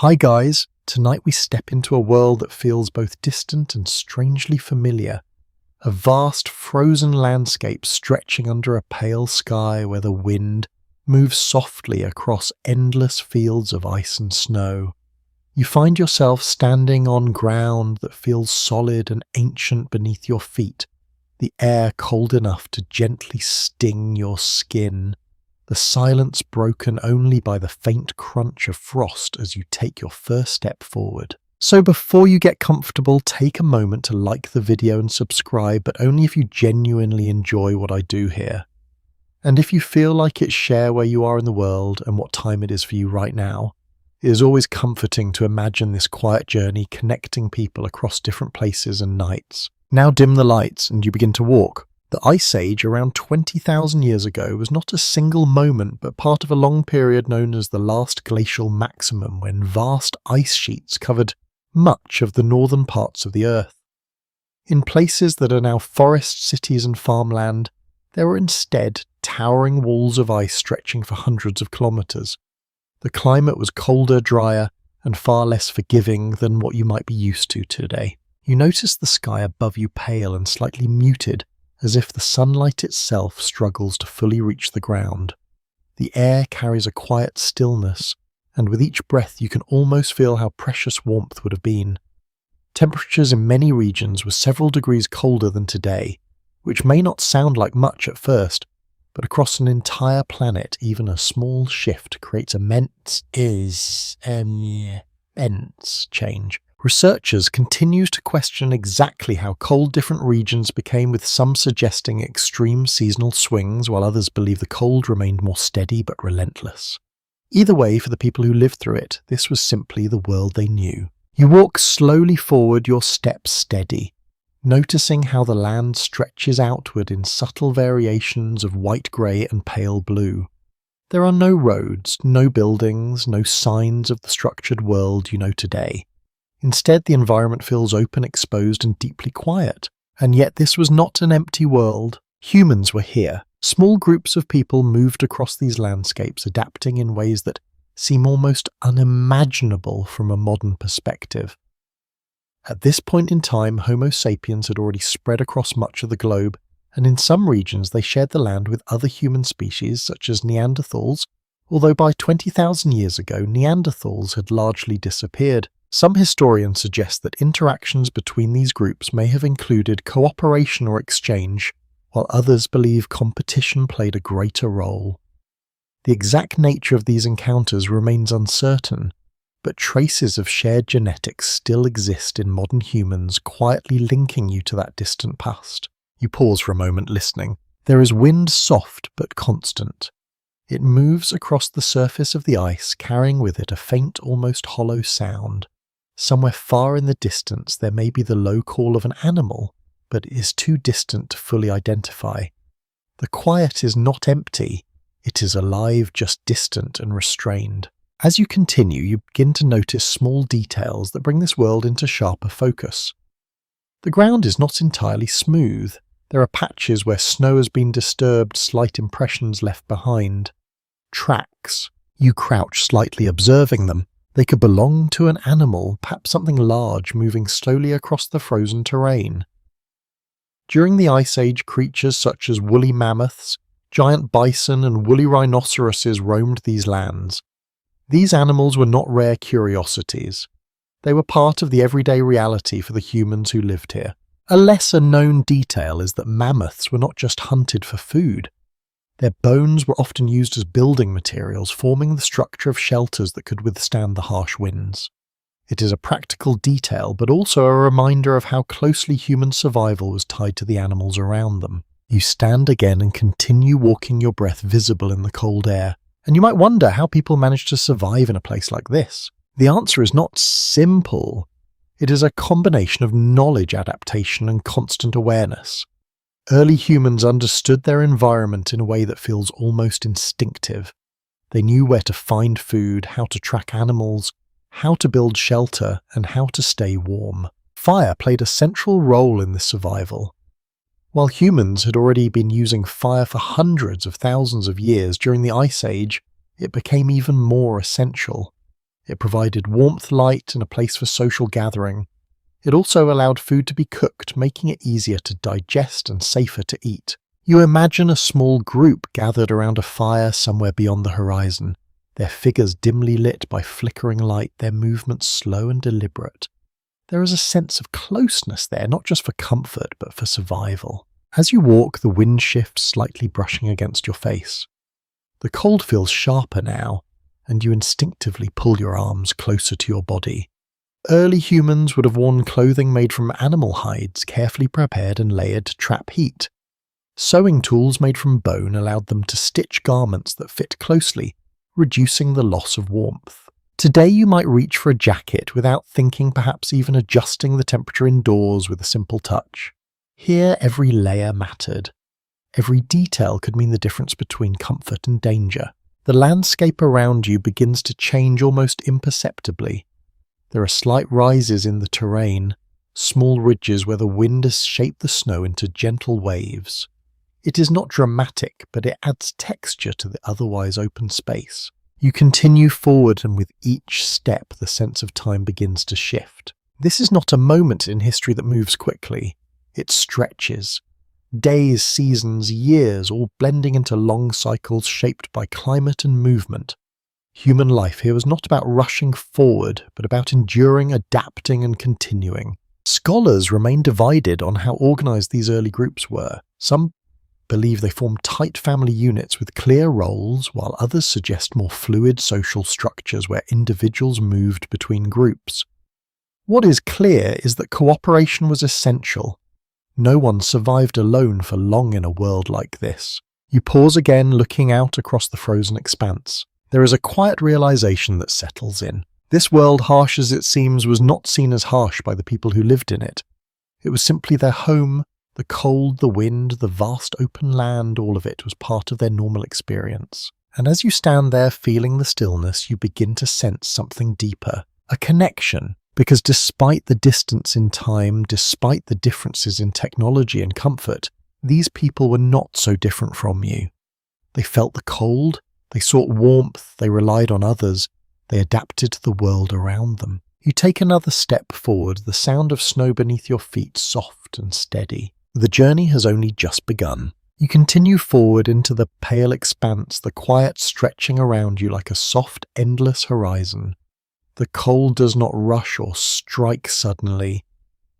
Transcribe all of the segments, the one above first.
Hi guys, tonight we step into a world that feels both distant and strangely familiar. A vast frozen landscape stretching under a pale sky where the wind moves softly across endless fields of ice and snow. You find yourself standing on ground that feels solid and ancient beneath your feet, the air cold enough to gently sting your skin. The silence broken only by the faint crunch of frost as you take your first step forward. So before you get comfortable, take a moment to like the video and subscribe, but only if you genuinely enjoy what I do here. And if you feel like it, share where you are in the world and what time it is for you right now. It is always comforting to imagine this quiet journey connecting people across different places and nights. Now dim the lights and you begin to walk. The Ice Age, around 20,000 years ago, was not a single moment but part of a long period known as the last glacial maximum, when vast ice sheets covered much of the northern parts of the Earth. In places that are now forests, cities and farmland, there were instead towering walls of ice stretching for hundreds of kilometres. The climate was colder, drier, and far less forgiving than what you might be used to today. You notice the sky above you pale and slightly muted, as if the sunlight itself struggles to fully reach the ground. The air carries a quiet stillness, and with each breath you can almost feel how precious warmth would have been. Temperatures in many regions were several degrees colder than today, which may not sound like much at first, but across an entire planet even a small shift creates immense change. Researchers continue to question exactly how cold different regions became, with some suggesting extreme seasonal swings, while others believe the cold remained more steady but relentless. Either way, for the people who lived through it, this was simply the world they knew. You walk slowly forward, your steps steady, noticing how the land stretches outward in subtle variations of white-grey and pale blue. There are no roads, no buildings, no signs of the structured world you know today. Instead, the environment feels open, exposed, and deeply quiet. And yet this was not an empty world. Humans were here. Small groups of people moved across these landscapes, adapting in ways that seem almost unimaginable from a modern perspective. At this point in time, Homo sapiens had already spread across much of the globe, and in some regions they shared the land with other human species such as Neanderthals, although by 20,000 years ago Neanderthals had largely disappeared. Some historians suggest that interactions between these groups may have included cooperation or exchange, while others believe competition played a greater role. The exact nature of these encounters remains uncertain, but traces of shared genetics still exist in modern humans, quietly linking you to that distant past. You pause for a moment listening. There is wind, soft but constant. It moves across the surface of the ice, carrying with it a faint, almost hollow sound. Somewhere far in the distance there may be the low call of an animal, but it is too distant to fully identify. The quiet is not empty, it is alive, just distant and restrained. As you continue, you begin to notice small details that bring this world into sharper focus. The ground is not entirely smooth. There are patches where snow has been disturbed, slight impressions left behind. Tracks. You crouch slightly observing them. They could belong to an animal, perhaps something large moving slowly across the frozen terrain. During the Ice Age, creatures such as woolly mammoths, giant bison and woolly rhinoceroses roamed these lands. These animals were not rare curiosities. They were part of the everyday reality for the humans who lived here. A lesser-known detail is that mammoths were not just hunted for food. Their bones were often used as building materials, forming the structure of shelters that could withstand the harsh winds. It is a practical detail, but also a reminder of how closely human survival was tied to the animals around them. You stand again and continue walking, your breath visible in the cold air. And you might wonder how people managed to survive in a place like this. The answer is not simple. It is a combination of knowledge, adaptation, and constant awareness. Early humans understood their environment in a way that feels almost instinctive. They knew where to find food, how to track animals, how to build shelter, and how to stay warm. Fire played a central role in this survival. While humans had already been using fire for hundreds of thousands of years, during the Ice Age, it became even more essential. It provided warmth, light, and a place for social gathering. It also allowed food to be cooked, making it easier to digest and safer to eat. You imagine a small group gathered around a fire somewhere beyond the horizon, their figures dimly lit by flickering light, their movements slow and deliberate. There is a sense of closeness there, not just for comfort, but for survival. As you walk, the wind shifts, slightly brushing against your face. The cold feels sharper now, and you instinctively pull your arms closer to your body. Early humans would have worn clothing made from animal hides, carefully prepared and layered to trap heat. Sewing tools made from bone allowed them to stitch garments that fit closely, reducing the loss of warmth. Today you might reach for a jacket without thinking, perhaps even adjusting the temperature indoors with a simple touch. Here every layer mattered. Every detail could mean the difference between comfort and danger. The landscape around you begins to change almost imperceptibly. There are slight rises in the terrain, small ridges where the wind has shaped the snow into gentle waves. It is not dramatic, but it adds texture to the otherwise open space. You continue forward, and with each step the sense of time begins to shift. This is not a moment in history that moves quickly. It stretches. Days, seasons, years, all blending into long cycles shaped by climate and movement. Human life here was not about rushing forward, but about enduring, adapting, and continuing. Scholars remain divided on how organized these early groups were. Some believe they formed tight family units with clear roles, while others suggest more fluid social structures where individuals moved between groups. What is clear is that cooperation was essential. No one survived alone for long in a world like this. You pause again, looking out across the frozen expanse. There is a quiet realization that settles in. This world, harsh as it seems, was not seen as harsh by the people who lived in it. It was simply their home. The cold, the wind, the vast open land, all of it was part of their normal experience. And as you stand there feeling the stillness, you begin to sense something deeper, a connection. Because despite the distance in time, despite the differences in technology and comfort, these people were not so different from you. They felt the cold, they sought warmth, they relied on others, they adapted to the world around them. You take another step forward, the sound of snow beneath your feet soft and steady. The journey has only just begun. You continue forward into the pale expanse, the quiet stretching around you like a soft, endless horizon. The cold does not rush or strike suddenly.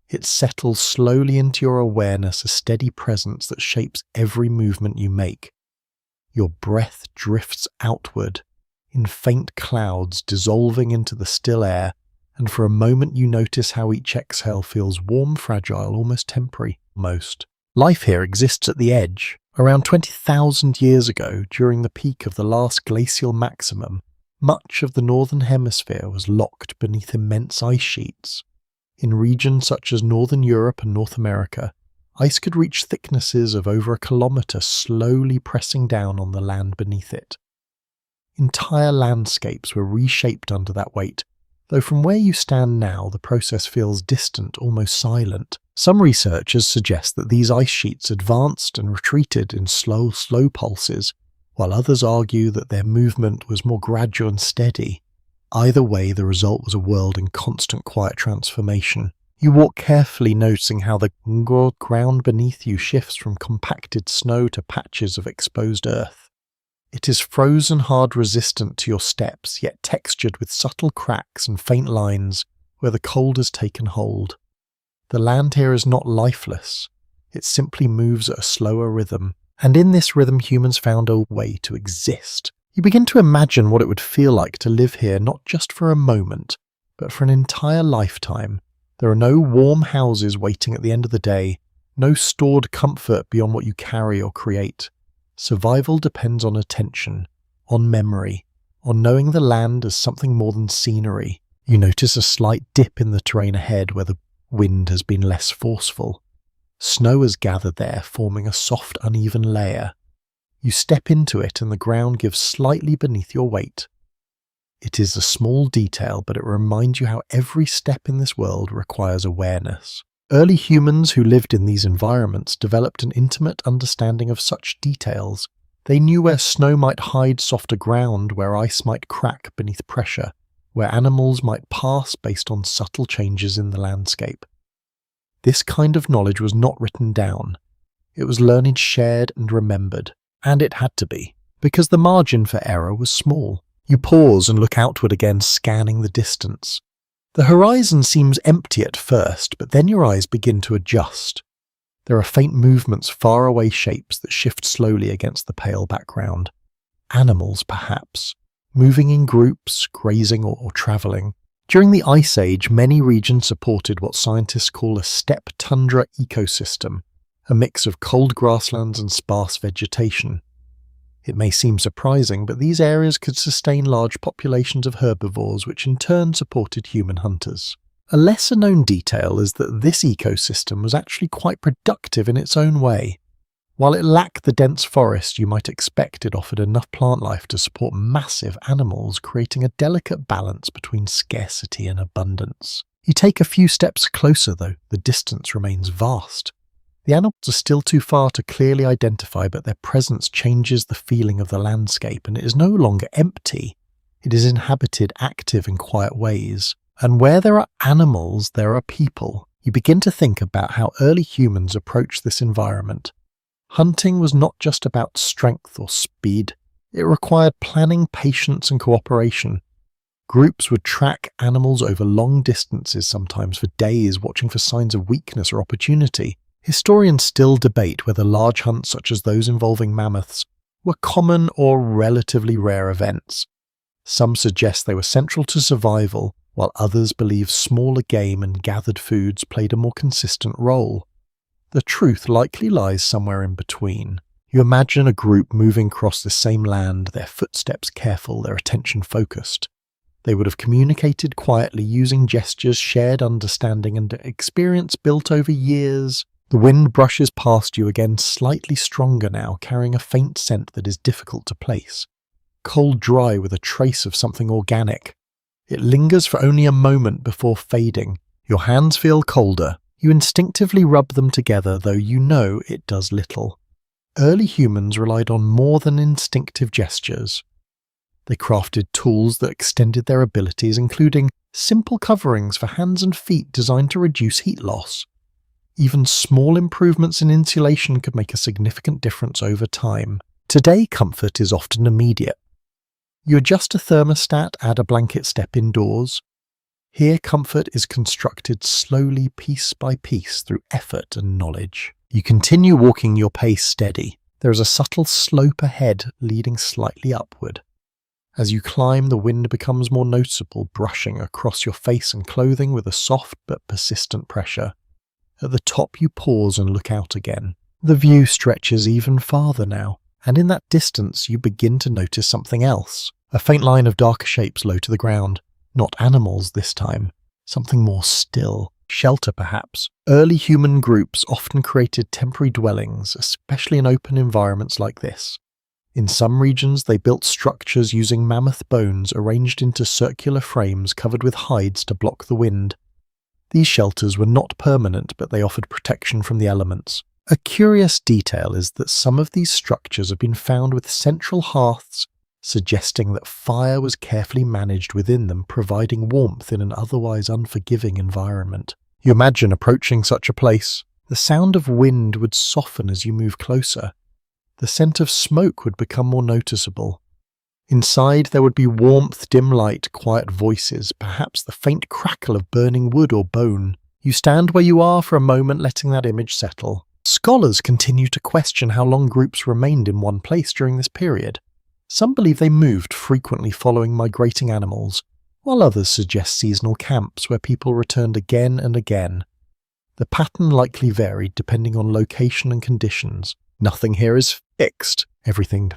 It settles slowly into your awareness, a steady presence that shapes every movement you make. Your breath drifts outward, in faint clouds dissolving into the still air, and for a moment you notice how each exhale feels warm, fragile, almost temporary. Life here exists at the edge. Around 20,000 years ago, during the peak of the last glacial maximum, much of the northern hemisphere was locked beneath immense ice sheets. In regions such as northern Europe and North America, ice could reach thicknesses of over a kilometre, slowly pressing down on the land beneath it. Entire landscapes were reshaped under that weight, though from where you stand now the process feels distant, almost silent. Some researchers suggest that these ice sheets advanced and retreated in slow pulses, while others argue that their movement was more gradual and steady. Either way, the result was a world in constant quiet transformation. You walk carefully, noticing how the ground beneath you shifts from compacted snow to patches of exposed earth. It is frozen hard, resistant to your steps, yet textured with subtle cracks and faint lines where the cold has taken hold. The land here is not lifeless. It simply moves at a slower rhythm. And in this rhythm, humans found a way to exist. You begin to imagine what it would feel like to live here, not just for a moment, but for an entire lifetime. There are no warm houses waiting at the end of the day, no stored comfort beyond what you carry or create. Survival depends on attention, on memory, on knowing the land as something more than scenery. You notice a slight dip in the terrain ahead where the wind has been less forceful. Snow has gathered there, forming a soft, uneven layer. You step into it and the ground gives slightly beneath your weight. It is a small detail, but it reminds you how every step in this world requires awareness. Early humans who lived in these environments developed an intimate understanding of such details. They knew where snow might hide softer ground, where ice might crack beneath pressure, where animals might pass based on subtle changes in the landscape. This kind of knowledge was not written down. It was learned, shared, and remembered. And it had to be, because the margin for error was small. You pause and look outward again, scanning the distance. The horizon seems empty at first, but then your eyes begin to adjust. There are faint movements, faraway shapes that shift slowly against the pale background. Animals, perhaps, moving in groups, grazing or travelling. During the Ice Age, many regions supported what scientists call a steppe tundra ecosystem, a mix of cold grasslands and sparse vegetation. It may seem surprising, but these areas could sustain large populations of herbivores, which in turn supported human hunters. A lesser-known detail is that this ecosystem was actually quite productive in its own way. While it lacked the dense forest you might expect, it offered enough plant life to support massive animals, creating a delicate balance between scarcity and abundance. You take a few steps closer, though, the distance remains vast. The animals are still too far to clearly identify, but their presence changes the feeling of the landscape, and it is no longer empty. It is inhabited, active in quiet ways. And where there are animals, there are people. You begin to think about how early humans approached this environment. Hunting was not just about strength or speed. It required planning, patience, and cooperation. Groups would track animals over long distances, sometimes for days, watching for signs of weakness or opportunity. Historians still debate whether large hunts such as those involving mammoths were common or relatively rare events. Some suggest they were central to survival, while others believe smaller game and gathered foods played a more consistent role. The truth likely lies somewhere in between. You imagine a group moving across the same land, their footsteps careful, their attention focused. They would have communicated quietly, using gestures, shared understanding, and experience built over years. The wind brushes past you again, slightly stronger now, carrying a faint scent that is difficult to place. Cold, dry, with a trace of something organic. It lingers for only a moment before fading. Your hands feel colder. You instinctively rub them together, though you know it does little. Early humans relied on more than instinctive gestures. They crafted tools that extended their abilities, including simple coverings for hands and feet designed to reduce heat loss. Even small improvements in insulation could make a significant difference over time. Today, comfort is often immediate. You adjust a thermostat, add a blanket, step indoors. Here, comfort is constructed slowly, piece by piece, through effort and knowledge. You continue walking, your pace steady. There is a subtle slope ahead, leading slightly upward. As you climb, the wind becomes more noticeable, brushing across your face and clothing with a soft but persistent pressure. At the top, you pause and look out again. The view stretches even farther now, and in that distance, you begin to notice something else. A faint line of darker shapes low to the ground. Not animals this time, something more still. Shelter, perhaps. Early human groups often created temporary dwellings, especially in open environments like this. In some regions, they built structures using mammoth bones arranged into circular frames covered with hides to block the wind. These shelters were not permanent, but they offered protection from the elements. A curious detail is that some of these structures have been found with central hearths, suggesting that fire was carefully managed within them, providing warmth in an otherwise unforgiving environment. You imagine approaching such a place. The sound of wind would soften as you move closer. The scent of smoke would become more noticeable. Inside there would be warmth, dim light, quiet voices, perhaps the faint crackle of burning wood or bone. You stand where you are for a moment, letting that image settle. Scholars continue to question how long groups remained in one place during this period. Some believe they moved frequently following migrating animals, while others suggest seasonal camps where people returned again and again. The pattern likely varied depending on location and conditions. Nothing here is fixed. Everything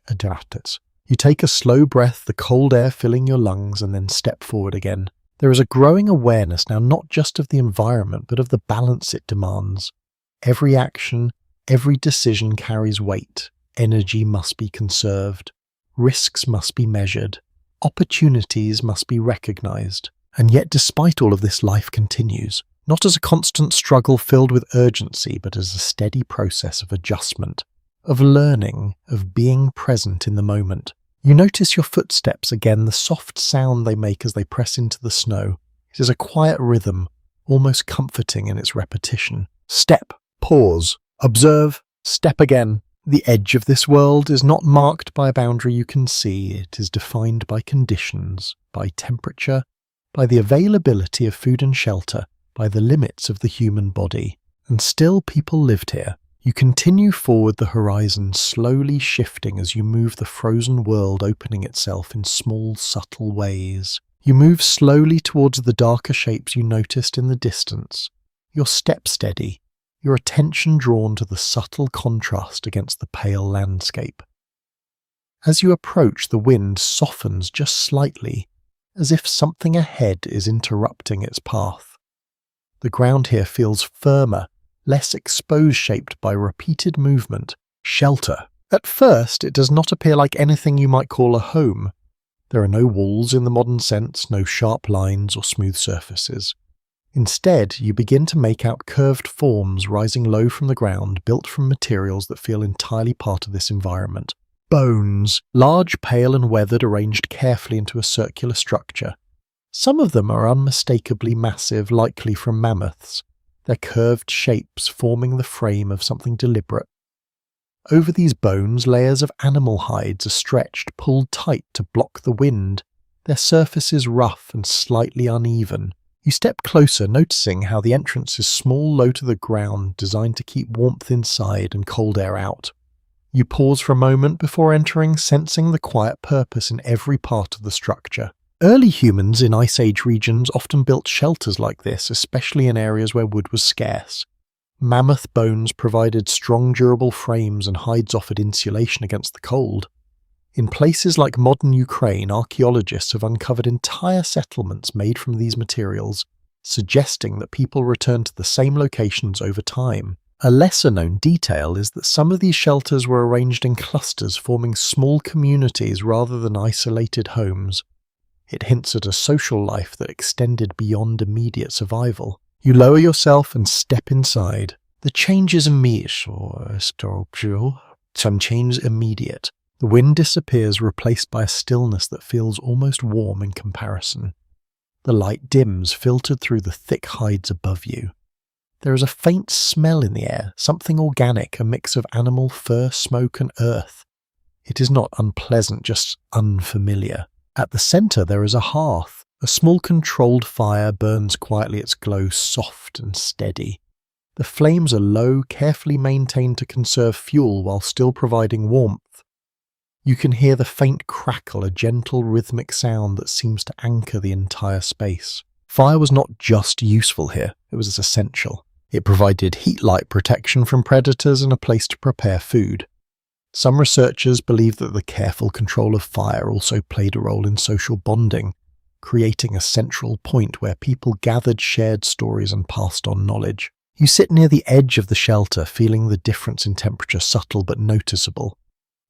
adapts. You take a slow breath, the cold air filling your lungs, and then step forward again. There is a growing awareness now not just of the environment, but of the balance it demands. Every action, every decision carries weight. Energy must be conserved. Risks must be measured. Opportunities must be recognized. And yet, despite all of this, life continues. Not as a constant struggle filled with urgency, but as a steady process of adjustment, of learning, of being present in the moment. You notice your footsteps again, the soft sound they make as they press into the snow. It is a quiet rhythm, almost comforting in its repetition. Step, pause, observe, step again. The edge of this world is not marked by a boundary you can see. It is defined by conditions, by temperature, by the availability of food and shelter, by the limits of the human body. And still people lived here. You continue forward, the horizon slowly shifting as you move, the frozen world opening itself in small, subtle ways. You move slowly towards the darker shapes you noticed in the distance, your step steady, your attention drawn to the subtle contrast against the pale landscape. As you approach, the wind softens just slightly, as if something ahead is interrupting its path. The ground here feels firmer, less exposed, shaped by repeated movement, shelter. At first, it does not appear like anything you might call a home. There are no walls in the modern sense, no sharp lines or smooth surfaces. Instead, you begin to make out curved forms rising low from the ground, built from materials that feel entirely part of this environment. Bones, large, pale and weathered, arranged carefully into a circular structure. Some of them are unmistakably massive, likely from mammoths, their curved shapes forming the frame of something deliberate. Over these bones, layers of animal hides are stretched, pulled tight to block the wind, their surfaces rough and slightly uneven. You step closer, noticing how the entrance is small, low to the ground, designed to keep warmth inside and cold air out. You pause for a moment before entering, sensing the quiet purpose in every part of the structure. Early humans in Ice Age regions often built shelters like this, especially in areas where wood was scarce. Mammoth bones provided strong, durable frames, and hides offered insulation against the cold. In places like modern Ukraine, archaeologists have uncovered entire settlements made from these materials, suggesting that people returned to the same locations over time. A lesser-known detail is that some of these shelters were arranged in clusters, forming small communities rather than isolated homes. It hints at a social life that extended beyond immediate survival. You lower yourself and step inside. The change is immediate. Some change is immediate. The wind disappears, replaced by a stillness that feels almost warm in comparison. The light dims, filtered through the thick hides above you. There is a faint smell in the air, something organic, a mix of animal fur, smoke and earth. It is not unpleasant, just unfamiliar. At the centre there is a hearth. A small controlled fire burns quietly, its glow soft and steady. The flames are low, carefully maintained to conserve fuel while still providing warmth. You can hear the faint crackle, a gentle rhythmic sound that seems to anchor the entire space. Fire was not just useful here, it was essential. It provided heat-light protection from predators and a place to prepare food. Some researchers believe that the careful control of fire also played a role in social bonding, creating a central point where people gathered, shared stories and passed on knowledge. You sit near the edge of the shelter, feeling the difference in temperature, subtle but noticeable.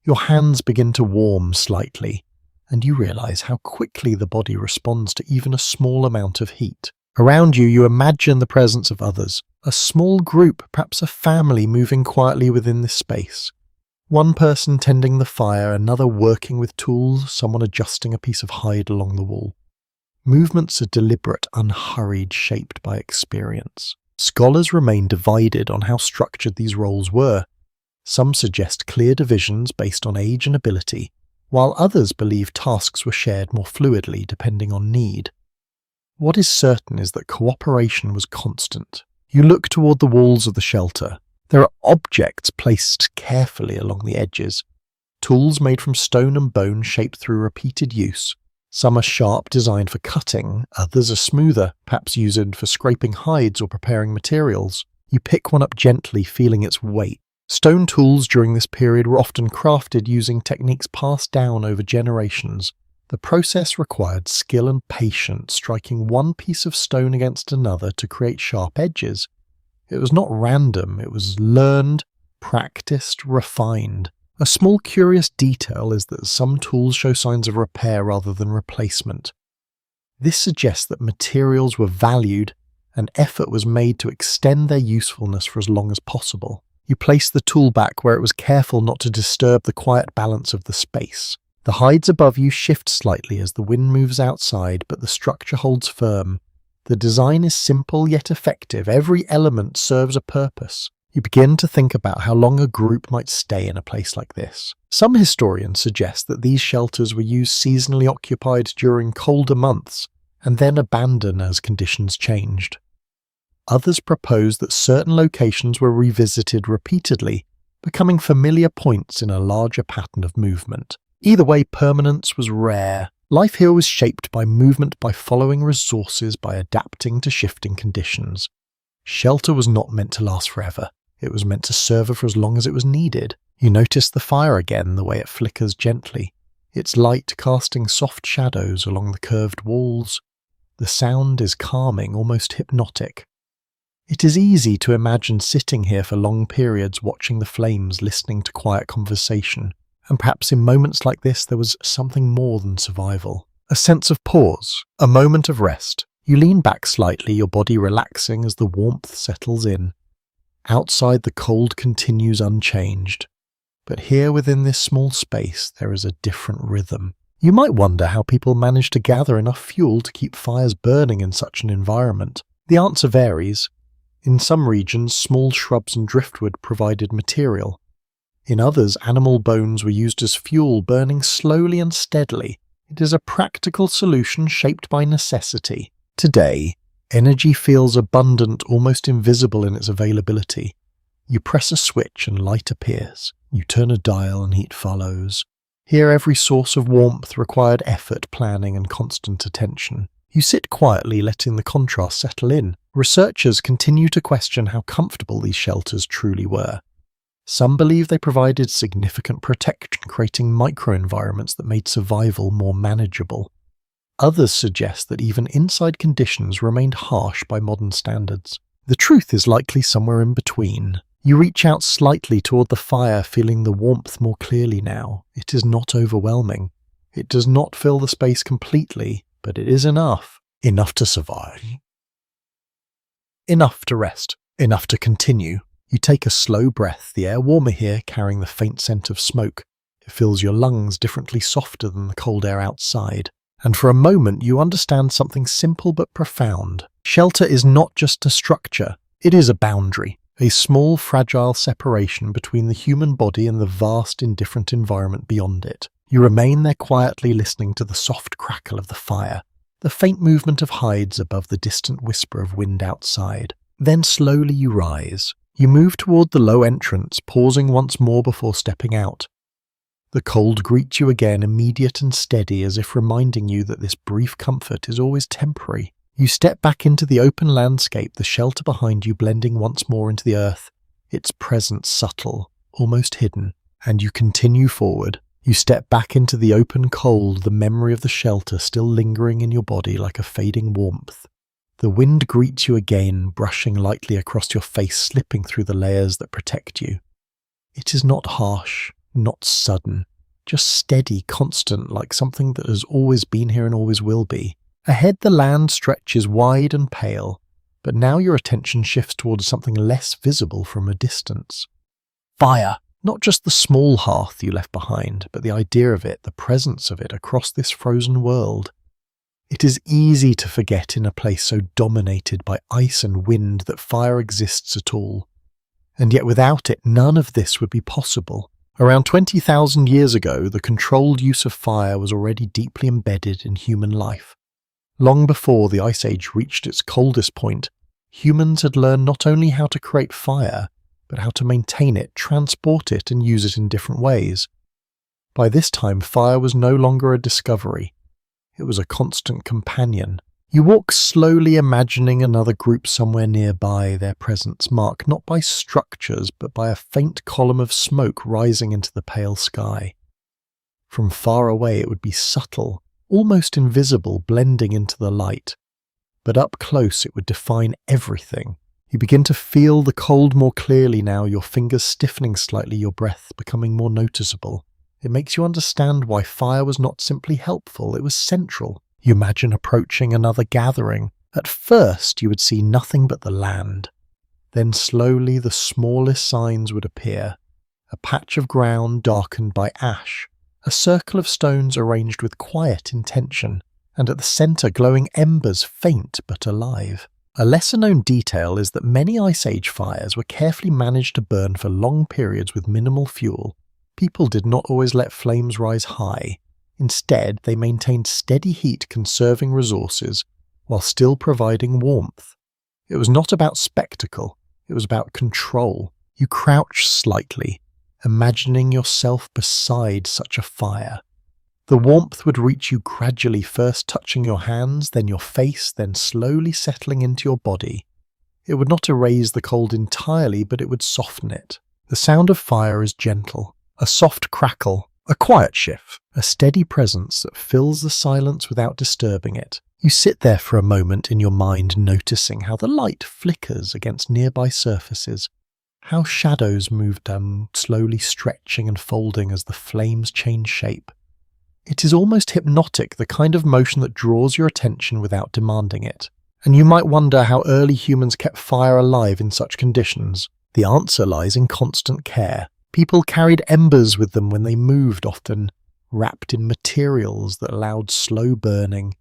Your hands begin to warm slightly, and you realize how quickly the body responds to even a small amount of heat. Around you, you imagine the presence of others, a small group, perhaps a family, moving quietly within this space. One person tending the fire, another working with tools, someone adjusting a piece of hide along the wall. Movements are deliberate, unhurried, shaped by experience. Scholars remain divided on how structured these roles were. Some suggest clear divisions based on age and ability, while others believe tasks were shared more fluidly depending on need. What is certain is that cooperation was constant. You look toward the walls of the shelter. There are objects placed carefully along the edges. Tools made from stone and bone shaped through repeated use. Some are sharp, designed for cutting. Others are smoother, perhaps used for scraping hides or preparing materials. You pick one up gently, feeling its weight. Stone tools during this period were often crafted using techniques passed down over generations. The process required skill and patience, striking one piece of stone against another to create sharp edges. It was not random, it was learned, practiced, refined. A small curious detail is that some tools show signs of repair rather than replacement. This suggests that materials were valued and effort was made to extend their usefulness for as long as possible. You place the tool back where it was, careful not to disturb the quiet balance of the space. The hides above you shift slightly as the wind moves outside, but the structure holds firm. The design is simple yet effective. Every element serves a purpose. You begin to think about how long a group might stay in a place like this. Some historians suggest that these shelters were used seasonally occupied during colder months and then abandoned as conditions changed. Others propose that certain locations were revisited repeatedly, becoming familiar points in a larger pattern of movement. Either way, permanence was rare. Life here was shaped by movement, by following resources, by adapting to shifting conditions. Shelter was not meant to last forever. It was meant to serve for as long as it was needed. You notice the fire again, the way it flickers gently, its light casting soft shadows along the curved walls. The sound is calming, almost hypnotic. It is easy to imagine sitting here for long periods, watching the flames, listening to quiet conversation. And perhaps in moments like this there was something more than survival. A sense of pause, a moment of rest. You lean back slightly, your body relaxing as the warmth settles in. Outside the cold continues unchanged. But here within this small space there is a different rhythm. You might wonder how people manage to gather enough fuel to keep fires burning in such an environment. The answer varies. In some regions, small shrubs and driftwood provided material. In others, animal bones were used as fuel, burning slowly and steadily. It is a practical solution shaped by necessity. Today, energy feels abundant, almost invisible in its availability. You press a switch and light appears. You turn a dial and heat follows. Here every source of warmth required effort, planning and constant attention. You sit quietly, letting the contrast settle in. Researchers continue to question how comfortable these shelters truly were. Some believe they provided significant protection, creating microenvironments that made survival more manageable. Others suggest that even inside conditions remained harsh by modern standards. The truth is likely somewhere in between. You reach out slightly toward the fire, feeling the warmth more clearly now. It is not overwhelming. It does not fill the space completely, but it is enough. Enough to survive. Enough to rest. Enough to continue. You take a slow breath, the air warmer here carrying the faint scent of smoke. It fills your lungs, differently softer than the cold air outside. And for a moment you understand something simple but profound. Shelter is not just a structure, it is a boundary. A small, fragile separation between the human body and the vast, indifferent environment beyond it. You remain there quietly, listening to the soft crackle of the fire, the faint movement of hides above the distant whisper of wind outside. Then slowly you rise. You move toward the low entrance, pausing once more before stepping out. The cold greets you again, immediate and steady, as if reminding you that this brief comfort is always temporary. You step back into the open landscape, the shelter behind you blending once more into the earth, its presence subtle, almost hidden, and you continue forward. You step back into the open cold, the memory of the shelter still lingering in your body like a fading warmth. The wind greets you again, brushing lightly across your face, slipping through the layers that protect you. It is not harsh, not sudden, just steady, constant, like something that has always been here and always will be. Ahead the land stretches wide and pale, but now your attention shifts towards something less visible from a distance. Fire! Not just the small hearth you left behind, but the idea of it, the presence of it across this frozen world. It is easy to forget in a place so dominated by ice and wind that fire exists at all. And yet without it, none of this would be possible. Around 20,000 years ago, the controlled use of fire was already deeply embedded in human life. Long before the Ice Age reached its coldest point, humans had learned not only how to create fire, but how to maintain it, transport it, and use it in different ways. By this time, fire was no longer a discovery. It was a constant companion. You walk slowly, imagining another group somewhere nearby, their presence marked not by structures, but by a faint column of smoke rising into the pale sky. From far away it would be subtle, almost invisible, blending into the light. But up close it would define everything. You begin to feel the cold more clearly now, your fingers stiffening slightly, your breath becoming more noticeable. It makes you understand why fire was not simply helpful, it was central. You imagine approaching another gathering. At first you would see nothing but the land. Then slowly the smallest signs would appear. A patch of ground darkened by ash, A circle of stones arranged with quiet intention, and at the centre glowing embers, faint but alive. A lesser-known detail is that many Ice Age fires were carefully managed to burn for long periods with minimal fuel. People did not always let flames rise high. Instead, they maintained steady heat, conserving resources, while still providing warmth. It was not about spectacle, it was about control. You crouched slightly, imagining yourself beside such a fire. The warmth would reach you gradually, first touching your hands, then your face, then slowly settling into your body. It would not erase the cold entirely, but it would soften it. The sound of fire is gentle, a soft crackle, a quiet shift, a steady presence that fills the silence without disturbing it. You sit there for a moment in your mind, noticing how the light flickers against nearby surfaces, how shadows move down, slowly stretching and folding as the flames change shape. It is almost hypnotic, the kind of motion that draws your attention without demanding it. And you might wonder how early humans kept fire alive in such conditions. The answer lies in constant care. People carried embers with them when they moved, often wrapped in materials that allowed slow burning.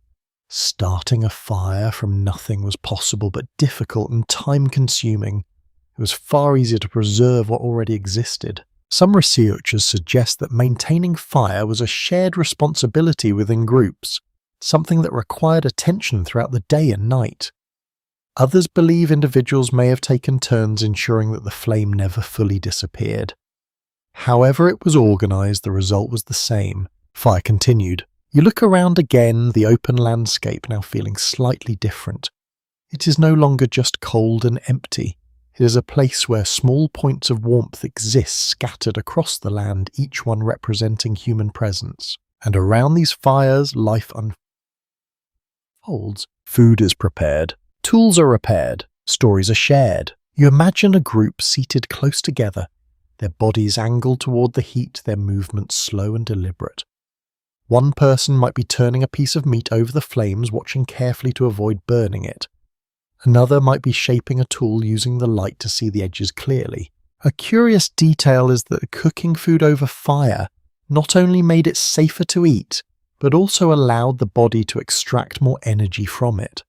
Starting a fire from nothing was possible, but difficult and time-consuming. It was far easier to preserve what already existed. Some researchers suggest that maintaining fire was a shared responsibility within groups, something that required attention throughout the day and night. Others believe individuals may have taken turns ensuring that the flame never fully disappeared. However it was organized, the result was the same. Fire continued. You look around again, the open landscape now feeling slightly different. It is no longer just cold and empty. It is a place where small points of warmth exist scattered across the land, each one representing human presence. And around these fires, life unfolds. Food is prepared. Tools are repaired. Stories are shared. You imagine a group seated close together, their bodies angled toward the heat, their movements slow and deliberate. One person might be turning a piece of meat over the flames, watching carefully to avoid burning it. Another might be shaping a tool using the light to see the edges clearly. A curious detail is that cooking food over fire not only made it safer to eat, but also allowed the body to extract more energy from it.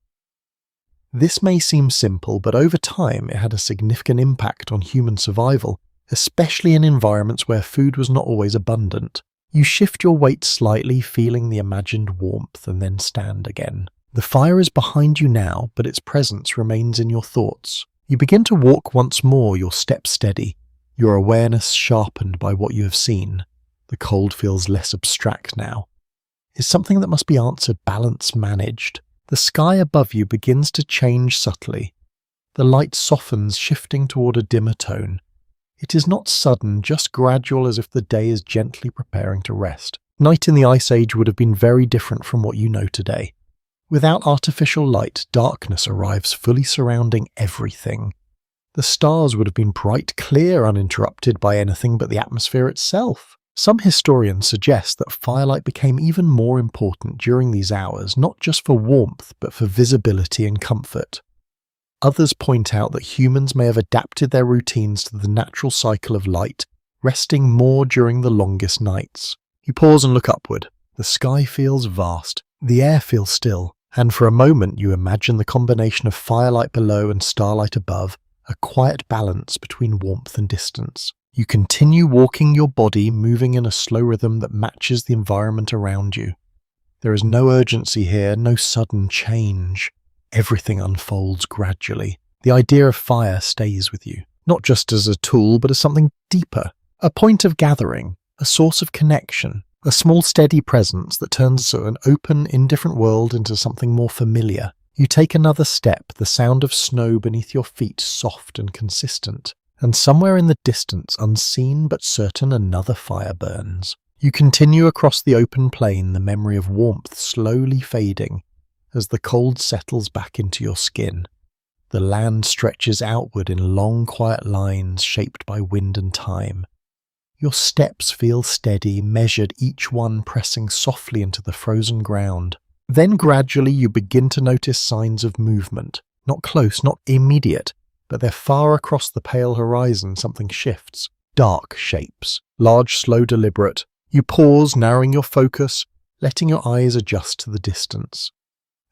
This may seem simple, but over time it had a significant impact on human survival, especially in environments where food was not always abundant. You shift your weight slightly, feeling the imagined warmth, and then stand again. The fire is behind you now, but its presence remains in your thoughts. You begin to walk once more, your steps steady, your awareness sharpened by what you have seen. The cold feels less abstract now. It's something that must be answered, balanced, managed. The sky above you begins to change subtly. The light softens, shifting toward a dimmer tone. It is not sudden, just gradual, as if the day is gently preparing to rest. Night in the Ice Age would have been very different from what you know today. Without artificial light, darkness arrives, fully surrounding everything. The stars would have been bright, clear, uninterrupted by anything but the atmosphere itself. Some historians suggest that firelight became even more important during these hours, not just for warmth, but for visibility and comfort. Others point out that humans may have adapted their routines to the natural cycle of light, resting more during the longest nights. You pause and look upward. The sky feels vast, the air feels still, and for a moment you imagine the combination of firelight below and starlight above, a quiet balance between warmth and distance. You continue walking your body, moving in a slow rhythm that matches the environment around you. There is no urgency here, no sudden change. Everything unfolds gradually. The idea of fire stays with you, not just as a tool, but as something deeper, a point of gathering, a source of connection, a small steady presence that turns an open, indifferent world into something more familiar. You take another step, the sound of snow beneath your feet soft and consistent, and somewhere in the distance, unseen but certain, another fire burns. You continue across the open plain, the memory of warmth slowly fading as the cold settles back into your skin. The land stretches outward in long, quiet lines shaped by wind and time. Your steps feel steady, measured, each one pressing softly into the frozen ground. Then gradually you begin to notice signs of movement. Not close, not immediate, but they're far across the pale horizon. Something shifts. Dark shapes. Large, slow, deliberate. You pause, narrowing your focus, letting your eyes adjust to the distance.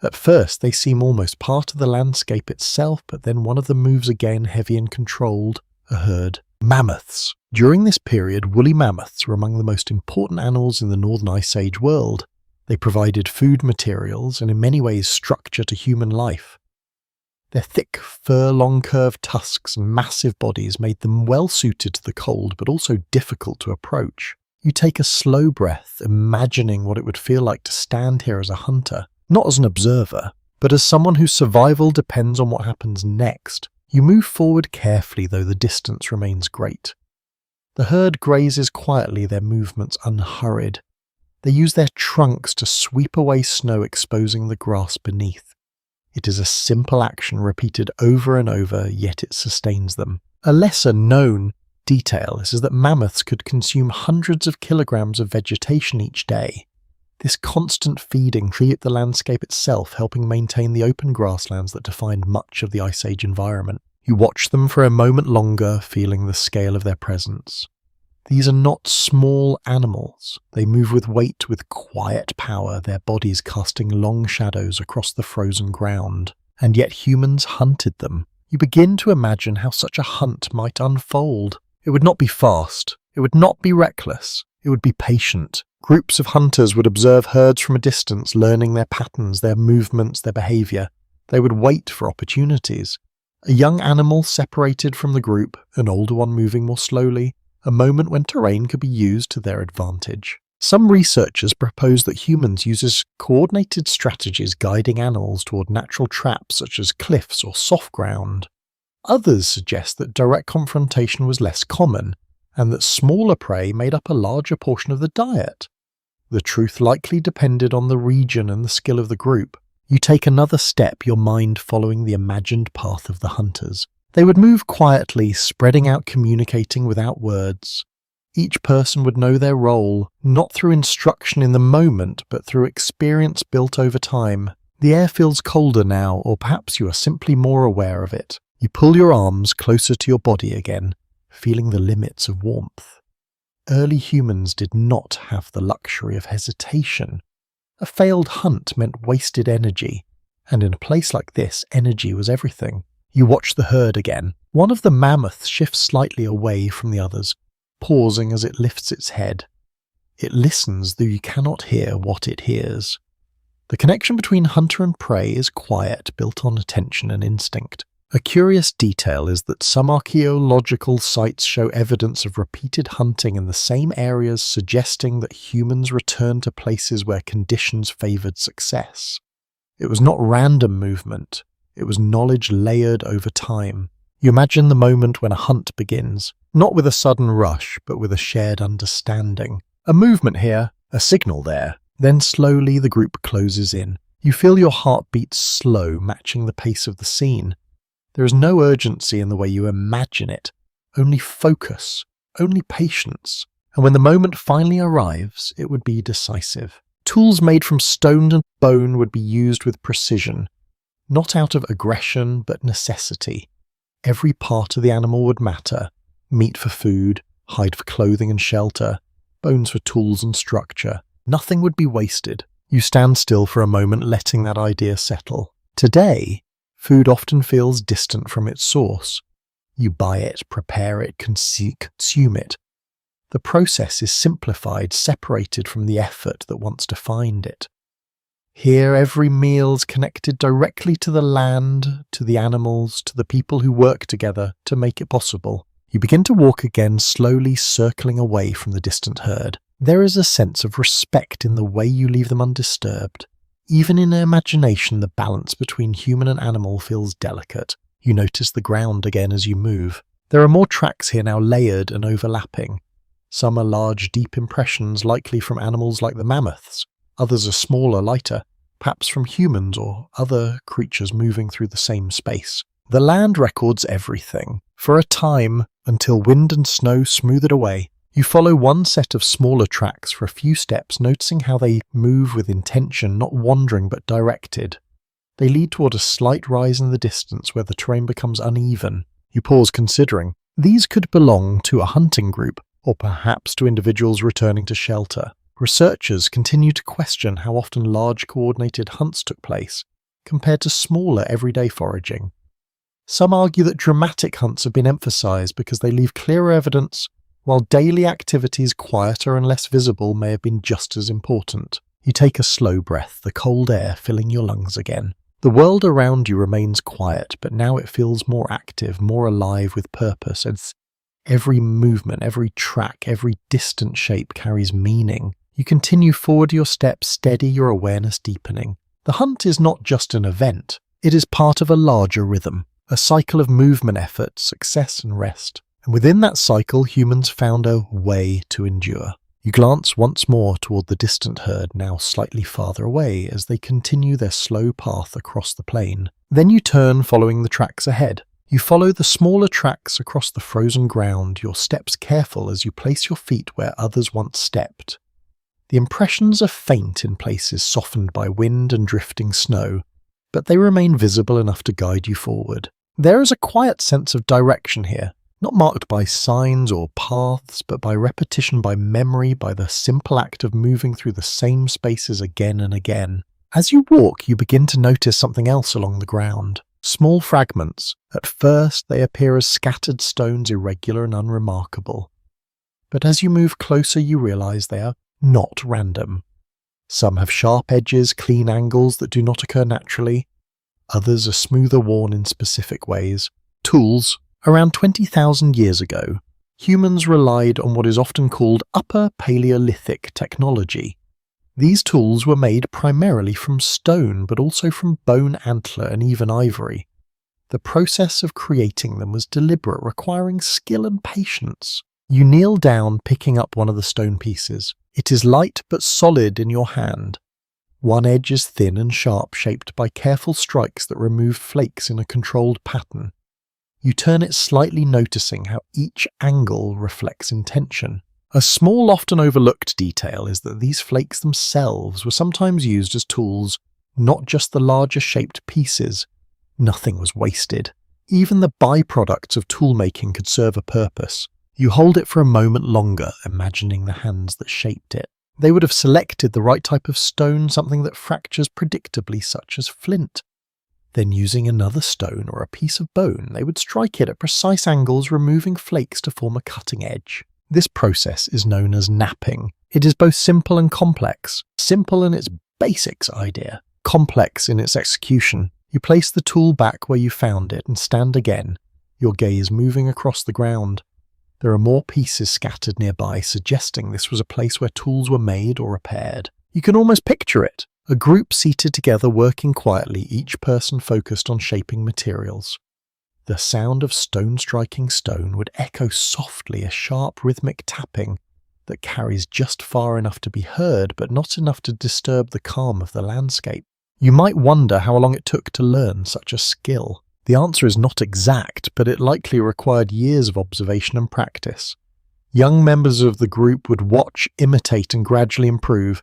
At first, they seem almost part of the landscape itself, but then one of them moves again, heavy and controlled, a herd. Mammoths. During this period, woolly mammoths were among the most important animals in the Northern Ice Age world. They provided food materials and in many ways structure to human life. Their thick, fur-long curved tusks and massive bodies made them well suited to the cold, but also difficult to approach. You take a slow breath, imagining what it would feel like to stand here as a hunter, not as an observer, but as someone whose survival depends on what happens next. You move forward carefully, though the distance remains great. The herd grazes quietly, their movements unhurried. They use their trunks to sweep away snow, exposing the grass beneath. It is a simple action repeated over and over, yet it sustains them. A lesser-known detail is that mammoths could consume hundreds of kilograms of vegetation each day. This constant feeding created the landscape itself, helping maintain the open grasslands that defined much of the Ice Age environment. You watch them for a moment longer, feeling the scale of their presence. These are not small animals. They move with weight, with quiet power, their bodies casting long shadows across the frozen ground. And yet humans hunted them. You begin to imagine how such a hunt might unfold. It would not be fast. It would not be reckless. It would be patient. Groups of hunters would observe herds from a distance, learning their patterns, their movements, their behavior. They would wait for opportunities. A young animal separated from the group, an older one moving more slowly, a moment when terrain could be used to their advantage. Some researchers propose that humans use coordinated strategies guiding animals toward natural traps such as cliffs or soft ground. Others suggest that direct confrontation was less common, and that smaller prey made up a larger portion of the diet. The truth likely depended on the region and the skill of the group. You take another step, your mind following the imagined path of the hunters. They would move quietly, spreading out, communicating without words. Each person would know their role, not through instruction in the moment, but through experience built over time. The air feels colder now, or perhaps you are simply more aware of it. You pull your arms closer to your body again, feeling the limits of warmth. Early humans did not have the luxury of hesitation. A failed hunt meant wasted energy, and in a place like this, energy was everything. You watch the herd again. One of the mammoths shifts slightly away from the others, pausing as it lifts its head. It listens, though you cannot hear what it hears. The connection between hunter and prey is quiet, built on attention and instinct. A curious detail is that some archaeological sites show evidence of repeated hunting in the same areas, suggesting that humans returned to places where conditions favoured success. It was not random movement, it was knowledge layered over time. You imagine the moment when a hunt begins, not with a sudden rush, but with a shared understanding. A movement here, a signal there, then slowly the group closes in. You feel your heartbeat slow, matching the pace of the scene. There is no urgency in the way you imagine it, only focus, only patience, and when the moment finally arrives, it would be decisive. Tools made from stone and bone would be used with precision, not out of aggression but necessity. Every part of the animal would matter: meat for food, hide for clothing and shelter, bones for tools and structure. Nothing would be wasted. You stand still for a moment, letting that idea settle. Today, food often feels distant from its source. You buy it, prepare it, consume it. The process is simplified, separated from the effort that once defined it. Here, every meal is connected directly to the land, to the animals, to the people who work together to make it possible. You begin to walk again, slowly circling away from the distant herd. There is a sense of respect in the way you leave them undisturbed. Even in imagination, the balance between human and animal feels delicate. You notice the ground again as you move. There are more tracks here now, layered and overlapping. Some are large, deep impressions, likely from animals like the mammoths. Others are smaller, lighter, perhaps from humans or other creatures moving through the same space. The land records everything. For a time, until wind and snow smooth it away, you follow one set of smaller tracks for a few steps, noticing how they move with intention, not wandering but directed. They lead toward a slight rise in the distance where the terrain becomes uneven. You pause, considering. These could belong to a hunting group, or perhaps to individuals returning to shelter. Researchers continue to question how often large coordinated hunts took place, compared to smaller everyday foraging. Some argue that dramatic hunts have been emphasized because they leave clearer evidence, while daily activities quieter and less visible may have been just as important. You take a slow breath, the cold air filling your lungs again. The world around you remains quiet, but now it feels more active, more alive with purpose. As every movement, every track, every distant shape carries meaning. You continue forward your steps, steady, your awareness deepening. The hunt is not just an event, it is part of a larger rhythm, a cycle of movement, effort, success and rest. And within that cycle, humans found a way to endure. You glance once more toward the distant herd, now slightly farther away, as they continue their slow path across the plain. Then you turn, following the tracks ahead. You follow the smaller tracks across the frozen ground, your steps careful as you place your feet where others once stepped. The impressions are faint in places softened by wind and drifting snow, but they remain visible enough to guide you forward. There is a quiet sense of direction here, not marked by signs or paths, but by repetition, by memory, by the simple act of moving through the same spaces again and again. As you walk, you begin to notice something else along the ground. Small fragments. At first, they appear as scattered stones, irregular and unremarkable. But as you move closer, you realize they are not random. Some have sharp edges, clean angles that do not occur naturally. Others are smoother worn in specific ways. Tools. Around 20,000 years ago, humans relied on what is often called Upper Paleolithic technology. These tools were made primarily from stone, but also from bone, antler, and even ivory. The process of creating them was deliberate, requiring skill and patience. You kneel down, picking up one of the stone pieces. It is light but solid in your hand. One edge is thin and sharp, shaped by careful strikes that remove flakes in a controlled pattern. You turn it slightly, noticing how each angle reflects intention. A small, often overlooked detail is that these flakes themselves were sometimes used as tools, not just the larger shaped pieces. Nothing was wasted. Even the byproducts of toolmaking could serve a purpose. You hold it for a moment longer, imagining the hands that shaped it. They would have selected the right type of stone, something that fractures predictably, such as flint. Then, using another stone or a piece of bone, they would strike it at precise angles, removing flakes to form a cutting edge. This process is known as knapping. It is both simple and complex. Simple in its basics idea, complex in its execution. You place the tool back where you found it and stand again, your gaze moving across the ground. There are more pieces scattered nearby, suggesting this was a place where tools were made or repaired. You can almost picture it. A group seated together, working quietly, each person focused on shaping materials. The sound of stone striking stone would echo softly, a sharp rhythmic tapping that carries just far enough to be heard, but not enough to disturb the calm of the landscape. You might wonder how long it took to learn such a skill. The answer is not exact, but it likely required years of observation and practice. Young members of the group would watch, imitate, and gradually improve.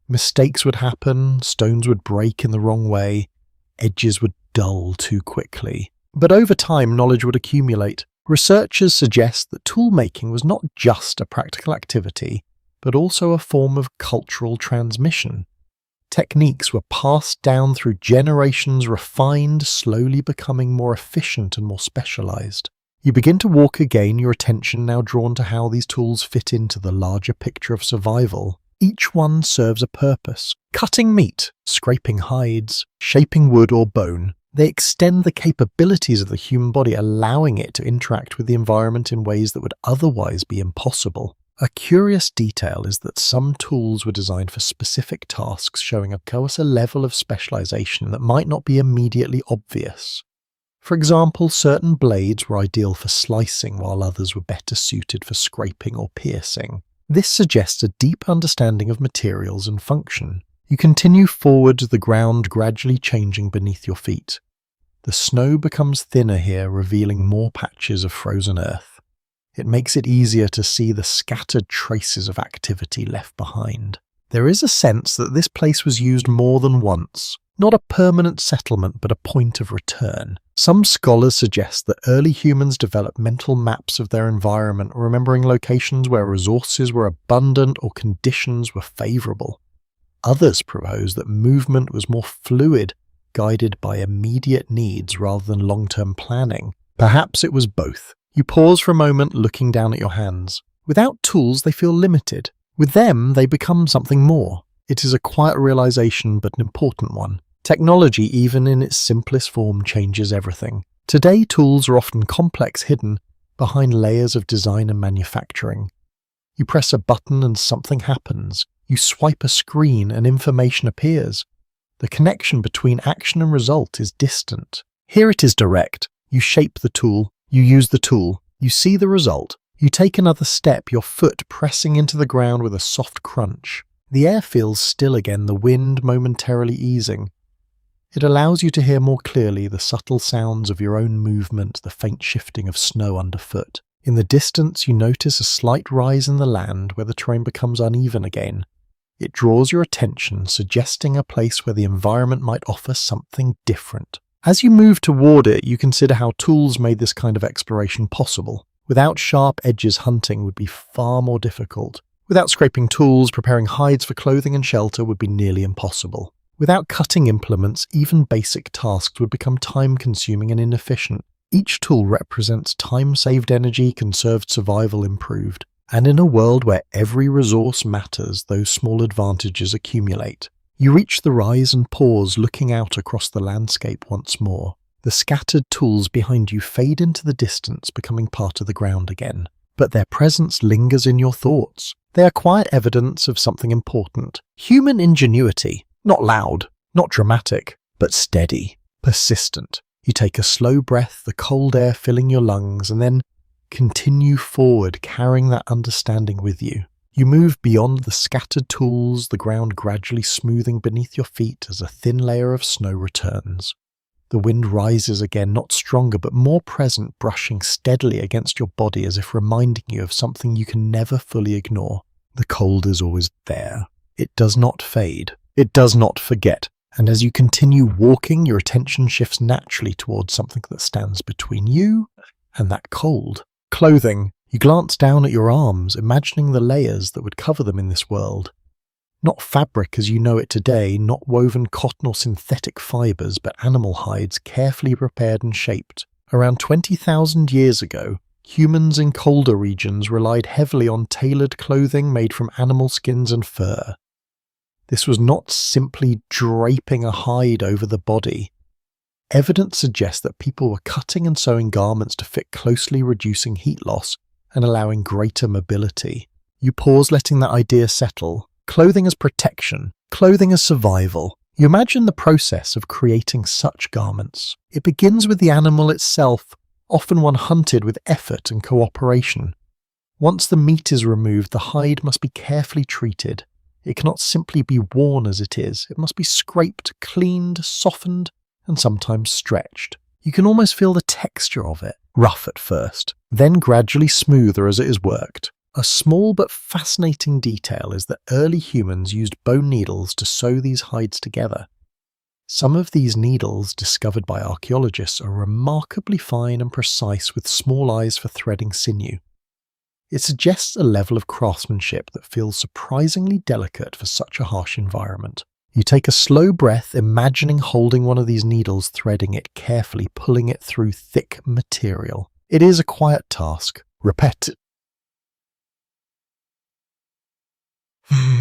Mistakes would happen, stones would break in the wrong way, edges would dull too quickly. But over time, knowledge would accumulate. Researchers suggest that toolmaking was not just a practical activity, but also a form of cultural transmission. Techniques were passed down through generations, refined, slowly becoming more efficient and more specialized. You begin to walk again, your attention now drawn to how these tools fit into the larger picture of survival. Each one serves a purpose. Cutting meat, scraping hides, shaping wood or bone. They extend the capabilities of the human body, allowing it to interact with the environment in ways that would otherwise be impossible. A curious detail is that some tools were designed for specific tasks, showing a level of specialization that might not be immediately obvious. For example, certain blades were ideal for slicing, while others were better suited for scraping or piercing. This suggests a deep understanding of materials and function. You continue forward, the ground gradually changing beneath your feet. The snow becomes thinner here, revealing more patches of frozen earth. It makes it easier to see the scattered traces of activity left behind. There is a sense that this place was used more than once. not a permanent settlement but a point of return. Some scholars suggest that early humans developed mental maps of their environment, remembering locations where resources were abundant or conditions were favourable. Others propose that movement was more fluid, guided by immediate needs rather than long-term planning. Perhaps it was both. You pause for a moment, looking down at your hands. Without tools, they feel limited. With them, they become something more. It is a quiet realization, but an important one. Technology, even in its simplest form, changes everything. Today, tools are often complex, hidden behind layers of design and manufacturing. You press a button and something happens. You swipe a screen and information appears. The connection between action and result is distant. Here it is direct. You shape the tool, you use the tool, you see the result. You take another step, your foot pressing into the ground with a soft crunch. The air feels still again, the wind momentarily easing. It allows you to hear more clearly the subtle sounds of your own movement, the faint shifting of snow underfoot. In the distance, you notice a slight rise in the land where the terrain becomes uneven again. It draws your attention, suggesting a place where the environment might offer something different. As you move toward it, you consider how tools made this kind of exploration possible. Without sharp edges, hunting would be far more difficult. Without scraping tools, preparing hides for clothing and shelter would be nearly impossible. Without cutting implements, even basic tasks would become time-consuming and inefficient. Each tool represents time-saved energy, conserved survival, improved. And in a world where every resource matters, those small advantages accumulate. You reach the rise and pause, looking out across the landscape once more. The scattered tools behind you fade into the distance, becoming part of the ground again. But their presence lingers in your thoughts. They are quiet evidence of something important. Human ingenuity. Not loud, not dramatic, but steady, persistent. You take a slow breath, the cold air filling your lungs, and then continue forward, carrying that understanding with you. You move beyond the scattered tools, the ground gradually smoothing beneath your feet as a thin layer of snow returns. The wind rises again, not stronger but more present, brushing steadily against your body as if reminding you of something you can never fully ignore. The cold is always there. It does not fade. It does not forget. And as you continue walking, your attention shifts naturally towards something that stands between you and that cold. Clothing. You glance down at your arms, imagining the layers that would cover them in this world. Not fabric as you know it today, not woven cotton or synthetic fibers, but animal hides carefully prepared and shaped. Around 20,000 years ago, humans in colder regions relied heavily on tailored clothing made from animal skins and fur. This was not simply draping a hide over the body. Evidence suggests that people were cutting and sewing garments to fit closely, reducing heat loss and allowing greater mobility. You pause, letting that idea settle. Clothing as protection, clothing as survival. You imagine the process of creating such garments. It begins with the animal itself, often one hunted with effort and cooperation. Once the meat is removed, the hide must be carefully treated. It cannot simply be worn as it is. It must be scraped, cleaned, softened, and sometimes stretched. You can almost feel the texture of it, rough at first, then gradually smoother as it is worked. A small but fascinating detail is that early humans used bone needles to sew these hides together. Some of these needles, discovered by archaeologists, are remarkably fine and precise with small eyes for threading sinew. It suggests a level of craftsmanship that feels surprisingly delicate for such a harsh environment. You take a slow breath, imagining holding one of these needles, threading it carefully, pulling it through thick material. It is a quiet task.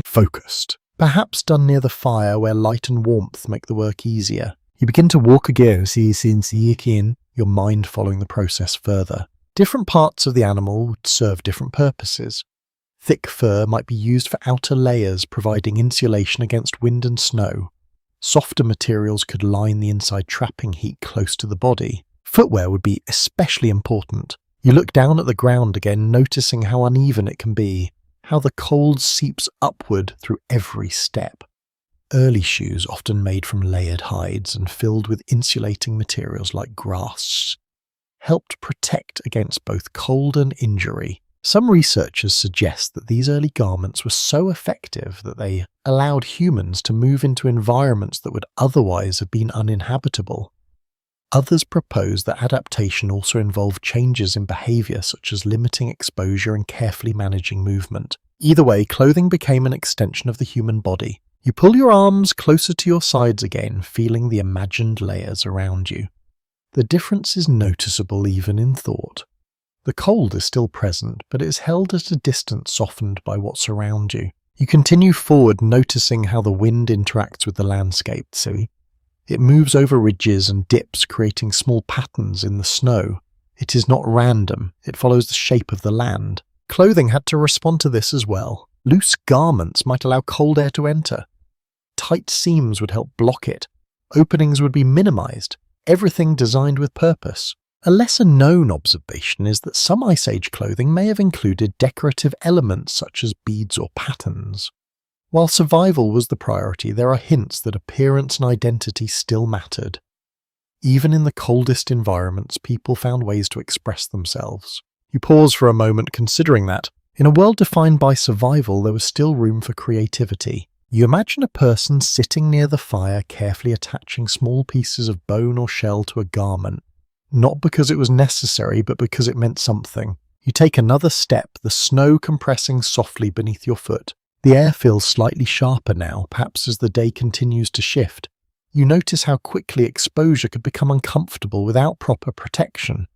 Focused. Perhaps done near the fire where light and warmth make the work easier. You begin to walk again, your mind following the process further. Different parts of the animal would serve different purposes. Thick fur might be used for outer layers, providing insulation against wind and snow. Softer materials could line the inside, trapping heat close to the body. Footwear would be especially important. You look down at the ground again, noticing how uneven it can be, how the cold seeps upward through every step. Early shoes, often made from layered hides and filled with insulating materials like grass, helped protect against both cold and injury. Some researchers suggest that these early garments were so effective that they allowed humans to move into environments that would otherwise have been uninhabitable. Others propose that adaptation also involved changes in behavior such as limiting exposure and carefully managing movement. Either way, clothing became an extension of the human body. You pull your arms closer to your sides again, feeling the imagined layers around you. The difference is noticeable even in thought. The cold is still present, but it is held at a distance softened by what's around you. You continue forward, noticing how the wind interacts with the landscape, see? It moves over ridges and dips, creating small patterns in the snow. It is not random, it follows the shape of the land. Clothing had to respond to this as well. Loose garments might allow cold air to enter. Tight seams would help block it. Openings would be minimized. Everything designed with purpose. A lesser-known observation is that some Ice Age clothing may have included decorative elements such as beads or patterns. While survival was the priority, there are hints that appearance and identity still mattered. Even in the coldest environments, people found ways to express themselves. You pause for a moment considering that. In a world defined by survival, there was still room for creativity. You imagine a person sitting near the fire, carefully attaching small pieces of bone or shell to a garment. Not because it was necessary, but because it meant something. You take another step, the snow compressing softly beneath your foot. The air feels slightly sharper now, perhaps as the day continues to shift. You notice how quickly exposure could become uncomfortable without proper protection.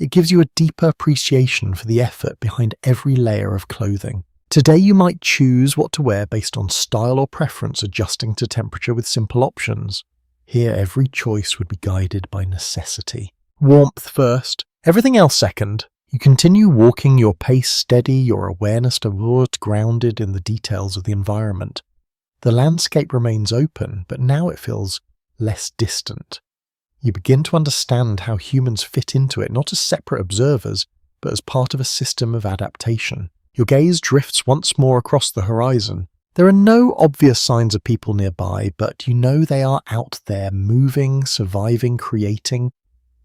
It gives you a deeper appreciation for the effort behind every layer of clothing. Today you might choose what to wear based on style or preference, adjusting to temperature with simple options. Here every choice would be guided by necessity. Warmth first, everything else second. You continue walking, your pace steady, your awareness towards grounded in the details of the environment. The landscape remains open, but now it feels less distant. You begin to understand how humans fit into it, not as separate observers, but as part of a system of adaptation. Your gaze drifts once more across the horizon. There are no obvious signs of people nearby, but you know they are out there, moving, surviving, creating.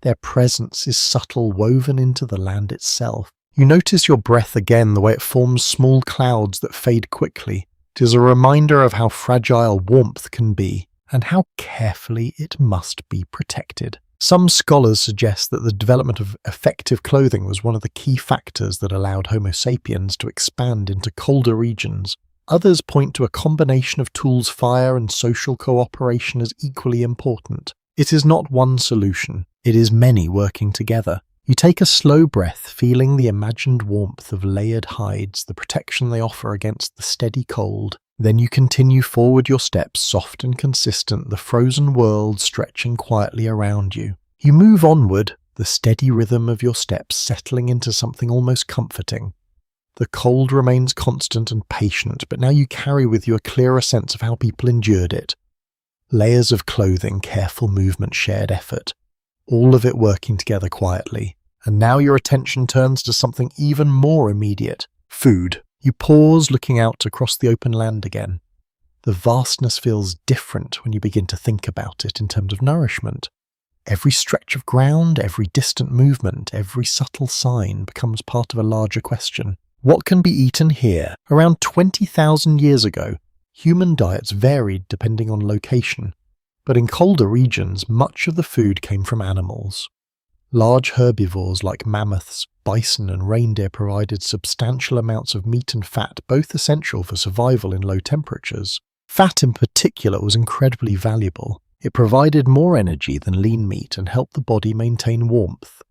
Their presence is subtle, woven into the land itself. You notice your breath again, the way it forms small clouds that fade quickly. It is a reminder of how fragile warmth can be, and how carefully it must be protected. Some scholars suggest that the development of effective clothing was one of the key factors that allowed Homo sapiens to expand into colder regions. Others point to a combination of tools, fire, and social cooperation as equally important. It is not one solution, it is many working together. You take a slow breath, feeling the imagined warmth of layered hides, the protection they offer against the steady cold. Then you continue forward, your steps soft and consistent, the frozen world stretching quietly around you. You move onward, the steady rhythm of your steps settling into something almost comforting. The cold remains constant and patient, but now you carry with you a clearer sense of how people endured it. Layers of clothing, careful movement, shared effort, all of it working together quietly. And now your attention turns to something even more immediate, food. You pause, looking out across the open land again. The vastness feels different when you begin to think about it in terms of nourishment. Every stretch of ground, every distant movement, every subtle sign becomes part of a larger question. What can be eaten here? Around 20,000 years ago, human diets varied depending on location, but in colder regions, much of the food came from animals. Large herbivores like mammoths, bison and reindeer provided substantial amounts of meat and fat, both essential for survival in low temperatures. Fat in particular was incredibly valuable. It provided more energy than lean meat and helped the body maintain warmth.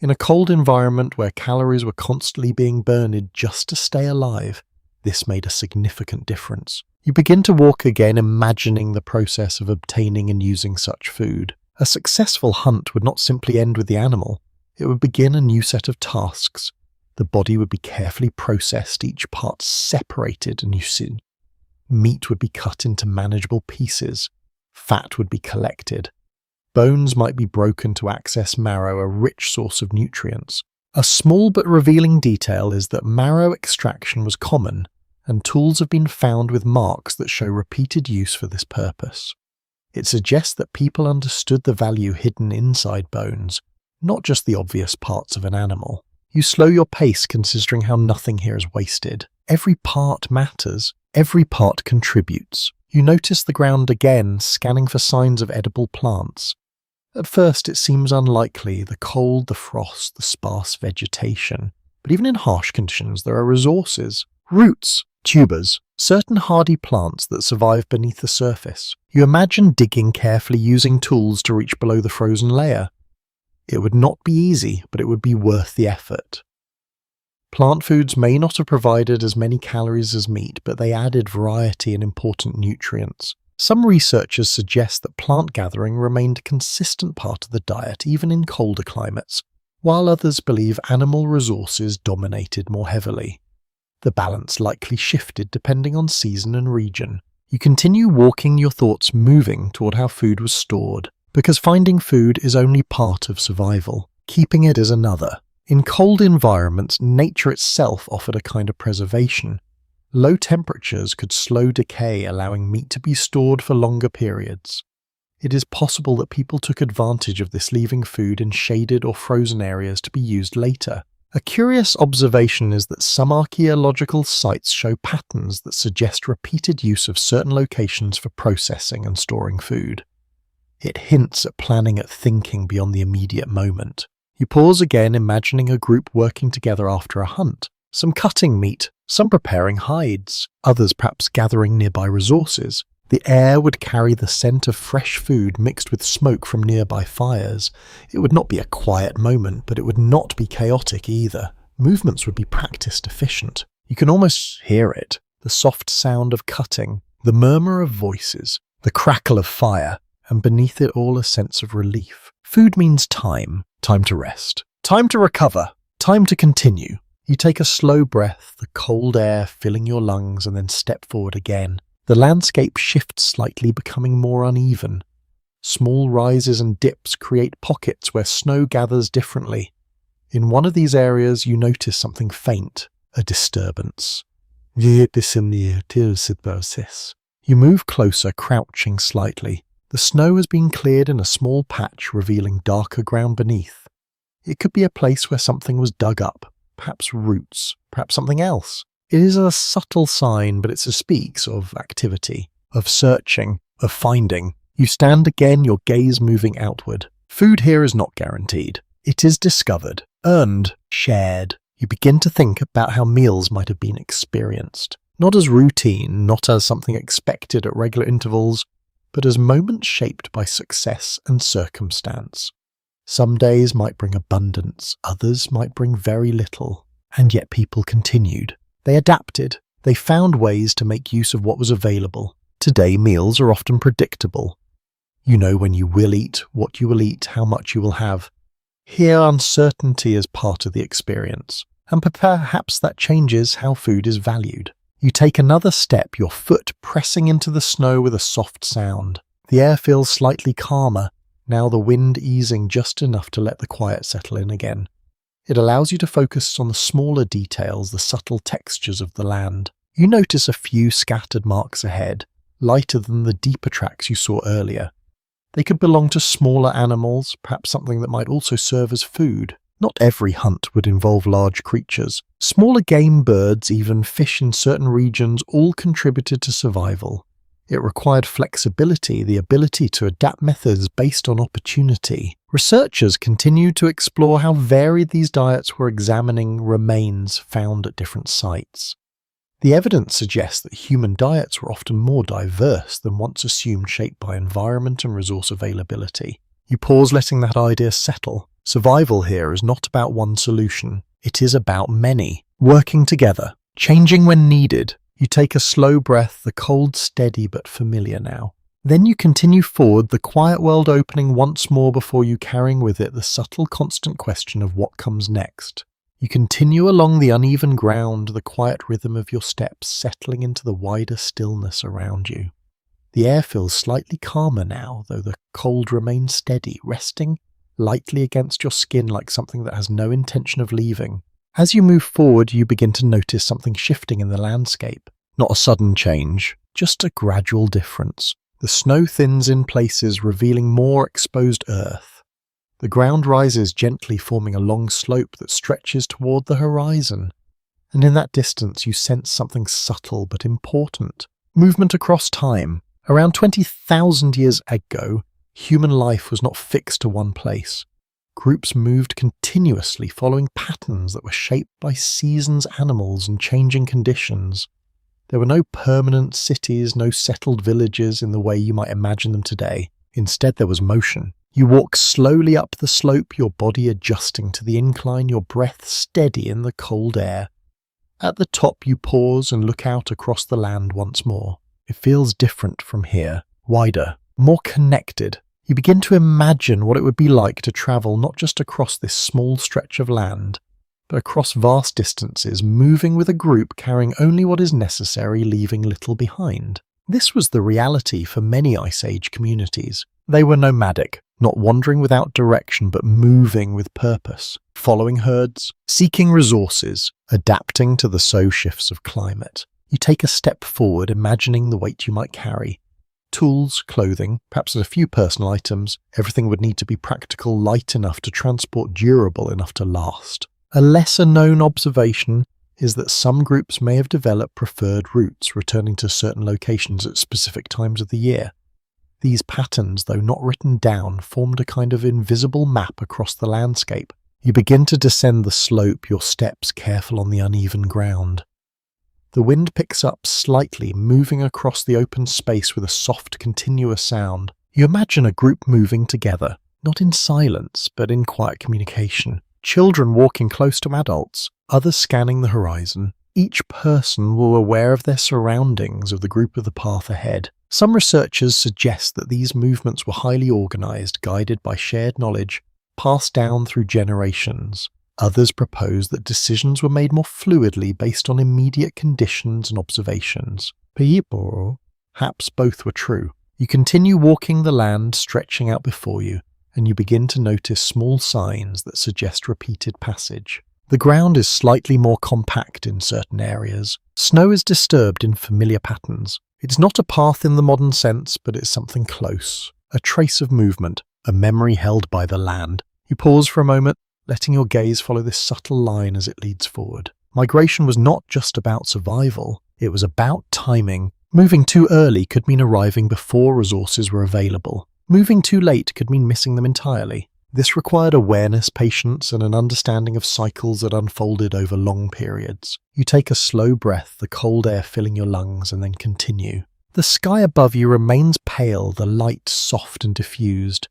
In a cold environment where calories were constantly being burned just to stay alive, this made a significant difference. You begin to walk again, imagining the process of obtaining and using such food. A successful hunt would not simply end with the animal. It would begin a new set of tasks. The body would be carefully processed, each part separated, and meat would be cut into manageable pieces. Fat would be collected. Bones might be broken to access marrow, a rich source of nutrients. A small but revealing detail is that marrow extraction was common, and tools have been found with marks that show repeated use for this purpose. It suggests that people understood the value hidden inside bones, not just the obvious parts of an animal. You slow your pace considering how nothing here is wasted. Every part matters. Every part contributes. You notice the ground again, scanning for signs of edible plants. At first it seems unlikely, the cold, the frost, the sparse vegetation. But even in harsh conditions there are resources. Roots, tubers, certain hardy plants that survive beneath the surface. You imagine digging carefully using tools to reach below the frozen layer. It would not be easy, but it would be worth the effort. Plant foods may not have provided as many calories as meat, but they added variety and important nutrients. Some researchers suggest that plant gathering remained a consistent part of the diet even in colder climates, while others believe animal resources dominated more heavily. The balance likely shifted depending on season and region. You continue walking, your thoughts moving toward how food was stored, because finding food is only part of survival. Keeping it is another. In cold environments, nature itself offered a kind of preservation. Low temperatures could slow decay, allowing meat to be stored for longer periods. It is possible that people took advantage of this, leaving food in shaded or frozen areas to be used later. A curious observation is that some archaeological sites show patterns that suggest repeated use of certain locations for processing and storing food. It hints at planning, at thinking beyond the immediate moment. You pause again, imagining a group working together after a hunt. Some cutting meat, some preparing hides, others perhaps gathering nearby resources. The air would carry the scent of fresh food mixed with smoke from nearby fires. It would not be a quiet moment, but it would not be chaotic either. Movements would be practiced, efficient. You can almost hear it, the soft sound of cutting, the murmur of voices, the crackle of fire, and beneath it all a sense of relief. Food means time. Time to rest. Time to recover. Time to continue. You take a slow breath, the cold air filling your lungs, and then step forward again. The landscape shifts slightly, becoming more uneven. Small rises and dips create pockets where snow gathers differently. In one of these areas, you notice something faint, a disturbance. You move closer, crouching slightly. The snow has been cleared in a small patch, revealing darker ground beneath. It could be a place where something was dug up, perhaps roots, perhaps something else. It is a subtle sign, but it speaks of activity, of searching, of finding. You stand again, your gaze moving outward. Food here is not guaranteed. It is discovered, earned, shared. You begin to think about how meals might have been experienced. Not as routine, not as something expected at regular intervals, but as moments shaped by success and circumstance. Some days might bring abundance, others might bring very little, and yet people continued. They adapted. They found ways to make use of what was available. Today, meals are often predictable. You know when you will eat, what you will eat, how much you will have. Here, uncertainty is part of the experience, and perhaps that changes how food is valued. You take another step, your foot pressing into the snow with a soft sound. The air feels slightly calmer, now the wind easing just enough to let the quiet settle in again. It allows you to focus on the smaller details, the subtle textures of the land. You notice a few scattered marks ahead, lighter than the deeper tracks you saw earlier. They could belong to smaller animals, perhaps something that might also serve as food. Not every hunt would involve large creatures. Smaller game birds, even fish in certain regions, all contributed to survival. It required flexibility, the ability to adapt methods based on opportunity. Researchers continued to explore how varied these diets were, examining remains found at different sites. The evidence suggests that human diets were often more diverse than once assumed, shaped by environment and resource availability. You pause, letting that idea settle. Survival here is not about one solution. It is about many, working together, changing when needed. You take a slow breath, the cold steady but familiar now. Then you continue forward, the quiet world opening once more before you, carrying with it the subtle, constant question of what comes next. You continue along the uneven ground, the quiet rhythm of your steps settling into the wider stillness around you. The air feels slightly calmer now, though the cold remains steady, resting lightly against your skin like something that has no intention of leaving. As you move forward, you begin to notice something shifting in the landscape. Not a sudden change, just a gradual difference. The snow thins in places, revealing more exposed earth. The ground rises gently, forming a long slope that stretches toward the horizon. And in that distance you sense something subtle but important. Movement across time. Around 20,000 years ago, human life was not fixed to one place. Groups moved continuously, following patterns that were shaped by seasons, animals, and changing conditions. There were no permanent cities, no settled villages in the way you might imagine them today. Instead, there was motion. You walk slowly up the slope, your body adjusting to the incline, your breath steady in the cold air. At the top, you pause and look out across the land once more. It feels different from here, wider, more connected. You begin to imagine what it would be like to travel not just across this small stretch of land, but across vast distances, moving with a group carrying only what is necessary, leaving little behind. This was the reality for many Ice Age communities. They were nomadic, not wandering without direction, but moving with purpose, following herds, seeking resources, adapting to the slow shifts of climate. You take a step forward, imagining the weight you might carry. Tools, clothing, perhaps a few personal items, everything would need to be practical, light enough to transport, durable enough to last. A lesser-known observation is that some groups may have developed preferred routes, returning to certain locations at specific times of the year. These patterns, though not written down, formed a kind of invisible map across the landscape. You begin to descend the slope, your steps careful on the uneven ground. The wind picks up slightly, moving across the open space with a soft, continuous sound. You imagine a group moving together, not in silence, but in quiet communication. Children walking close to adults, others scanning the horizon. Each person will be aware of their surroundings, of the group of the path ahead. Some researchers suggest that these movements were highly organized, guided by shared knowledge, passed down through generations. Others propose that decisions were made more fluidly based on immediate conditions and observations. Perhaps both were true. You continue walking the land stretching out before you, and you begin to notice small signs that suggest repeated passage. The ground is slightly more compact in certain areas. Snow is disturbed in familiar patterns. It's not a path in the modern sense, but it's something close. A trace of movement, a memory held by the land. You pause for a moment, letting your gaze follow this subtle line as it leads forward. Migration was not just about survival, it was about timing. Moving too early could mean arriving before resources were available. Moving too late could mean missing them entirely. This required awareness, patience, and an understanding of cycles that unfolded over long periods. You take a slow breath, the cold air filling your lungs, and then continue. The sky above you remains pale, the light soft and diffused.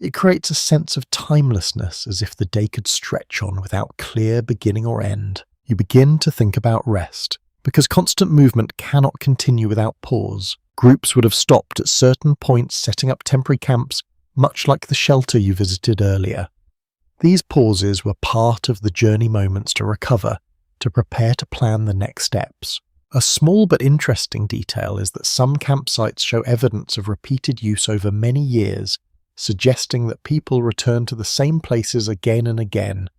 It creates a sense of timelessness, as if the day could stretch on without clear beginning or end. You begin to think about rest, because constant movement cannot continue without pause. Groups would have stopped at certain points, setting up temporary camps, much like the shelter you visited earlier. These pauses were part of the journey moments to recover, to prepare to plan the next steps. A small but interesting detail is that some campsites show evidence of repeated use over many years, suggesting that people return to the same places again and again.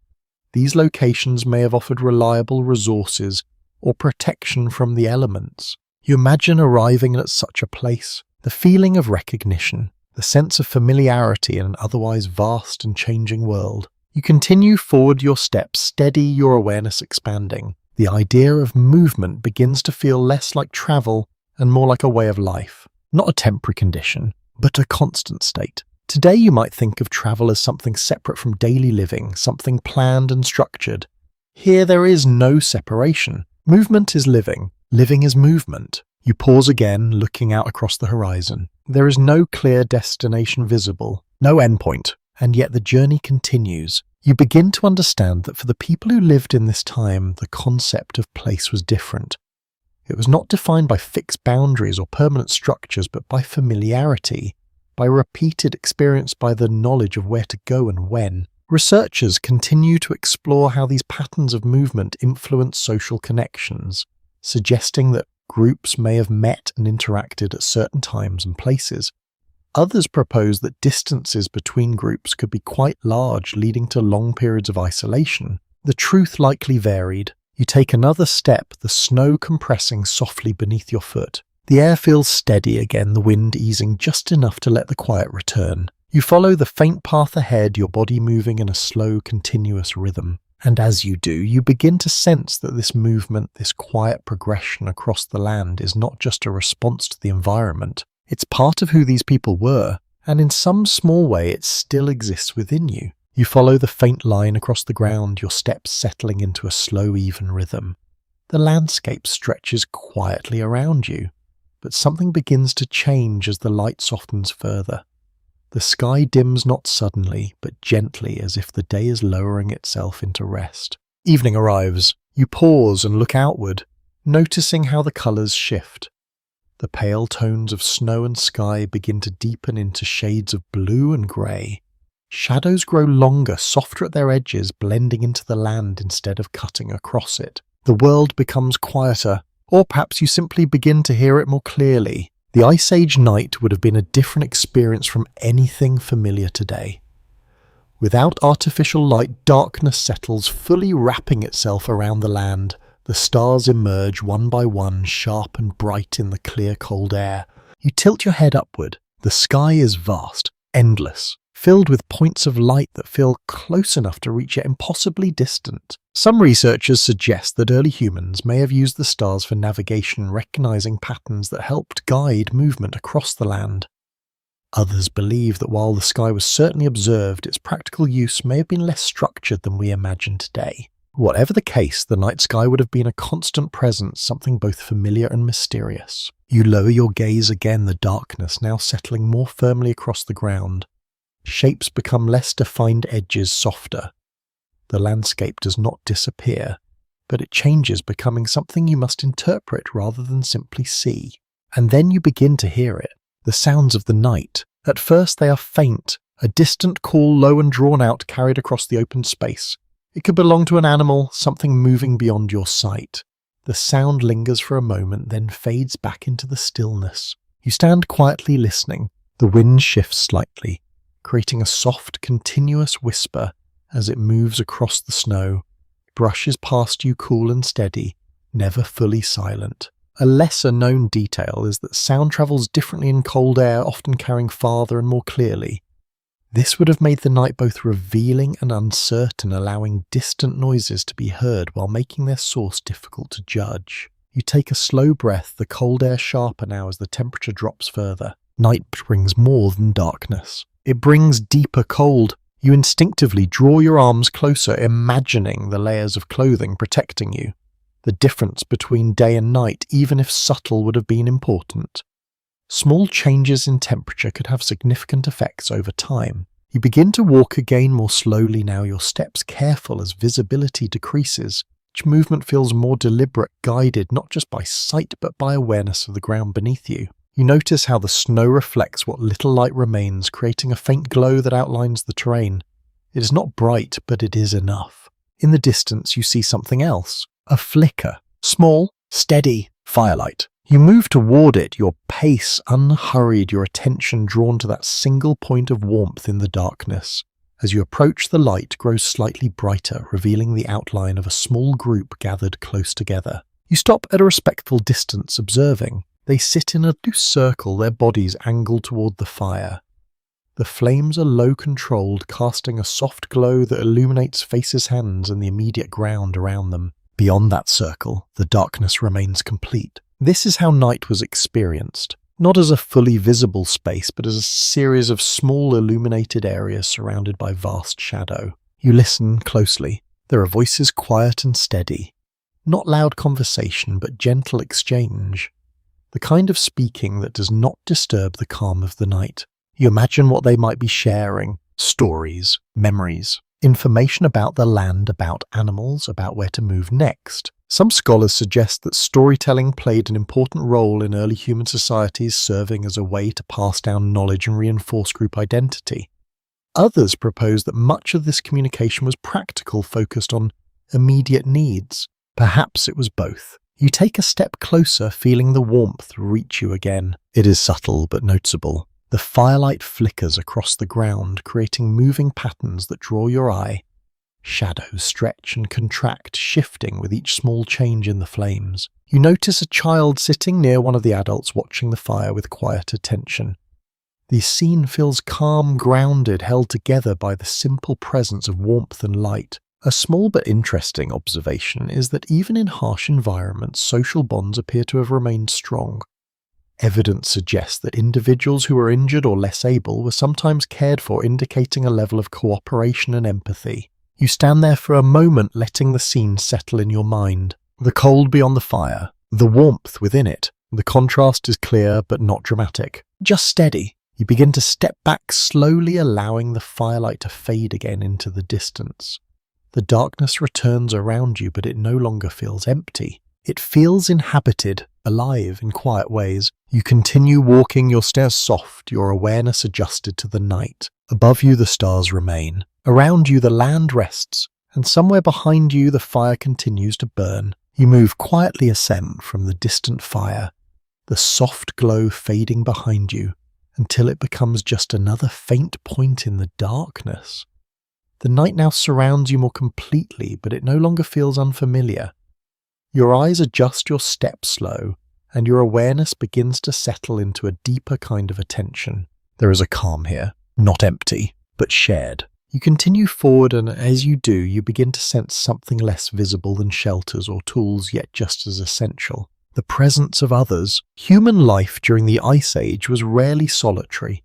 These locations may have offered reliable resources or protection from the elements. You imagine arriving at such a place, the feeling of recognition, the sense of familiarity in an otherwise vast and changing world. You continue forward your steps, steady, your awareness expanding. The idea of movement begins to feel less like travel and more like a way of life, not a temporary condition, but a constant state. Today you might think of travel as something separate from daily living, something planned and structured. Here there is no separation. Movement is living. Living is movement. You pause again, looking out across the horizon. There is no clear destination visible, no endpoint, and yet the journey continues. You begin to understand that for the people who lived in this time, the concept of place was different. It was not defined by fixed boundaries or permanent structures, but by familiarity, by repeated experience, by the knowledge of where to go and when. Researchers continue to explore how these patterns of movement influence social connections, suggesting that groups may have met and interacted at certain times and places. Others propose that distances between groups could be quite large, leading to long periods of isolation. The truth likely varied. You take another step, the snow compressing softly beneath your foot. The air feels steady again, the wind easing just enough to let the quiet return. You follow the faint path ahead, your body moving in a slow, continuous rhythm. And as you do, you begin to sense that this movement, this quiet progression across the land is not just a response to the environment. It's part of who these people were, and in some small way it still exists within you. You follow the faint line across the ground, your steps settling into a slow, even rhythm. The landscape stretches quietly around you, but something begins to change as the light softens further. The sky dims not suddenly, but gently, as if the day is lowering itself into rest. Evening arrives. You pause and look outward, noticing how the colours shift. The pale tones of snow and sky begin to deepen into shades of blue and grey. Shadows grow longer, softer at their edges, blending into the land instead of cutting across it. The world becomes quieter, or perhaps you simply begin to hear it more clearly. The Ice Age night would have been a different experience from anything familiar today. Without artificial light, darkness settles, fully wrapping itself around the land. The stars emerge one by one, sharp and bright in the clear, cold air. You tilt your head upward. The sky is vast, endless, filled with points of light that feel close enough to reach yet impossibly distant. Some researchers suggest that early humans may have used the stars for navigation, recognizing patterns that helped guide movement across the land. Others believe that while the sky was certainly observed, its practical use may have been less structured than we imagine today. Whatever the case, the night sky would have been a constant presence, something both familiar and mysterious. You lower your gaze again, the darkness now settling more firmly across the ground. Shapes become less defined, edges softer. The landscape does not disappear, but it changes, becoming something you must interpret rather than simply see. And then you begin to hear it, the sounds of the night. At first they are faint, a distant call, low and drawn out, carried across the open space. It could belong to an animal, something moving beyond your sight. The sound lingers for a moment, then fades back into the stillness. You stand quietly listening. The wind shifts slightly, creating a soft, continuous whisper as it moves across the snow, brushes past you cool and steady, never fully silent. A lesser-known detail is that sound travels differently in cold air, often carrying farther and more clearly. This would have made the night both revealing and uncertain, allowing distant noises to be heard while making their source difficult to judge. You take a slow breath, the cold air sharper now as the temperature drops further. Night brings more than darkness. It brings deeper cold. You instinctively draw your arms closer, imagining the layers of clothing protecting you. The difference between day and night, even if subtle, would have been important. Small changes in temperature could have significant effects over time. You begin to walk again more slowly now, your steps careful as visibility decreases. Each movement feels more deliberate, guided not just by sight but by awareness of the ground beneath you. You notice how the snow reflects what little light remains, creating a faint glow that outlines the terrain. It is not bright, but it is enough. In the distance, you see something else. A flicker. Small, steady firelight. You move toward it, your pace unhurried, your attention drawn to that single point of warmth in the darkness. As you approach, the light grows slightly brighter, revealing the outline of a small group gathered close together. You stop at a respectful distance, observing. They sit in a loose circle, their bodies angled toward the fire. The flames are low controlled, casting a soft glow that illuminates faces, hands, and the immediate ground around them. Beyond that circle, the darkness remains complete. This is how night was experienced, not as a fully visible space, but as a series of small illuminated areas surrounded by vast shadow. You listen closely. There are voices quiet and steady. Not loud conversation, but gentle exchange. The kind of speaking that does not disturb the calm of the night. You imagine what they might be sharing. Stories, memories, information about the land, about animals, about where to move next. Some scholars suggest that storytelling played an important role in early human societies, serving as a way to pass down knowledge and reinforce group identity. Others propose that much of this communication was practical, focused on immediate needs. Perhaps it was both. You take a step closer, feeling the warmth reach you again. It is subtle but noticeable. The firelight flickers across the ground, creating moving patterns that draw your eye. Shadows stretch and contract, shifting with each small change in the flames. You notice a child sitting near one of the adults, watching the fire with quiet attention. The scene feels calm, grounded, held together by the simple presence of warmth and light. A small but interesting observation is that even in harsh environments, social bonds appear to have remained strong. Evidence suggests that individuals who were injured or less able were sometimes cared for, indicating a level of cooperation and empathy. You stand there for a moment, letting the scene settle in your mind. The cold beyond the fire, the warmth within it. The contrast is clear but not dramatic, just steady. You begin to step back slowly, allowing the firelight to fade again into the distance. The darkness returns around you, but it no longer feels empty. It feels inhabited, alive in quiet ways. You continue walking, your stairs soft, your awareness adjusted to the night. Above you the stars remain. Around you the land rests, and somewhere behind you the fire continues to burn. You move quietly ascend from the distant fire, the soft glow fading behind you, until it becomes just another faint point in the darkness. The night now surrounds you more completely, but it no longer feels unfamiliar. Your eyes adjust, your steps slow, and your awareness begins to settle into a deeper kind of attention. There is a calm here, not empty, but shared. You continue forward, and as you do, you begin to sense something less visible than shelters or tools, yet just as essential. The presence of others. Human life during the Ice Age was rarely solitary.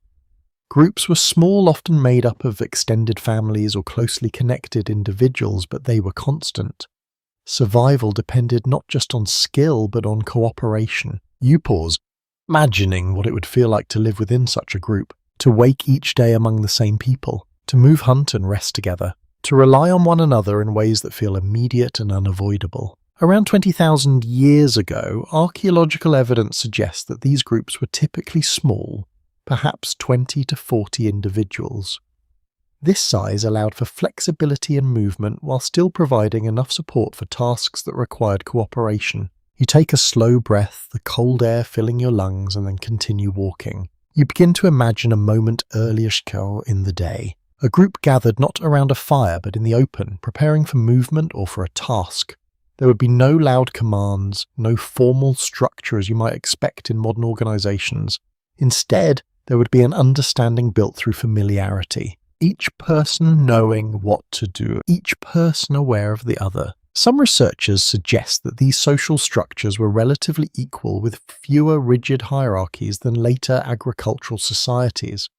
Groups were small, often made up of extended families or closely connected individuals, but they were constant. Survival depended not just on skill, but on cooperation. You pause, imagining what it would feel like to live within such a group, to wake each day among the same people, to move, hunt and rest together, to rely on one another in ways that feel immediate and unavoidable. Around 20,000 years ago, archaeological evidence suggests that these groups were typically small, perhaps 20 to 40 individuals. This size allowed for flexibility and movement while still providing enough support for tasks that required cooperation. You take a slow breath, the cold air filling your lungs, and then continue walking. You begin to imagine a moment earlier in the day. A group gathered not around a fire but in the open, preparing for movement or for a task. There would be no loud commands, no formal structure as you might expect in modern organizations. Instead, there would be an understanding built through familiarity. Each person knowing what to do, each person aware of the other. Some researchers suggest that these social structures were relatively equal, with fewer rigid hierarchies than later agricultural societies.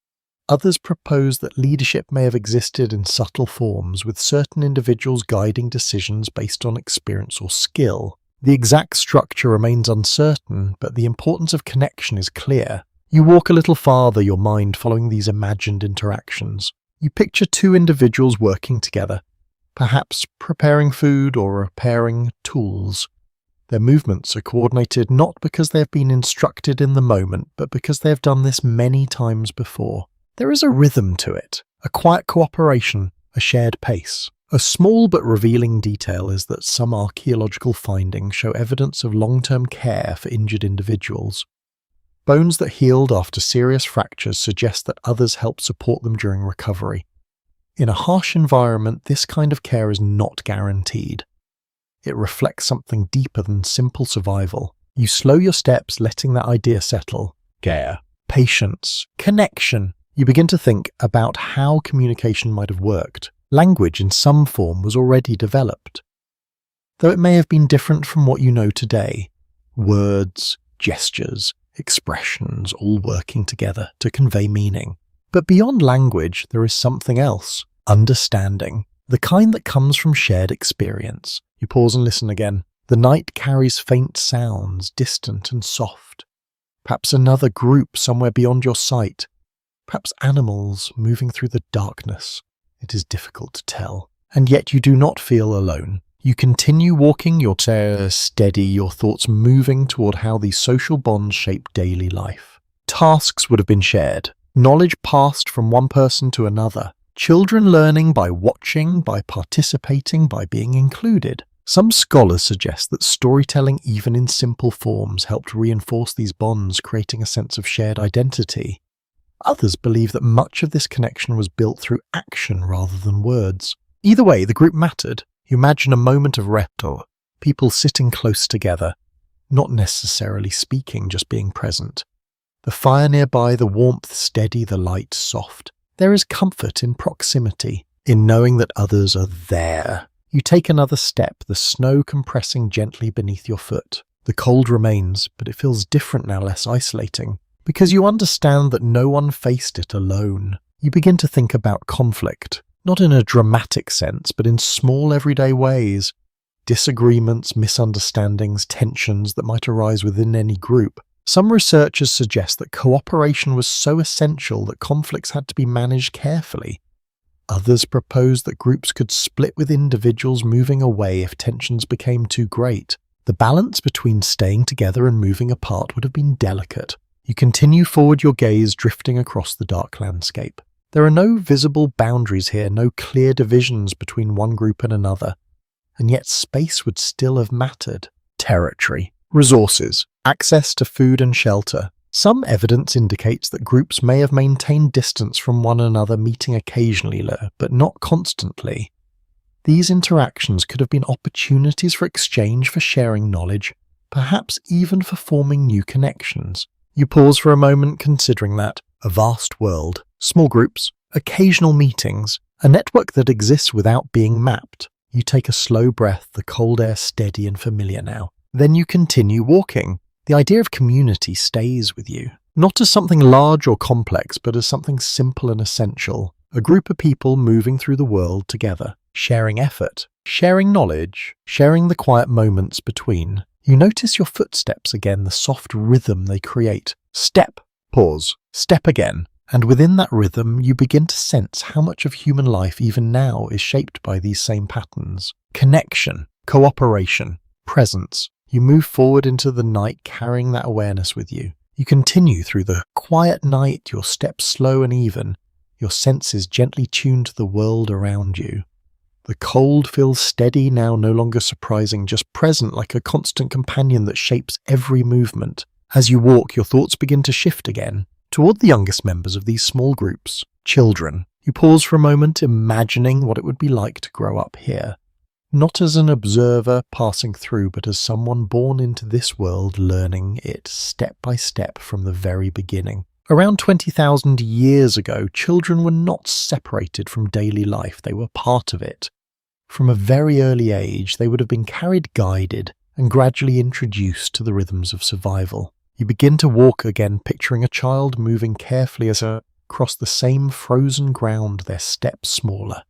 Others propose that leadership may have existed in subtle forms, with certain individuals guiding decisions based on experience or skill. The exact structure remains uncertain, but the importance of connection is clear. You walk a little farther, your mind following these imagined interactions. You picture two individuals working together, perhaps preparing food or repairing tools. Their movements are coordinated not because they have been instructed in the moment, but because they have done this many times before. There is a rhythm to it, a quiet cooperation, a shared pace. A small but revealing detail is that some archaeological findings show evidence of long-term care for injured individuals. Bones that healed after serious fractures suggest that others helped support them during recovery. In a harsh environment, this kind of care is not guaranteed. It reflects something deeper than simple survival. You slow your steps, letting that idea settle. Care, patience, connection. You begin to think about how communication might have worked. Language in some form was already developed, though it may have been different from what you know today. Words, gestures, expressions all working together to convey meaning. But beyond language, there is something else. Understanding. The kind that comes from shared experience. You pause and listen again. The night carries faint sounds, distant and soft. Perhaps another group somewhere beyond your sight. Perhaps animals moving through the darkness. It is difficult to tell. And yet you do not feel alone. You continue walking, your stare steady, your thoughts moving toward how these social bonds shape daily life. Tasks would have been shared. Knowledge passed from one person to another. Children learning by watching, by participating, by being included. Some scholars suggest that storytelling, even in simple forms, helped reinforce these bonds, creating a sense of shared identity. Others believe that much of this connection was built through action rather than words. Either way, the group mattered. You imagine a moment of rest, people sitting close together, not necessarily speaking, just being present. The fire nearby, the warmth steady, the light soft. There is comfort in proximity, in knowing that others are there. You take another step, the snow compressing gently beneath your foot. The cold remains, but it feels different now, less isolating, because you understand that no one faced it alone. You begin to think about conflict, not in a dramatic sense, but in small everyday ways. Disagreements, misunderstandings, tensions that might arise within any group. Some researchers suggest that cooperation was so essential that conflicts had to be managed carefully. Others propose that groups could split with individuals moving away if tensions became too great. The balance between staying together and moving apart would have been delicate. You continue forward, your gaze drifting across the dark landscape. There are no visible boundaries here, no clear divisions between one group and another. And yet space would still have mattered. Territory, resources, access to food and shelter. Some evidence indicates that groups may have maintained distance from one another, meeting occasionally, but not constantly. These interactions could have been opportunities for exchange, for sharing knowledge, perhaps even for forming new connections. You pause for a moment, considering that. A vast world, small groups, occasional meetings, a network that exists without being mapped. You take a slow breath, the cold air steady and familiar now. Then you continue walking. The idea of community stays with you, not as something large or complex, but as something simple and essential. A group of people moving through the world together, sharing effort, sharing knowledge, sharing the quiet moments between. You notice your footsteps again, the soft rhythm they create. Step, pause, step again. And within that rhythm, you begin to sense how much of human life even now is shaped by these same patterns. Connection, cooperation, presence. You move forward into the night carrying that awareness with you. You continue through the quiet night, your steps slow and even, your senses gently tuned to the world around you. The cold feels steady now, no longer surprising, just present like a constant companion that shapes every movement. As you walk, your thoughts begin to shift again, toward the youngest members of these small groups, children. You pause for a moment, imagining what it would be like to grow up here. Not as an observer passing through, but as someone born into this world, learning it step by step from the very beginning. Around 20,000 years ago, children were not separated from daily life, they were part of it. From a very early age, they would have been carried, guided, and gradually introduced to the rhythms of survival. You begin to walk again, picturing a child moving carefully across the same frozen ground, their steps smaller,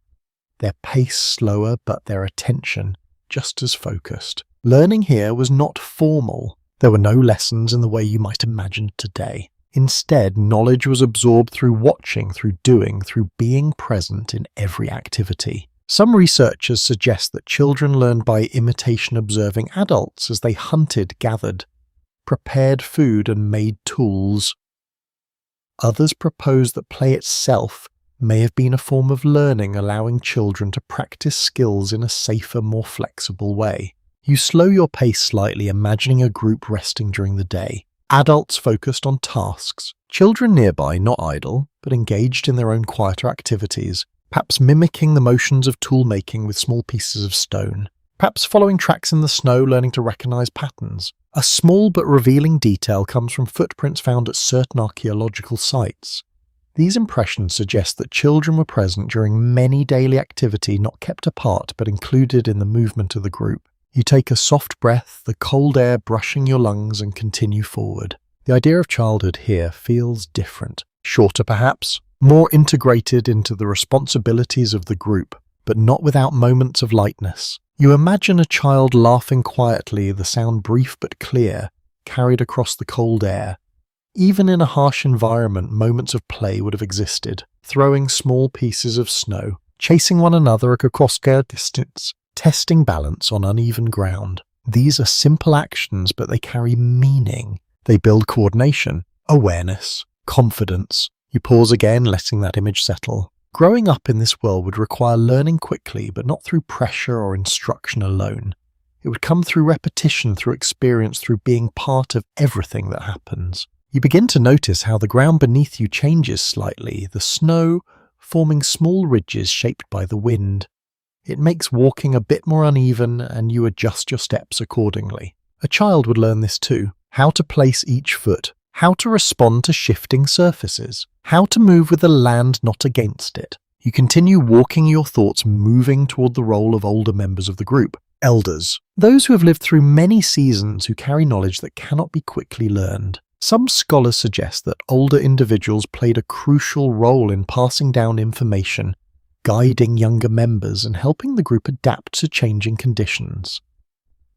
their pace slower, but their attention just as focused. Learning here was not formal. There were no lessons in the way you might imagine today. Instead, knowledge was absorbed through watching, through doing, through being present in every activity. Some researchers suggest that children learned by imitation, observing adults as they hunted, gathered, prepared food and made tools. Others propose that play itself may have been a form of learning, allowing children to practice skills in a safer, more flexible way. You slow your pace slightly, imagining a group resting during the day. Adults focused on tasks. Children nearby, not idle, but engaged in their own quieter activities, perhaps mimicking the motions of tool-making with small pieces of stone. Perhaps following tracks in the snow, learning to recognize patterns. A small but revealing detail comes from footprints found at certain archaeological sites. These impressions suggest that children were present during many daily activity, not kept apart but included in the movement of the group. You take a soft breath, the cold air brushing your lungs, and continue forward. The idea of childhood here feels different. Shorter perhaps, more integrated into the responsibilities of the group, but not without moments of lightness. You imagine a child laughing quietly, the sound brief but clear, carried across the cold air. Even in a harsh environment, moments of play would have existed, throwing small pieces of snow, chasing one another across a distance, testing balance on uneven ground. These are simple actions, but they carry meaning. They build coordination, awareness, confidence. You pause again, letting that image settle. Growing up in this world would require learning quickly, but not through pressure or instruction alone. It would come through repetition, through experience, through being part of everything that happens. You begin to notice how the ground beneath you changes slightly, the snow forming small ridges shaped by the wind. It makes walking a bit more uneven, and you adjust your steps accordingly. A child would learn this too, how to place each foot, how to respond to shifting surfaces, how to move with the land, not against it. You continue walking your thoughts, moving toward the role of older members of the group. Elders, those who have lived through many seasons, who carry knowledge that cannot be quickly learned. Some scholars suggest that older individuals played a crucial role in passing down information, guiding younger members, and helping the group adapt to changing conditions.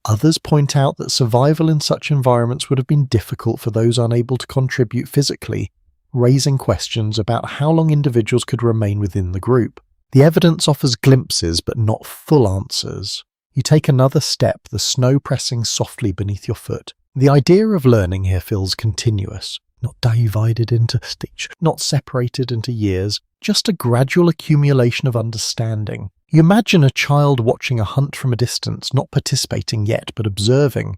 Others point out that survival in such environments would have been difficult for those unable to contribute physically, raising questions about how long individuals could remain within the group. The evidence offers glimpses but not full answers. You take another step, the snow pressing softly beneath your foot. The idea of learning here feels continuous, not divided into stage, not separated into years, just a gradual accumulation of understanding. You imagine a child watching a hunt from a distance, not participating yet, but observing,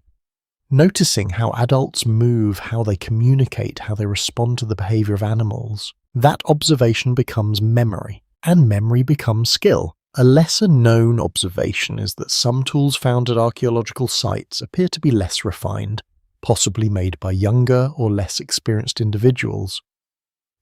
noticing how adults move, how they communicate, how they respond to the behavior of animals. That observation becomes memory, and memory becomes skill. A lesser-known observation is that some tools found at archaeological sites appear to be less refined, possibly made by younger or less experienced individuals.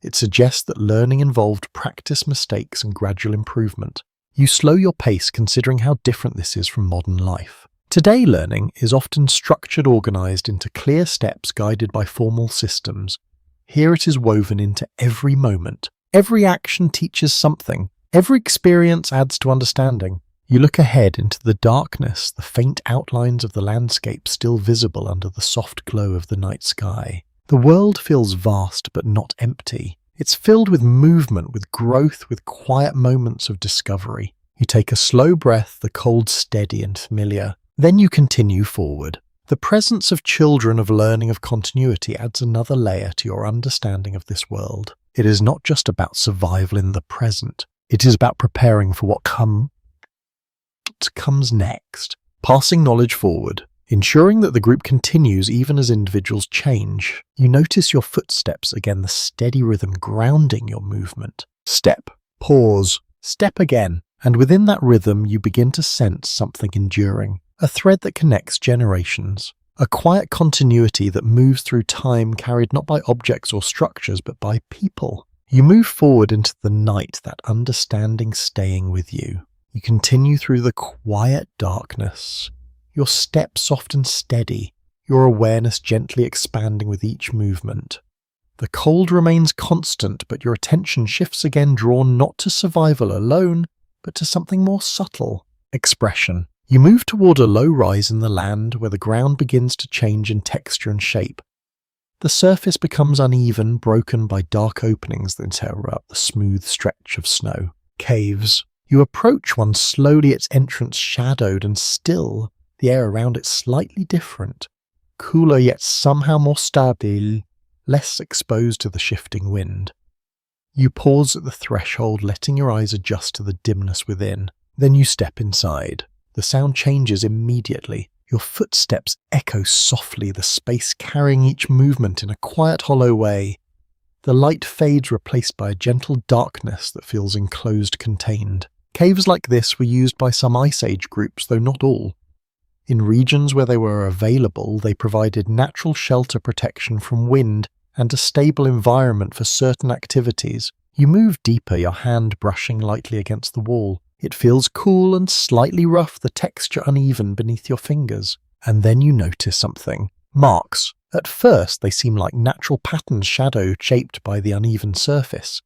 It suggests that learning involved practice, mistakes, and gradual improvement. You slow your pace considering how different this is from modern life. Today, learning is often structured, organized into clear steps guided by formal systems. Here it is woven into every moment. Every action teaches something. Every experience adds to understanding. You look ahead into the darkness, the faint outlines of the landscape still visible under the soft glow of the night sky. The world feels vast but not empty. It's filled with movement, with growth, with quiet moments of discovery. You take a slow breath, the cold steady and familiar. Then you continue forward. The presence of children, of learning, of continuity adds another layer to your understanding of this world. It is not just about survival in the present. It is about preparing for what comes next, passing knowledge forward, ensuring that the group continues even as individuals change. You notice your footsteps again, the steady rhythm grounding your movement. Step, pause, step again, and within that rhythm you begin to sense something enduring, a thread that connects generations, a quiet continuity that moves through time, carried not by objects or structures but by people. You move forward into the night, that understanding staying with you. You continue through the quiet darkness, your step soft and steady, your awareness gently expanding with each movement. The cold remains constant, but your attention shifts again, drawn not to survival alone, but to something more subtle, expression. You move toward a low rise in the land where the ground begins to change in texture and shape. The surface becomes uneven, broken by dark openings that interrupt the smooth stretch of snow. Caves. You approach one slowly, its entrance shadowed and still, the air around it slightly different, cooler yet somehow more stable, less exposed to the shifting wind. You pause at the threshold, letting your eyes adjust to the dimness within. Then you step inside. The sound changes immediately. Your footsteps echo softly, the space carrying each movement in a quiet, hollow way. The light fades, replaced by a gentle darkness that feels enclosed, contained. Caves like this were used by some Ice Age groups, though not all. In regions where they were available, they provided natural shelter, protection from wind, and a stable environment for certain activities. You move deeper, your hand brushing lightly against the wall. It feels cool and slightly rough, the texture uneven beneath your fingers. And then you notice something. Marks. At first, they seem like natural patterns, shadow shaped by the uneven surface.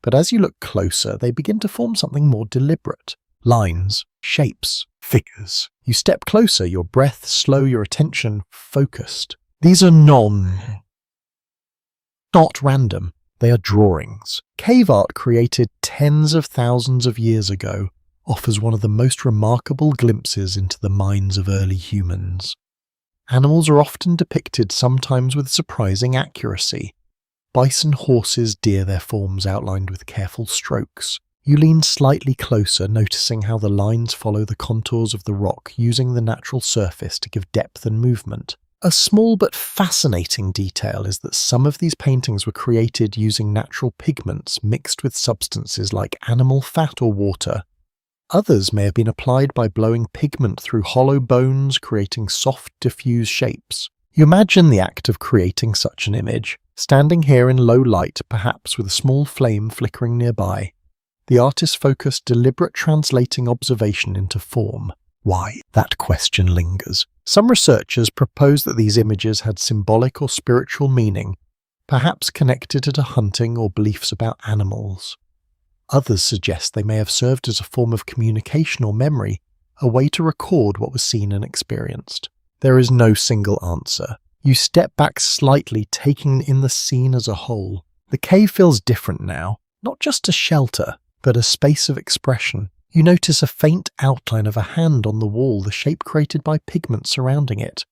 But as you look closer, they begin to form something more deliberate. Lines, shapes, figures. You step closer, your breath slow, your attention focused. These are not random. They are drawings. Cave art created tens of thousands of years ago offers one of the most remarkable glimpses into the minds of early humans. Animals are often depicted, sometimes with surprising accuracy. Bison, horses, deer, their forms outlined with careful strokes. You lean slightly closer, noticing how the lines follow the contours of the rock, using the natural surface to give depth and movement. A small but fascinating detail is that some of these paintings were created using natural pigments mixed with substances like animal fat or water. Others may have been applied by blowing pigment through hollow bones, creating soft, diffuse shapes. You imagine the act of creating such an image, standing here in low light, perhaps with a small flame flickering nearby. The artist focused deliberate translating observation into form. Why? That question lingers. Some researchers propose that these images had symbolic or spiritual meaning, perhaps connected to hunting or beliefs about animals. Others suggest they may have served as a form of communication or memory, a way to record what was seen and experienced. There is no single answer. You step back slightly, taking in the scene as a whole. The cave feels different now, not just a shelter, but a space of expression. You notice a faint outline of a hand on the wall, the shape created by pigment surrounding it.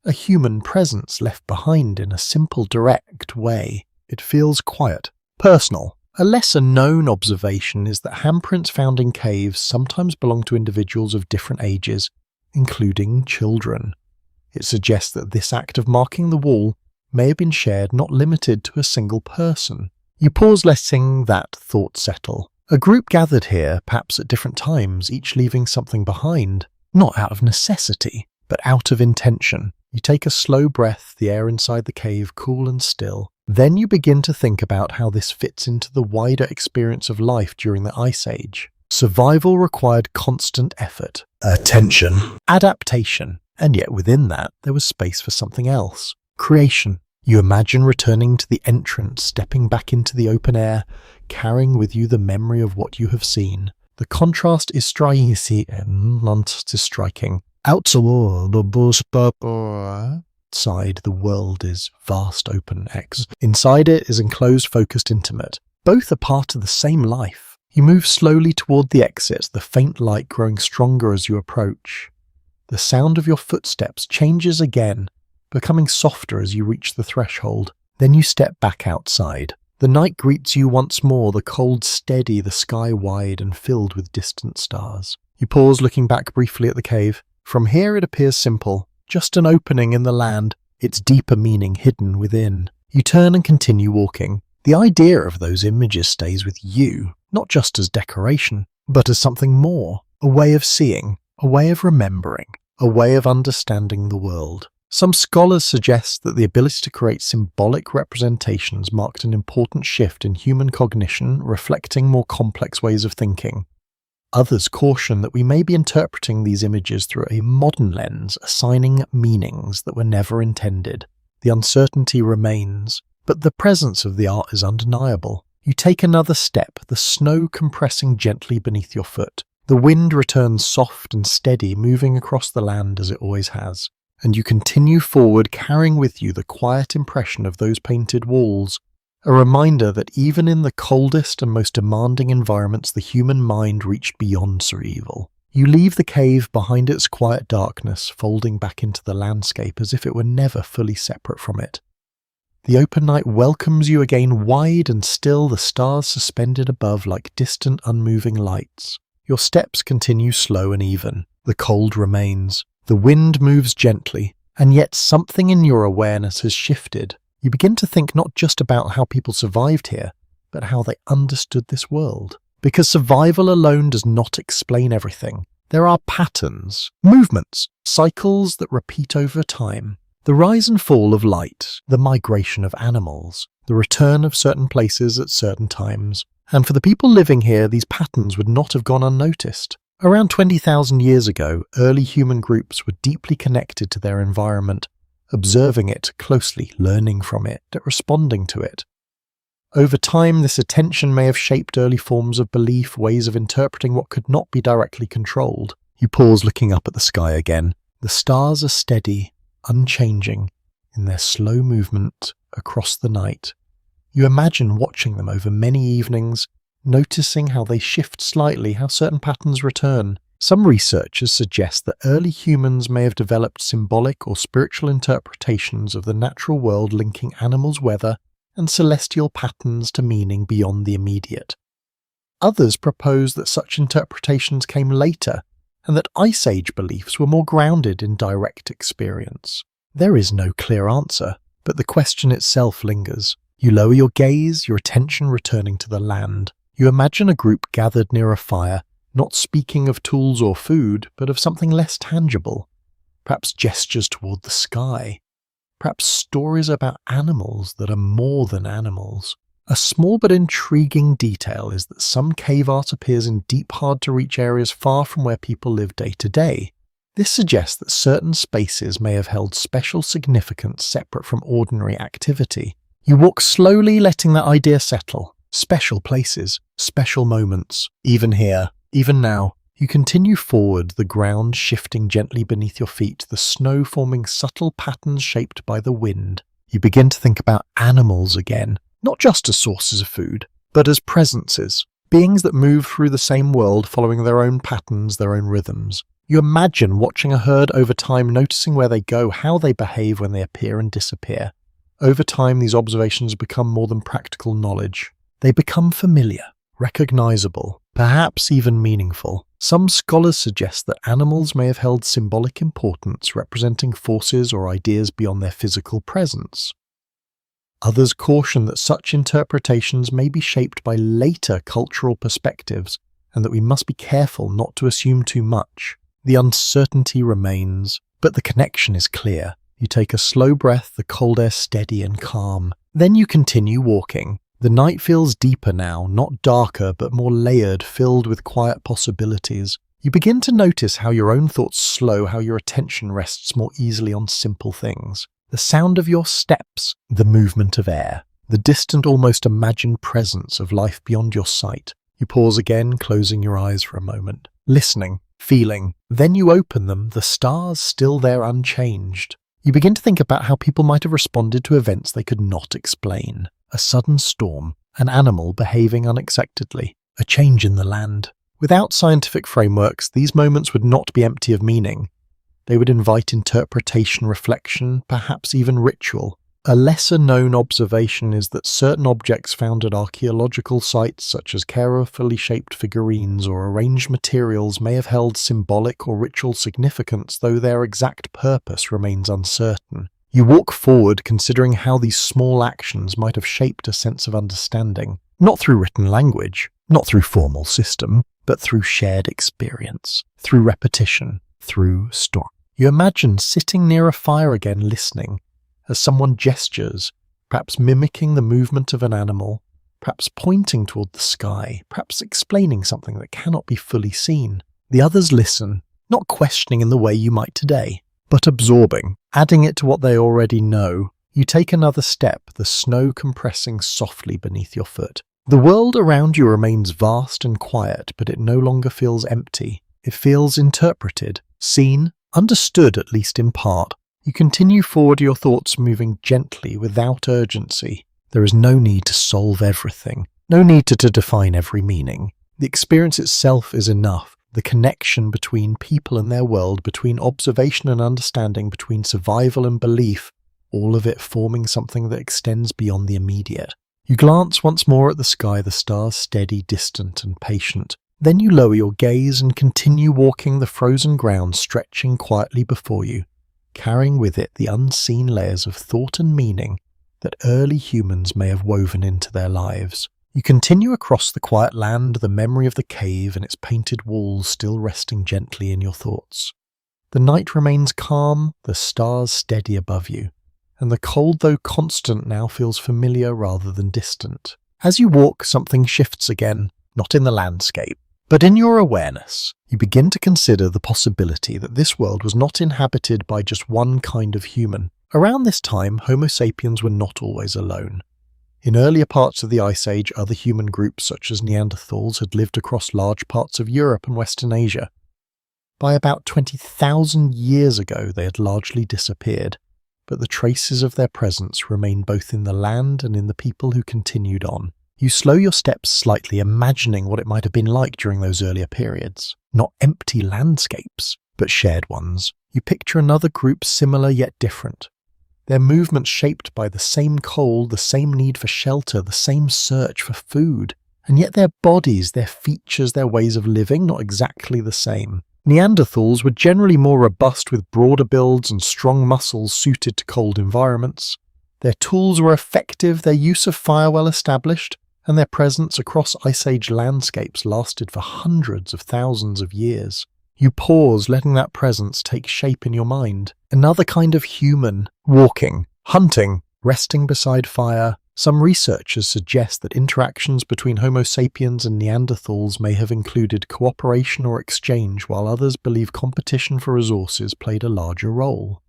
A human presence left behind in a simple, direct way. It feels quiet, personal. A lesser-known observation is that handprints found in caves sometimes belong to individuals of different ages, including children. It suggests that this act of marking the wall may have been shared, not limited to a single person. You pause, letting that thought settle. A group gathered here, perhaps at different times, each leaving something behind, not out of necessity, but out of intention. You take a slow breath, the air inside the cave cool and still. Then you begin to think about how this fits into the wider experience of life during the Ice Age. Survival required constant effort, attention, adaptation, and yet within that there was space for something else. Creation. You imagine returning to the entrance, stepping back into the open air, carrying with you the memory of what you have seen. The contrast is striking. Outside, the world is vast, open X. Inside it is enclosed, focused, intimate. Both are part of the same life. You move slowly toward the exit, the faint light growing stronger as you approach. The sound of your footsteps changes again, becoming softer as you reach the threshold. Then you step back outside. The night greets you once more, the cold steady, the sky wide and filled with distant stars. You pause, looking back briefly at the cave. From here it appears simple, just an opening in the land, its deeper meaning hidden within. You turn and continue walking. The idea of those images stays with you, not just as decoration, but as something more, a way of seeing, a way of remembering, a way of understanding the world. Some scholars suggest that the ability to create symbolic representations marked an important shift in human cognition, reflecting more complex ways of thinking. Others caution that we may be interpreting these images through a modern lens, assigning meanings that were never intended. The uncertainty remains, but the presence of the art is undeniable. You take another step, the snow compressing gently beneath your foot. The wind returns soft and steady, moving across the land as it always has. And you continue forward, carrying with you the quiet impression of those painted walls, a reminder that even in the coldest and most demanding environments the human mind reached beyond survival. You leave the cave behind its quiet darkness, folding back into the landscape as if it were never fully separate from it. The open night welcomes you again, wide and still, the stars suspended above like distant unmoving lights. Your steps continue slow and even. The cold remains. The wind moves gently, and yet something in your awareness has shifted. You begin to think not just about how people survived here, but how they understood this world. Because survival alone does not explain everything. There are patterns, movements, cycles that repeat over time. The rise and fall of light, the migration of animals, the return of certain places at certain times. And for the people living here, these patterns would not have gone unnoticed. Around 20,000 years ago, early human groups were deeply connected to their environment, observing it closely, learning from it, responding to it. Over time, this attention may have shaped early forms of belief, ways of interpreting what could not be directly controlled. You pause, looking up at the sky again. The stars are steady, unchanging, in their slow movement across the night. You imagine watching them over many evenings, noticing how they shift slightly, how certain patterns return. Some researchers suggest that early humans may have developed symbolic or spiritual interpretations of the natural world, linking animals' weather and celestial patterns to meaning beyond the immediate. Others propose that such interpretations came later, and that Ice Age beliefs were more grounded in direct experience. There is no clear answer, but the question itself lingers. You lower your gaze, your attention returning to the land. You imagine a group gathered near a fire, not speaking of tools or food, but of something less tangible, perhaps gestures toward the sky. perhaps stories about animals that are more than animals. A small but intriguing detail is that some cave art appears in deep, hard-to-reach areas far from where people live day to day. This suggests that certain spaces may have held special significance separate from ordinary activity. You walk slowly, letting that idea settle. Special places, special moments, even here, even now. You continue forward, the ground shifting gently beneath your feet, the snow forming subtle patterns shaped by the wind. You begin to think about animals again, not just as sources of food, but as presences, beings that move through the same world following their own patterns, their own rhythms. You imagine watching a herd over time, noticing where they go, how they behave when they appear and disappear. Over time, these observations become more than practical knowledge. They become familiar, recognizable, perhaps even meaningful. Some scholars suggest that animals may have held symbolic importance, representing forces or ideas beyond their physical presence. Others caution that such interpretations may be shaped by later cultural perspectives, and that we must be careful not to assume too much. The uncertainty remains, but the connection is clear. You take a slow breath, the cold air steady and calm. Then you continue walking. The night feels deeper now, not darker, but more layered, filled with quiet possibilities. You begin to notice how your own thoughts slow, how your attention rests more easily on simple things. The sound of your steps, the movement of air, the distant, almost imagined presence of life beyond your sight. You pause again, closing your eyes for a moment, listening, feeling. Then you open them, the stars still there unchanged. You begin to think about how people might have responded to events they could not explain. A sudden storm, an animal behaving unexpectedly, a change in the land. Without scientific frameworks, these moments would not be empty of meaning. They would invite interpretation, reflection, perhaps even ritual. A lesser-known observation is that certain objects found at archaeological sites, such as carefully shaped figurines or arranged materials, may have held symbolic or ritual significance, though their exact purpose remains uncertain. You walk forward, considering how these small actions might have shaped a sense of understanding, not through written language, not through formal system, but through shared experience, through repetition, through story. You imagine sitting near a fire again, listening, as someone gestures, perhaps mimicking the movement of an animal, perhaps pointing toward the sky, perhaps explaining something that cannot be fully seen. The others listen, not questioning in the way you might today, but absorbing, adding it to what they already know. You take another step, the snow compressing softly beneath your foot. The world around you remains vast and quiet, but it no longer feels empty. It feels interpreted, seen, understood at least in part. You continue forward, your thoughts moving gently without urgency. There is no need to solve everything, no need to define every meaning. The experience itself is enough. The connection between people and their world, between observation and understanding, between survival and belief, all of it forming something that extends beyond the immediate. You glance once more at the sky, the stars steady, distant and patient. Then you lower your gaze and continue walking, the frozen ground stretching quietly before you, carrying with it the unseen layers of thought and meaning that early humans may have woven into their lives. You continue across the quiet land, the memory of the cave and its painted walls still resting gently in your thoughts. The night remains calm, the stars steady above you, and the cold, though constant, now feels familiar rather than distant. As you walk, something shifts again, not in the landscape, but in your awareness. You begin to consider the possibility that this world was not inhabited by just one kind of human. Around this time, Homo sapiens were not always alone. In earlier parts of the Ice Age, other human groups such as Neanderthals had lived across large parts of Europe and Western Asia. By about 20,000 years ago, they had largely disappeared, but the traces of their presence remained both in the land and in the people who continued on. You slow your steps slightly, imagining what it might have been like during those earlier periods. Not empty landscapes, but shared ones. You picture another group similar yet different. Their movements shaped by the same cold, the same need for shelter, the same search for food. And yet their bodies, their features, their ways of living, not exactly the same. Neanderthals were generally more robust with broader builds and strong muscles suited to cold environments. Their tools were effective, their use of fire well established, and their presence across Ice Age landscapes lasted for hundreds of thousands of years. You pause, letting that presence take shape in your mind. Another kind of human, walking, Hunting, resting beside fire. Some researchers suggest that interactions between Homo sapiens and Neanderthals may have included cooperation or exchange, while others believe competition for resources played a larger role.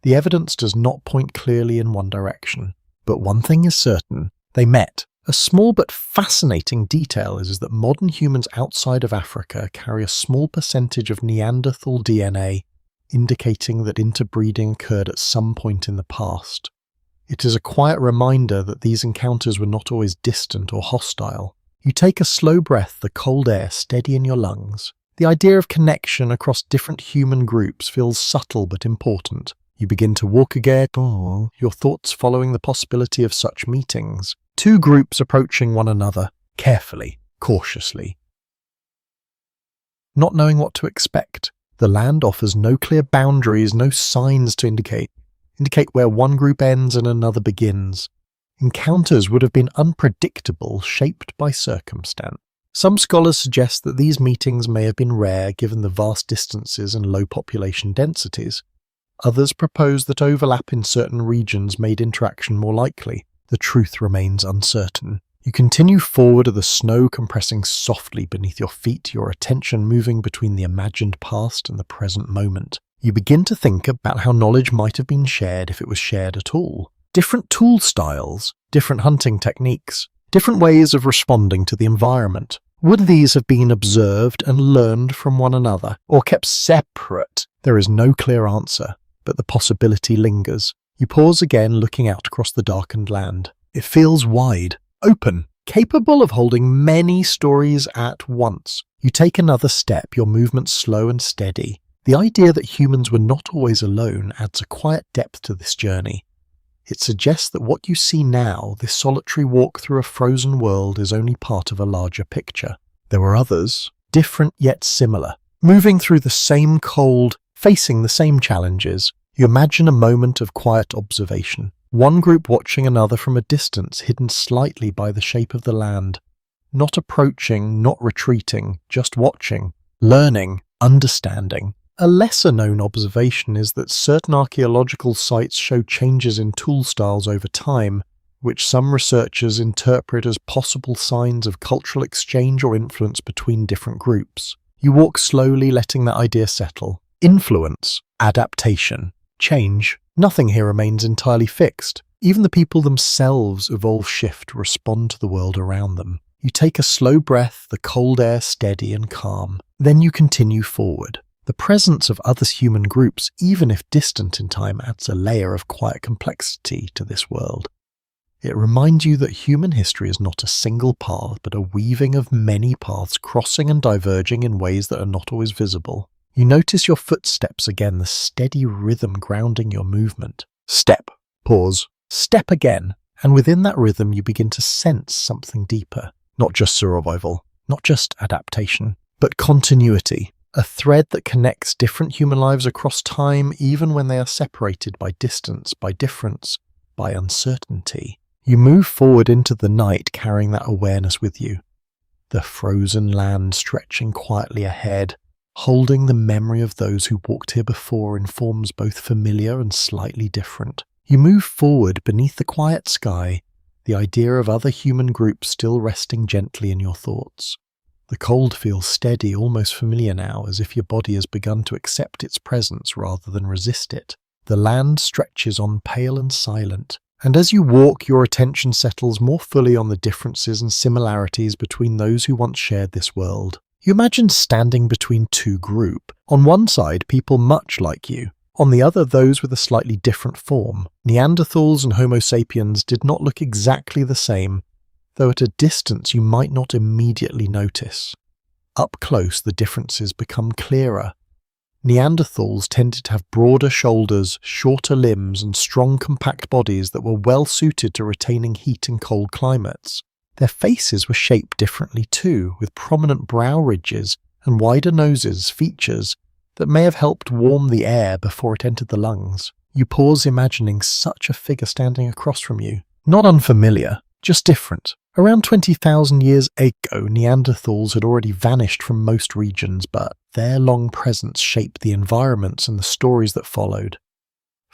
The evidence does not point clearly in one direction, but one thing is certain: they met. A small but fascinating detail is that modern humans outside of Africa carry a small percentage of Neanderthal DNA, indicating that interbreeding occurred at some point in the past. It is a quiet reminder that these encounters were not always distant or hostile. You take a slow breath, the cold air steady in your lungs. The idea of connection across different human groups feels subtle but important. You begin to walk again, your thoughts following the possibility of such meetings. Two groups approaching one another, carefully, cautiously. Not knowing what to expect, the land offers no clear boundaries, no signs to indicate where one group ends and another begins. Encounters would have been unpredictable, shaped by circumstance. Some scholars suggest that these meetings may have been rare given the vast distances and low population densities. Others propose that overlap in certain regions made interaction more likely. The truth remains uncertain. You continue forward, the snow compressing softly beneath your feet, your attention moving between the imagined past and the present moment. You begin to think about how knowledge might have been shared if it was shared at all. Different tool styles, different hunting techniques, different ways of responding to the environment. Would these have been observed and learned from one another, or kept separate? There is no clear answer, but the possibility lingers. You pause again, looking out across the darkened land. It feels wide, open, capable of holding many stories at once. You take another step, your movement slow and steady. The idea that humans were not always alone adds a quiet depth to this journey. It suggests that what you see now, this solitary walk through a frozen world, is only part of a larger picture. There were others, different yet similar, moving through the same cold, facing the same challenges. You imagine a moment of quiet observation. One group watching another from a distance, hidden slightly by the shape of the land. Not approaching, not retreating, just watching, learning, understanding. A lesser-known observation is that certain archaeological sites show changes in tool styles over time, which some researchers interpret as possible signs of cultural exchange or influence between different groups. You walk slowly, letting that idea settle. Influence, adaptation, change. Nothing here remains entirely fixed. Even the people themselves evolve, shift, respond to the world around them. You take a slow breath, the cold air steady and calm. Then you continue forward. The presence of other human groups, even if distant in time, adds a layer of quiet complexity to this world. It reminds you that human history is not a single path, but a weaving of many paths crossing and diverging in ways that are not always visible. You notice your footsteps again, the steady rhythm grounding your movement. Step, pause, step again, and within that rhythm you begin to sense something deeper. Not just survival, not just adaptation, but continuity. A thread that connects different human lives across time, even when they are separated by distance, by difference, by uncertainty. You move forward into the night, carrying that awareness with you. The frozen land stretching quietly ahead, holding the memory of those who walked here before in forms both familiar and slightly different. You move forward beneath the quiet sky, the idea of other human groups still resting gently in your thoughts. The cold feels steady, almost familiar now, as if your body has begun to accept its presence rather than resist it. The land stretches on, pale and silent, and as you walk, your attention settles more fully on the differences and similarities between those who once shared this world. You imagine standing between two groups. On one side, people much like you. On the other, those with a slightly different form. Neanderthals and Homo sapiens did not look exactly the same, though at a distance you might not immediately notice. Up close, the differences become clearer. Neanderthals tended to have broader shoulders, shorter limbs, and strong, compact bodies that were well suited to retaining heat in cold climates. Their faces were shaped differently too, with prominent brow ridges and wider noses, features that may have helped warm the air before it entered the lungs. You pause, imagining such a figure standing across from you. Not unfamiliar, just different. Around 20,000 years ago, Neanderthals had already vanished from most regions, but their long presence shaped the environments and the stories that followed.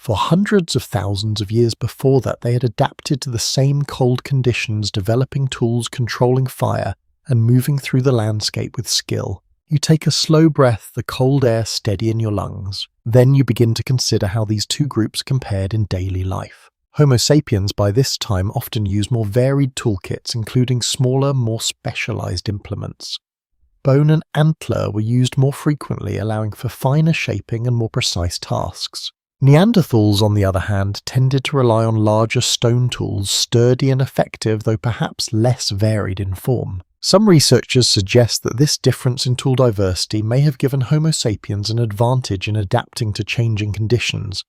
For hundreds of thousands of years before that, they had adapted to the same cold conditions, developing tools, controlling fire, and moving through the landscape with skill. You take a slow breath, the cold air steady in your lungs. Then you begin to consider how these two groups compared in daily life. Homo sapiens by this time often used more varied toolkits, including smaller, more specialized implements. Bone and antler were used more frequently, allowing for finer shaping and more precise tasks. Neanderthals, on the other hand, tended to rely on larger stone tools, sturdy and effective, though perhaps less varied in form. Some researchers suggest that this difference in tool diversity may have given Homo sapiens an advantage in adapting to changing conditions.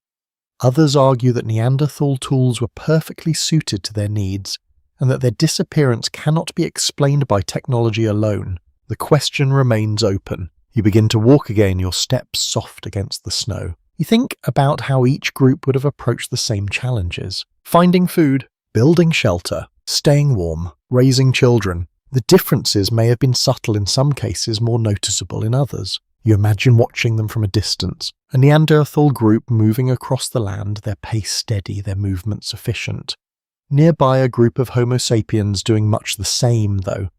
Others argue that Neanderthal tools were perfectly suited to their needs, and that their disappearance cannot be explained by technology alone. The question remains open. You begin to walk again, your steps soft against the snow. You think about how each group would have approached the same challenges. Finding food, building shelter, staying warm, raising children. The differences may have been subtle in some cases, more noticeable in others. You imagine watching them from a distance. A Neanderthal group moving across the land, their pace steady, their movements efficient. Nearby a group of Homo sapiens doing much the same, though,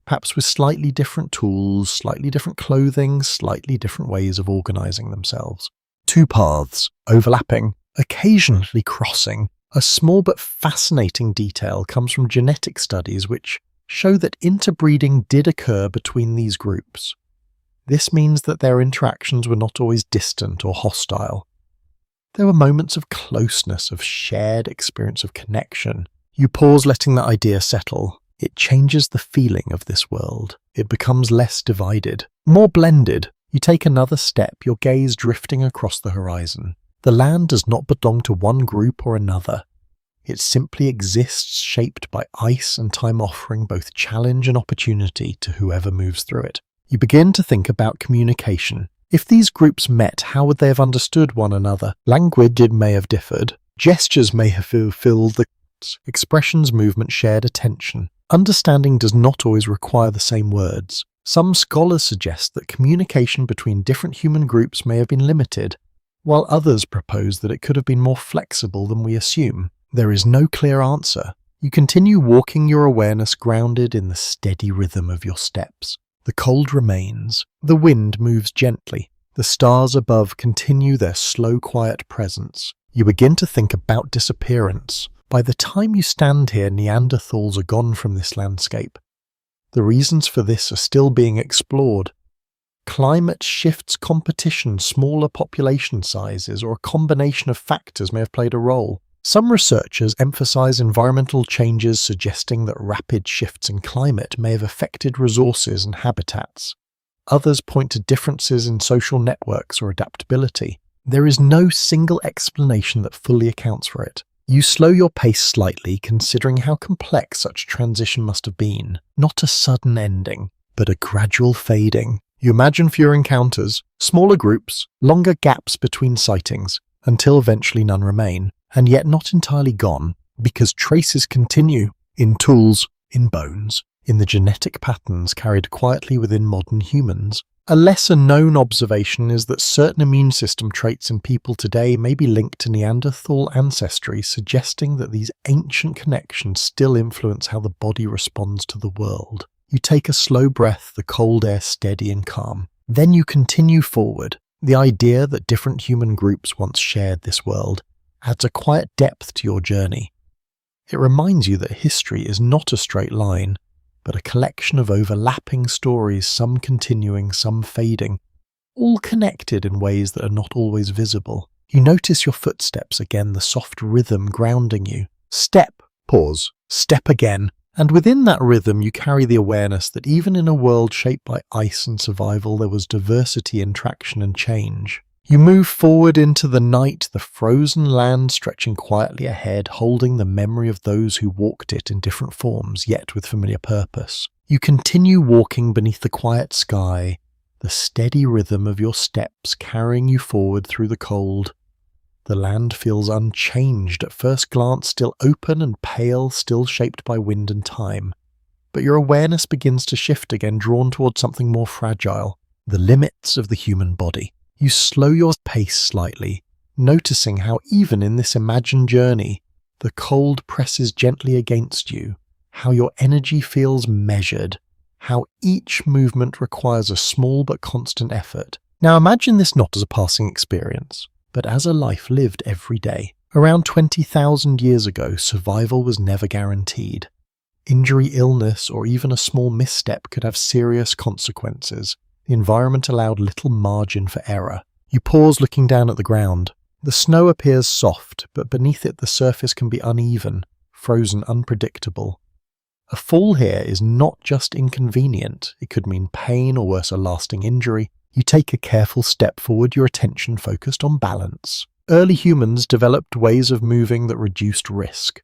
perhaps with slightly different tools, slightly different clothing, slightly different ways of organizing themselves. Two paths, overlapping, occasionally crossing. A small but fascinating detail comes from genetic studies which show that interbreeding did occur between these groups. This means that their interactions were not always distant or hostile. There were moments of closeness, of shared experience of connection. You pause, letting that idea settle. It changes the feeling of this world. It becomes less divided, more blended. You take another step, your gaze drifting across the horizon. The land does not belong to one group or another. It simply exists, shaped by ice and time, offering both challenge and opportunity to whoever moves through it. You begin to think about communication. If these groups met, how would they have understood one another? Language may have differed. Gestures may have filled the expressions, movement, shared attention. Understanding does not always require the same words. Some scholars suggest that communication between different human groups may have been limited, while others propose that it could have been more flexible than we assume. There is no clear answer. You continue walking, your awareness grounded in the steady rhythm of your steps. The cold remains. The wind moves gently. The stars above continue their slow, quiet presence. You begin to think about disappearance. By the time you stand here, Neanderthals are gone from this landscape. The reasons for this are still being explored. Climate shifts, competition, smaller population sizes, or a combination of factors may have played a role. Some researchers emphasize environmental changes, suggesting that rapid shifts in climate may have affected resources and habitats. Others point to differences in social networks or adaptability. There is no single explanation that fully accounts for it. You slow your pace slightly, considering how complex such transition must have been. Not a sudden ending, but a gradual fading. You imagine fewer encounters, smaller groups, longer gaps between sightings, until eventually none remain, and yet not entirely gone, because traces continue in tools, in bones, in the genetic patterns carried quietly within modern humans. A lesser-known observation is that certain immune system traits in people today may be linked to Neanderthal ancestry, suggesting that these ancient connections still influence how the body responds to the world. You take a slow breath, the cold air steady and calm. Then you continue forward. The idea that different human groups once shared this world adds a quiet depth to your journey. It reminds you that history is not a straight line, but a collection of overlapping stories, some continuing, some fading, all connected in ways that are not always visible. You notice your footsteps again, the soft rhythm grounding you. Step, pause, step again, and within that rhythm you carry the awareness that even in a world shaped by ice and survival, there was diversity in traction and change. You move forward into the night, the frozen land stretching quietly ahead, holding the memory of those who walked it in different forms, yet with familiar purpose. You continue walking beneath the quiet sky, the steady rhythm of your steps carrying you forward through the cold. The land feels unchanged at first glance, still open and pale, still shaped by wind and time. But your awareness begins to shift again, drawn towards something more fragile, the limits of the human body. You slow your pace slightly, noticing how even in this imagined journey, the cold presses gently against you, how your energy feels measured, how each movement requires a small but constant effort. Now imagine this not as a passing experience, but as a life lived every day. Around 20,000 years ago, survival was never guaranteed. Injury, illness, or even a small misstep could have serious consequences. The environment allowed little margin for error. You pause looking down at the ground. The snow appears soft, but beneath it the surface can be uneven, frozen, unpredictable. A fall here is not just inconvenient, it could mean pain or worse, a lasting injury. You take a careful step forward, your attention focused on balance. Early humans developed ways of moving that reduced risk.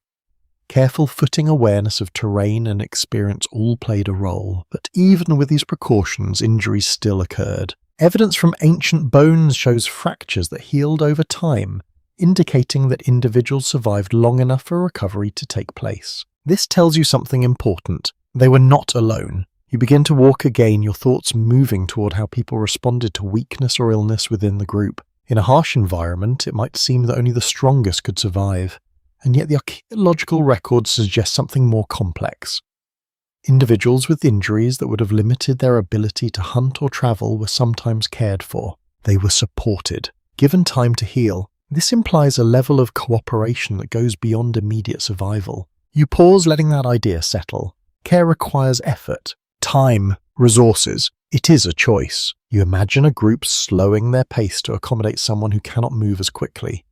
Careful footing, awareness of terrain and experience all played a role, but even with these precautions, injuries still occurred. Evidence from ancient bones shows fractures that healed over time, indicating that individuals survived long enough for recovery to take place. This tells you something important. They were not alone. You begin to walk again, your thoughts moving toward how people responded to weakness or illness within the group. In a harsh environment, it might seem that only the strongest could survive, and yet the archaeological records suggest something more complex. Individuals with injuries that would have limited their ability to hunt or travel were sometimes cared for. They were supported, given time to heal. This implies a level of cooperation that goes beyond immediate survival. You pause, letting that idea settle. Care requires effort, time, resources. It is a choice. You imagine a group slowing their pace to accommodate someone who cannot move as quickly.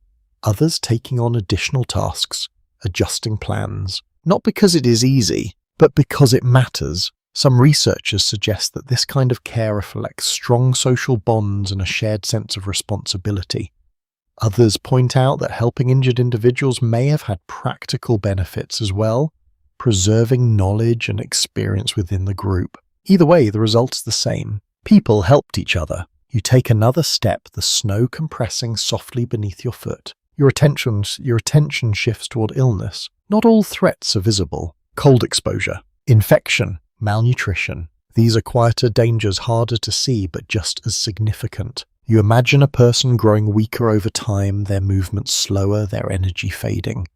Others taking on additional tasks, adjusting plans. Not because it is easy, but because it matters. Some researchers suggest that this kind of care reflects strong social bonds and a shared sense of responsibility. Others point out that helping injured individuals may have had practical benefits as well, preserving knowledge and experience within the group. Either way, the result is the same. People helped each other. You take another step, the snow compressing softly beneath your foot. Your attention shifts toward illness. Not all threats are visible. Cold exposure, infection, malnutrition. These are quieter dangers, harder to see, but just as significant. You imagine a person growing weaker over time, their movements slower, their energy fading.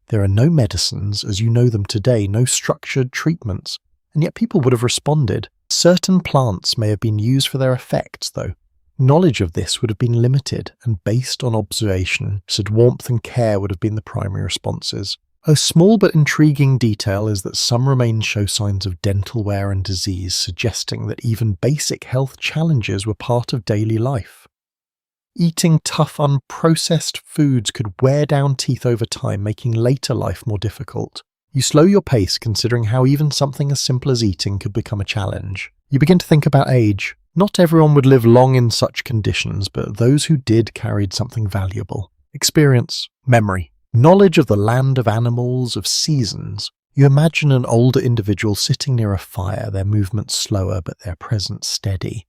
There are no medicines as you know them today, no structured treatments, and yet people would have responded. Certain plants may have been used for their effects, though. Knowledge of this would have been limited, and based on observation, said warmth and care would have been the primary responses. A small but intriguing detail is that some remains show signs of dental wear and disease, suggesting that even basic health challenges were part of daily life. Eating tough, unprocessed foods could wear down teeth over time, making later life more difficult. You slow your pace, considering how even something as simple as eating could become a challenge. You begin to think about age. Not everyone would live long in such conditions, but those who did carried something valuable. Experience, memory, knowledge of the land, of animals, of seasons. You imagine an older individual sitting near a fire, their movements slower but their presence steady.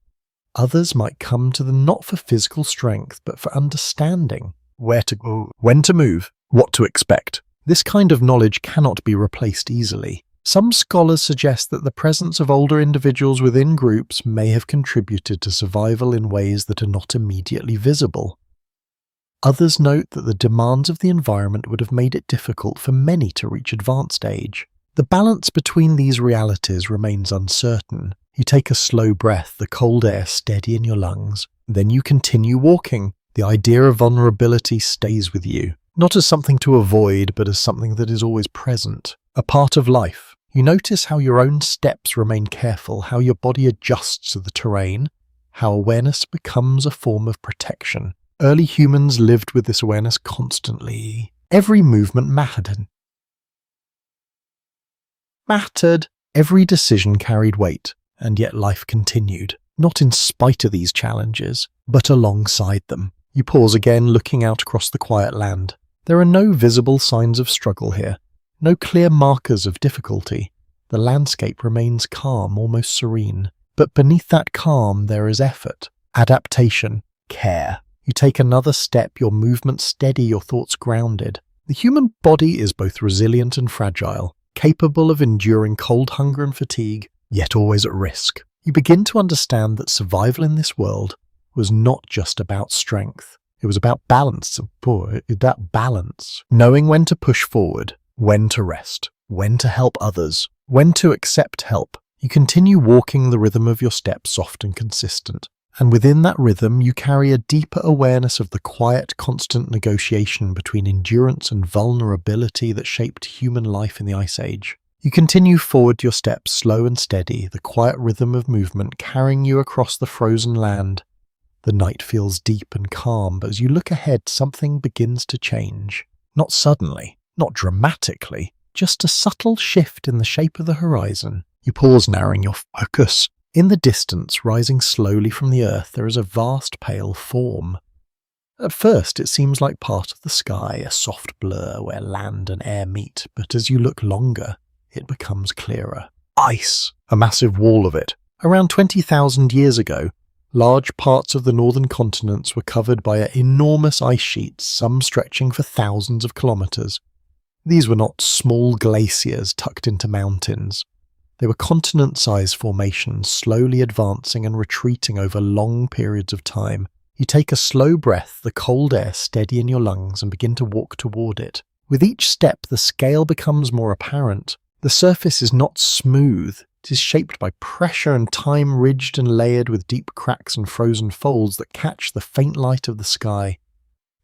Others might come to them not for physical strength, but for understanding. Where to go, when to move, what to expect. This kind of knowledge cannot be replaced easily. Some scholars suggest that the presence of older individuals within groups may have contributed to survival in ways that are not immediately visible. Others note that the demands of the environment would have made it difficult for many to reach advanced age. The balance between these realities remains uncertain. You take a slow breath, the cold air steady in your lungs. Then you continue walking. The idea of vulnerability stays with you, not as something to avoid, but as something that is always present, a part of life. You notice how your own steps remain careful, how your body adjusts to the terrain, how awareness becomes a form of protection. Early humans lived with this awareness constantly. Every movement mattered. Every decision carried weight, and yet life continued, not in spite of these challenges, but alongside them. You pause again, looking out across the quiet land. There are no visible signs of struggle here, no clear markers of difficulty. The landscape remains calm, almost serene. But beneath that calm there is effort, adaptation, care. You take another step, your movements steady, your thoughts grounded. The human body is both resilient and fragile, capable of enduring cold, hunger and fatigue, yet always at risk. You begin to understand that survival in this world was not just about strength. It was about balance, that balance. Knowing when to push forward, when to rest, when to help others, when to accept help. You continue walking the rhythm of your steps, soft and consistent. And within that rhythm, you carry a deeper awareness of the quiet, constant negotiation between endurance and vulnerability that shaped human life in the Ice Age. You continue forward your steps, slow and steady, the quiet rhythm of movement carrying you across the frozen land. The night feels deep and calm, but as you look ahead, something begins to change. Not suddenly, not dramatically, just a subtle shift in the shape of the horizon. You pause, narrowing your focus. In the distance, rising slowly from the earth, there is a vast pale form. At first, it seems like part of the sky, a soft blur where land and air meet, but as you look longer, it becomes clearer. Ice! A massive wall of it. Around 20,000 years ago, large parts of the northern continents were covered by enormous ice sheets, some stretching for thousands of kilometers. These were not small glaciers tucked into mountains. They were continent-sized formations, slowly advancing and retreating over long periods of time. You take a slow breath, the cold air steady in your lungs, and begin to walk toward it. With each step, the scale becomes more apparent. The surface is not smooth. It is shaped by pressure and time, ridged and layered with deep cracks and frozen folds that catch the faint light of the sky.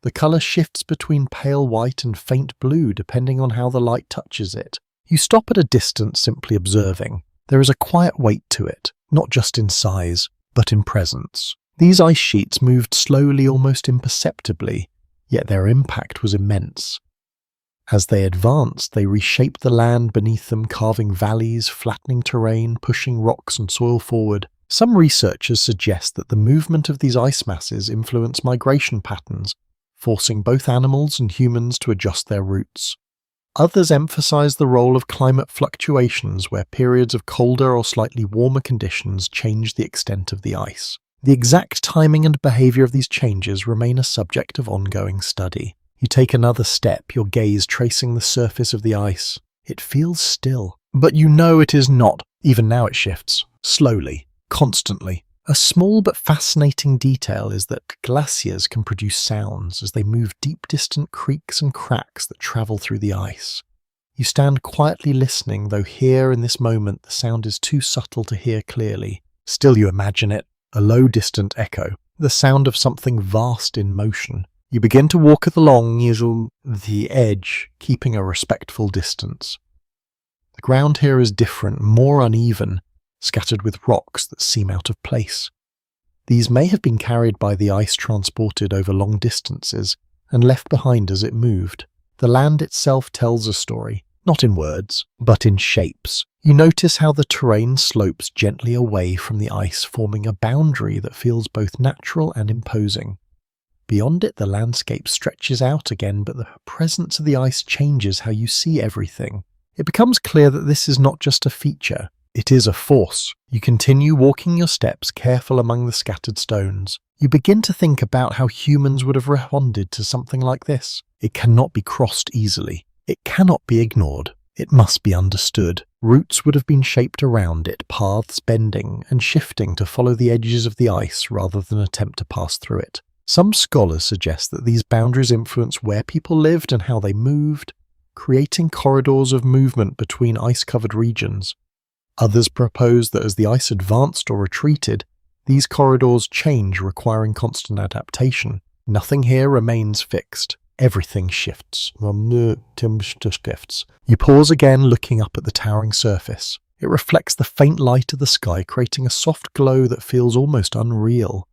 The color shifts between pale white and faint blue, depending on how the light touches it. You stop at a distance, simply observing. There is a quiet weight to it, not just in size, but in presence. These ice sheets moved slowly, almost imperceptibly, yet their impact was immense. As they advanced, they reshaped the land beneath them, carving valleys, flattening terrain, pushing rocks and soil forward. Some researchers suggest that the movement of these ice masses influenced migration patterns, forcing both animals and humans to adjust their routes. Others emphasize the role of climate fluctuations, where periods of colder or slightly warmer conditions change the extent of the ice. The exact timing and behavior of these changes remain a subject of ongoing study. You take another step, your gaze tracing the surface of the ice. It feels still, but you know it is not. Even now it shifts, slowly, constantly. A small but fascinating detail is that glaciers can produce sounds as they move deep distant creaks and cracks that travel through the ice. You stand quietly listening, though here in this moment the sound is too subtle to hear clearly. Still you imagine it, a low distant echo, the sound of something vast in motion. You begin to walk along the edge, keeping a respectful distance. The ground here is different, more uneven, scattered with rocks that seem out of place. These may have been carried by the ice, transported over long distances, and left behind as it moved. The land itself tells a story, not in words, but in shapes. You notice how the terrain slopes gently away from the ice, forming a boundary that feels both natural and imposing. Beyond it, the landscape stretches out again, but the presence of the ice changes how you see everything. It becomes clear that this is not just a feature. It is a force. You continue walking your steps, careful among the scattered stones. You begin to think about how humans would have responded to something like this. It cannot be crossed easily. It cannot be ignored. It must be understood. Routes would have been shaped around it, paths bending and shifting to follow the edges of the ice rather than attempt to pass through it. Some scholars suggest that these boundaries influence where people lived and how they moved, creating corridors of movement between ice-covered regions. Others propose that as the ice advanced or retreated, these corridors change, requiring constant adaptation. Nothing here remains fixed. Everything shifts. You pause again, looking up at the towering surface. It reflects the faint light of the sky, creating a soft glow that feels almost unreal.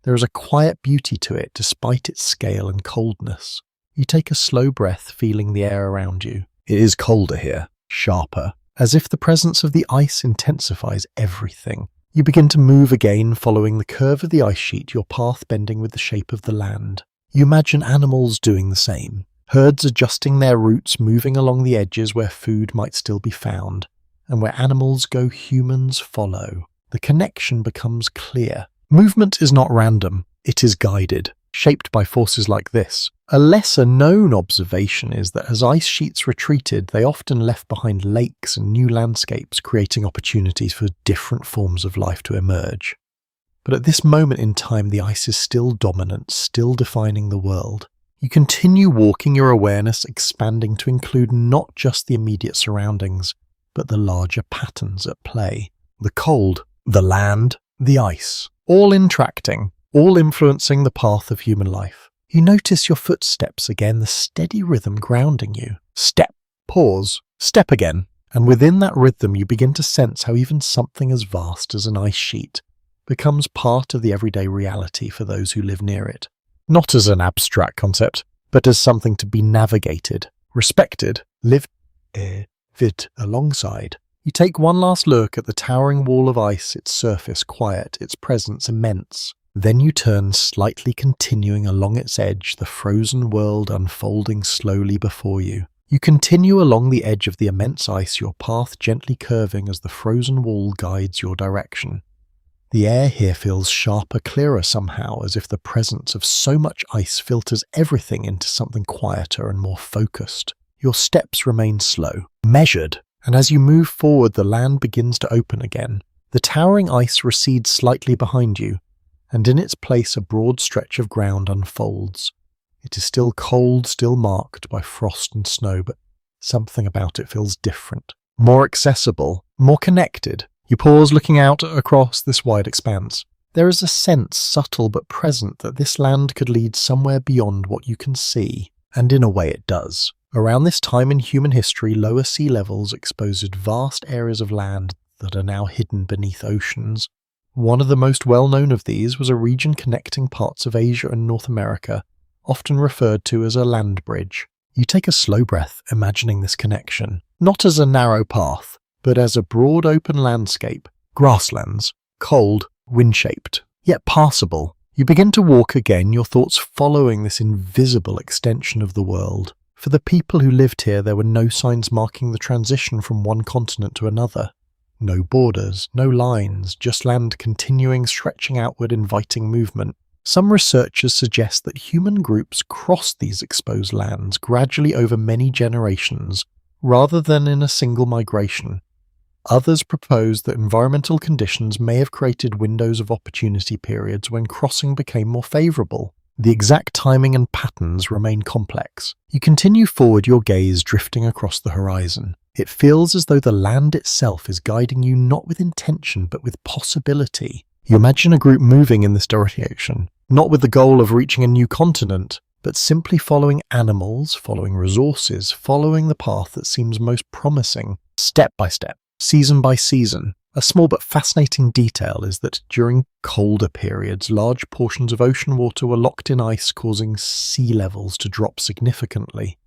There is a quiet beauty to it, despite its scale and coldness. You take a slow breath, feeling the air around you. It is colder here, sharper, as if the presence of the ice intensifies everything. You begin to move again, following the curve of the ice sheet, your path bending with the shape of the land. You imagine animals doing the same, herds adjusting their routes, moving along the edges where food might still be found, and where animals go, humans follow. The connection becomes clear. Movement is not random, it is guided, shaped by forces like this. A lesser-known observation is that as ice sheets retreated, they often left behind lakes and new landscapes, creating opportunities for different forms of life to emerge. But at this moment in time, the ice is still dominant, still defining the world. You continue walking, your awareness expanding to include not just the immediate surroundings, but the larger patterns at play. The cold, the land, the ice, all interacting, all influencing the path of human life. You notice your footsteps again, the steady rhythm grounding you. Step, pause, step again. And within that rhythm, you begin to sense how even something as vast as an ice sheet becomes part of the everyday reality for those who live near it. Not as an abstract concept, but as something to be navigated, respected, lived alongside. You take one last look at the towering wall of ice, its surface quiet, its presence immense. Then you turn, slightly continuing along its edge, the frozen world unfolding slowly before you. You continue along the edge of the immense ice, your path gently curving as the frozen wall guides your direction. The air here feels sharper, clearer somehow, as if the presence of so much ice filters everything into something quieter and more focused. Your steps remain slow, measured, and as you move forward, the land begins to open again. The towering ice recedes slightly behind you, and in its place a broad stretch of ground unfolds. It is still cold, still marked by frost and snow, but something about it feels different, more accessible, more connected. You pause, looking out across this wide expanse. There is a sense, subtle but present, that this land could lead somewhere beyond what you can see, and in a way it does. Around this time in human history, lower sea levels exposed vast areas of land that are now hidden beneath oceans. One of the most well-known of these was a region connecting parts of Asia and North America, often referred to as a land bridge. You take a slow breath, imagining this connection, not as a narrow path, but as a broad open landscape, grasslands, cold, wind-shaped, yet passable. You begin to walk again, your thoughts following this invisible extension of the world. For the people who lived here, there were no signs marking the transition from one continent to another. No borders, no lines, just land continuing, stretching outward, inviting movement. Some researchers suggest that human groups crossed these exposed lands gradually over many generations, rather than in a single migration. Others propose that environmental conditions may have created windows of opportunity periods when crossing became more favourable. The exact timing and patterns remain complex. You continue forward, your gaze drifting across the horizon. It feels as though the land itself is guiding you not with intention but with possibility. You imagine a group moving in this direction, not with the goal of reaching a new continent, but simply following animals, following resources, following the path that seems most promising, step by step, season by season. A small but fascinating detail is that during colder periods, large portions of ocean water were locked in ice, causing sea levels to drop significantly.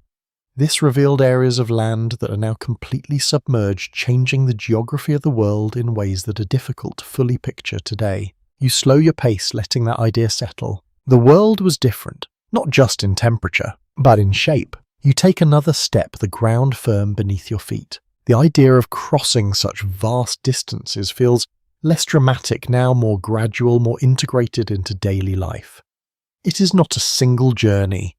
This revealed areas of land that are now completely submerged, changing the geography of the world in ways that are difficult to fully picture today. You slow your pace, letting that idea settle. The world was different, not just in temperature, but in shape. You take another step, the ground firm beneath your feet. The idea of crossing such vast distances feels less dramatic now, more gradual, more integrated into daily life. It is not a single journey.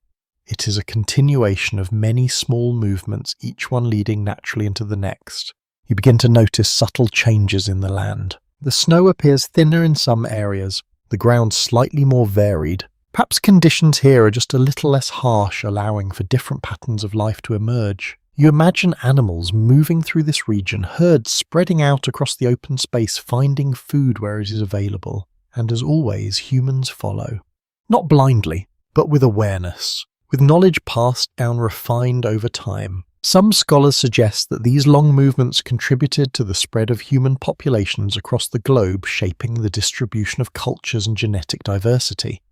It is a continuation of many small movements, each one leading naturally into the next. You begin to notice subtle changes in the land. The snow appears thinner in some areas, the ground slightly more varied. Perhaps conditions here are just a little less harsh, allowing for different patterns of life to emerge. You imagine animals moving through this region, herds spreading out across the open space, finding food where it is available. And as always, humans follow. Not blindly, but with awareness. With knowledge passed down, refined over time. Some scholars suggest that these long movements contributed to the spread of human populations across the globe, shaping the distribution of cultures and genetic diversity.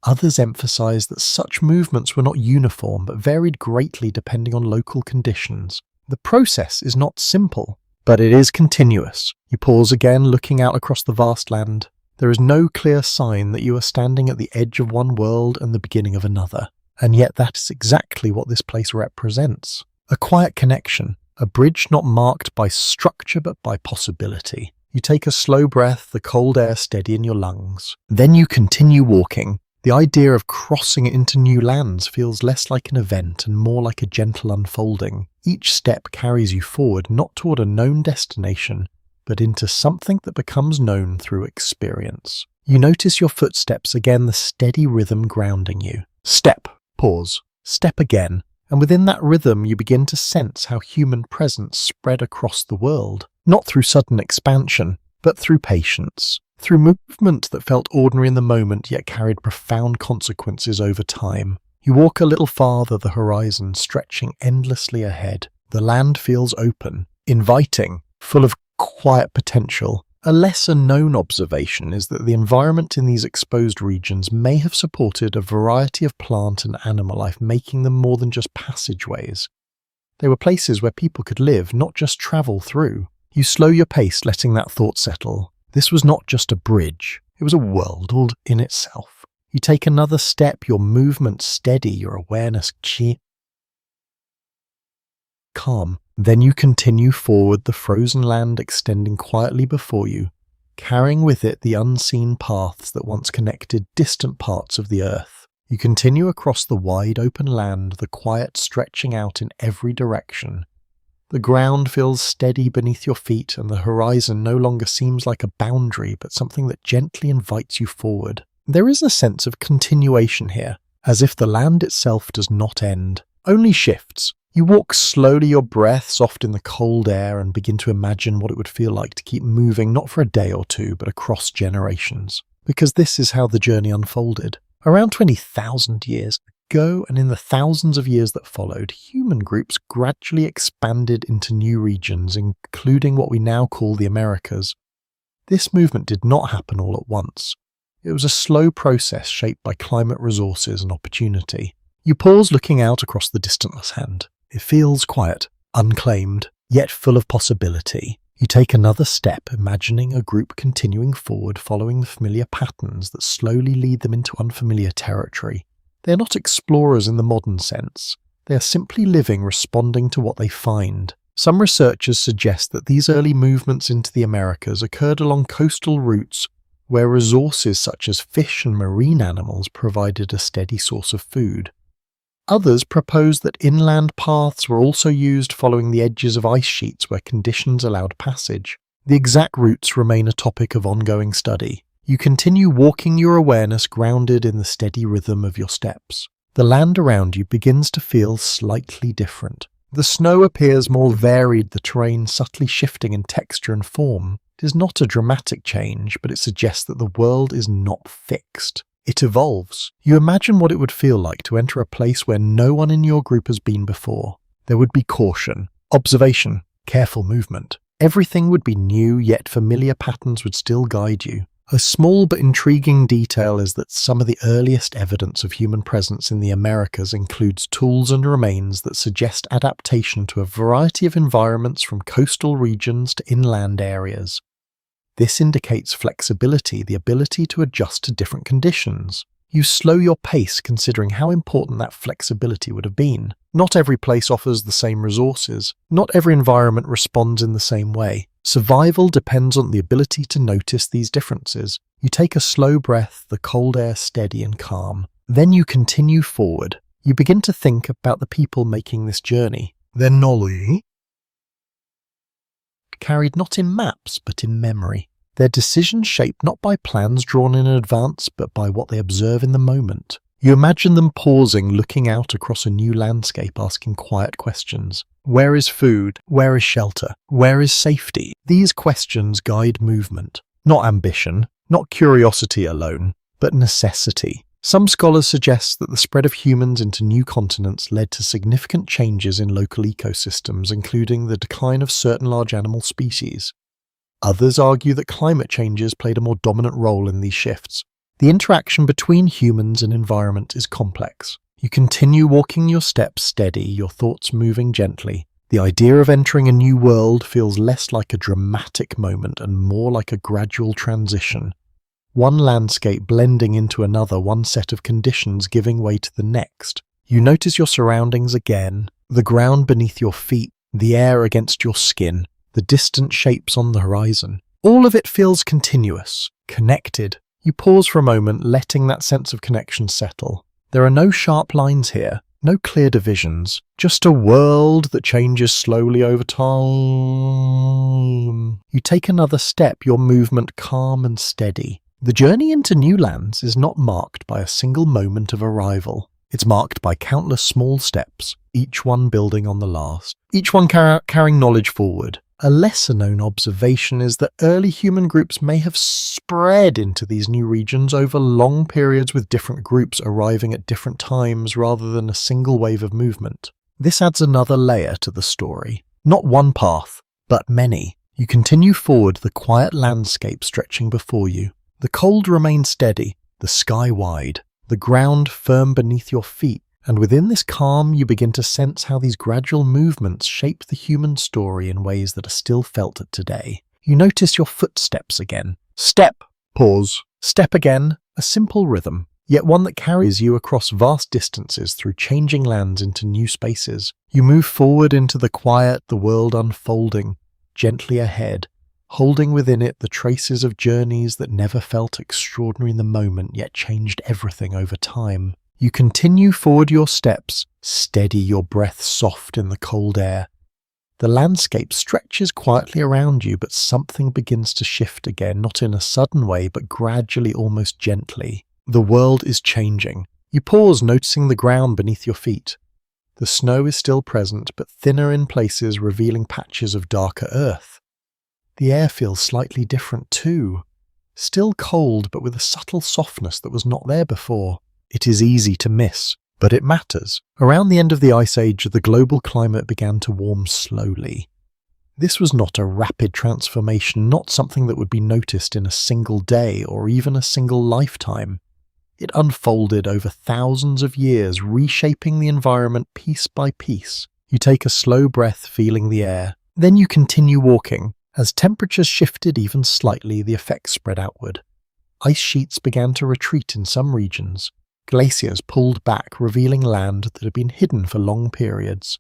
Others emphasize that such movements were not uniform, but varied greatly depending on local conditions. The process is not simple, but it is continuous. You pause again, looking out across the vast land. There is no clear sign that you are standing at the edge of one world and the beginning of another. And yet that is exactly what this place represents. A quiet connection, a bridge not marked by structure but by possibility. You take a slow breath, the cold air steady in your lungs. Then you continue walking. The idea of crossing into new lands feels less like an event and more like a gentle unfolding. Each step carries you forward, not toward a known destination, but into something that becomes known through experience. You notice your footsteps again, the steady rhythm grounding you. Step, pause, step again, and within that rhythm you begin to sense how human presence spread across the world, not through sudden expansion, but through patience, through movement that felt ordinary in the moment yet carried profound consequences over time. You walk a little farther, the horizon stretching endlessly ahead. The land feels open, inviting, full of quiet potential. A lesser-known observation is that the environment in these exposed regions may have supported a variety of plant and animal life, making them more than just passageways. They were places where people could live, not just travel through. You slow your pace, letting that thought settle. This was not just a bridge, it was a world all in itself. You take another step, your movement steady, your awareness calm. Then you continue forward, the frozen land extending quietly before you, carrying with it the unseen paths that once connected distant parts of the earth. You continue across the wide open land, the quiet stretching out in every direction. The ground feels steady beneath your feet, and the horizon no longer seems like a boundary, but something that gently invites you forward. There is a sense of continuation here, as if the land itself does not end, only shifts. You walk slowly, your breath soft in the cold air, and begin to imagine what it would feel like to keep moving, not for a day or two, but across generations. Because this is how the journey unfolded. Around 20,000 years ago, and in the thousands of years that followed, human groups gradually expanded into new regions, including what we now call the Americas. This movement did not happen all at once. It was a slow process shaped by climate, resources, and opportunity. You pause, looking out across the distantless land. It feels quiet, unclaimed, yet full of possibility. You take another step, imagining a group continuing forward, following the familiar patterns that slowly lead them into unfamiliar territory. They are not explorers in the modern sense. They are simply living, responding to what they find. Some researchers suggest that these early movements into the Americas occurred along coastal routes where resources such as fish and marine animals provided a steady source of food. Others propose that inland paths were also used following the edges of ice sheets where conditions allowed passage. The exact routes remain a topic of ongoing study. You continue walking, your awareness grounded in the steady rhythm of your steps. The land around you begins to feel slightly different. The snow appears more varied, the terrain subtly shifting in texture and form. It is not a dramatic change, but it suggests that the world is not fixed. It evolves. You imagine what it would feel like to enter a place where no one in your group has been before. There would be caution, observation, careful movement. Everything would be new, yet familiar patterns would still guide you. A small but intriguing detail is that some of the earliest evidence of human presence in the Americas includes tools and remains that suggest adaptation to a variety of environments from coastal regions to inland areas. This indicates flexibility, the ability to adjust to different conditions. You slow your pace, considering how important that flexibility would have been. Not every place offers the same resources. Not every environment responds in the same way. Survival depends on the ability to notice these differences. You take a slow breath, the cold air steady and calm. Then you continue forward. You begin to think about the people making this journey. Their knowledge carried not in maps, but in memory. Their decisions shaped not by plans drawn in advance, but by what they observe in the moment. You imagine them pausing, looking out across a new landscape, asking quiet questions. Where is food? Where is shelter? Where is safety? These questions guide movement. Not ambition, not curiosity alone, but necessity. Some scholars suggest that the spread of humans into new continents led to significant changes in local ecosystems, including the decline of certain large animal species. Others argue that climate changes played a more dominant role in these shifts. The interaction between humans and environment is complex. You continue walking your steps steady, your thoughts moving gently. The idea of entering a new world feels less like a dramatic moment and more like a gradual transition. One landscape blending into another, one set of conditions giving way to the next. You notice your surroundings again, the ground beneath your feet, the air against your skin, the distant shapes on the horizon. All of it feels continuous, connected. You pause for a moment, letting that sense of connection settle. There are no sharp lines here, no clear divisions, just a world that changes slowly over time. You take another step, your movement calm and steady. The journey into new lands is not marked by a single moment of arrival. It's marked by countless small steps, each one building on the last, each one carrying knowledge forward. A lesser-known observation is that early human groups may have spread into these new regions over long periods, with different groups arriving at different times rather than a single wave of movement. This adds another layer to the story. Not one path, but many. You continue forward, the quiet landscape stretching before you. The cold remains steady, the sky wide, the ground firm beneath your feet. And within this calm, you begin to sense how these gradual movements shape the human story in ways that are still felt today. You notice your footsteps again. Step, pause, step again, a simple rhythm, yet one that carries you across vast distances through changing lands into new spaces. You move forward into the quiet, the world unfolding, gently ahead, holding within it the traces of journeys that never felt extraordinary in the moment, yet changed everything over time. You continue forward your steps, steady, your breath soft in the cold air. The landscape stretches quietly around you, but something begins to shift again, not in a sudden way, but gradually, almost gently. The world is changing. You pause, noticing the ground beneath your feet. The snow is still present, but thinner in places, revealing patches of darker earth. The air feels slightly different too. Still cold, but with a subtle softness that was not there before. It is easy to miss, but it matters. Around the end of the Ice Age, the global climate began to warm slowly. This was not a rapid transformation, not something that would be noticed in a single day or even a single lifetime. It unfolded over thousands of years, reshaping the environment piece by piece. You take a slow breath, feeling the air. Then you continue walking. As temperatures shifted even slightly, the effects spread outward. Ice sheets began to retreat in some regions. Glaciers pulled back, revealing land that had been hidden for long periods.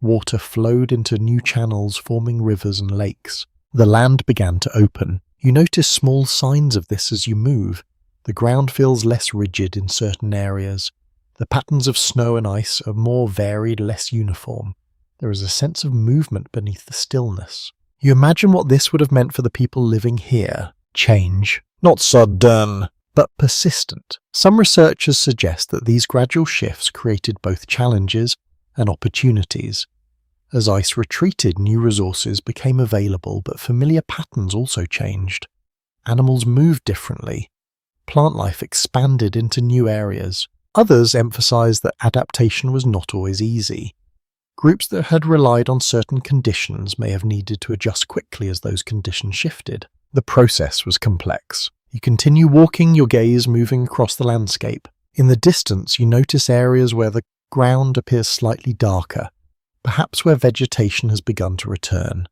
Water flowed into new channels, forming rivers and lakes. The land began to open. You notice small signs of this as you move. The ground feels less rigid in certain areas. The patterns of snow and ice are more varied, less uniform. There is a sense of movement beneath the stillness. You imagine what this would have meant for the people living here. Change. Not sudden, but persistent. Some researchers suggest that these gradual shifts created both challenges and opportunities. As ice retreated, new resources became available, but familiar patterns also changed. Animals moved differently. Plant life expanded into new areas. Others emphasized that adaptation was not always easy. Groups that had relied on certain conditions may have needed to adjust quickly as those conditions shifted. The process was complex. You continue walking, your gaze moving across the landscape. In the distance, you notice areas where the ground appears slightly darker, perhaps where vegetation has begun to return.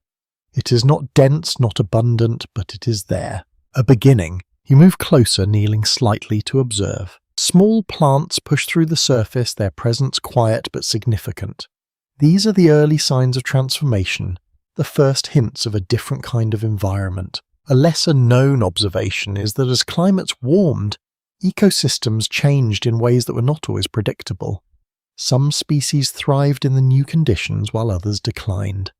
It is not dense, not abundant, but it is there. A beginning. You move closer, kneeling slightly to observe. Small plants push through the surface, their presence quiet but significant. These are the early signs of transformation, the first hints of a different kind of environment. A lesser-known observation is that as climates warmed, ecosystems changed in ways that were not always predictable. Some species thrived in the new conditions while others declined.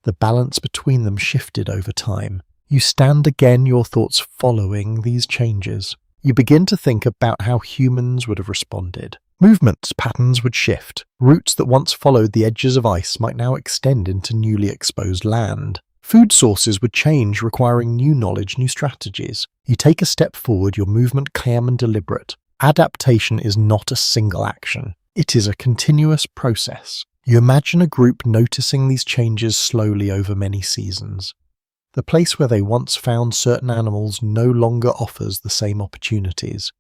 The balance between them shifted over time. You stand again, your thoughts following these changes. You begin to think about how humans would have responded. Movement patterns would shift. Routes that once followed the edges of ice might now extend into newly exposed land. Food sources would change, requiring new knowledge, new strategies. You take a step forward, your movement calm and deliberate. Adaptation is not a single action. It is a continuous process. You imagine a group noticing these changes slowly over many seasons. The place where they once found certain animals no longer offers the same opportunities.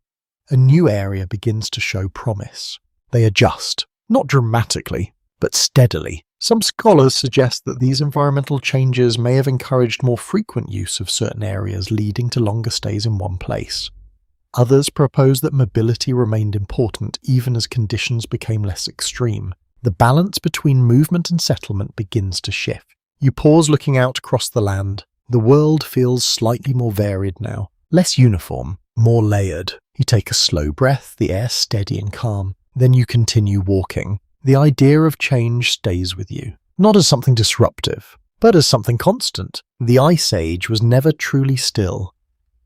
A new area begins to show promise. They adjust, not dramatically, but steadily. Some scholars suggest that these environmental changes may have encouraged more frequent use of certain areas, leading to longer stays in one place. Others propose that mobility remained important even as conditions became less extreme. The balance between movement and settlement begins to shift. You pause, looking out across the land. The world feels slightly more varied now, less uniform, more layered. You take a slow breath, the air steady and calm. Then you continue walking. The idea of change stays with you, not as something disruptive, but as something constant. The Ice Age was never truly still.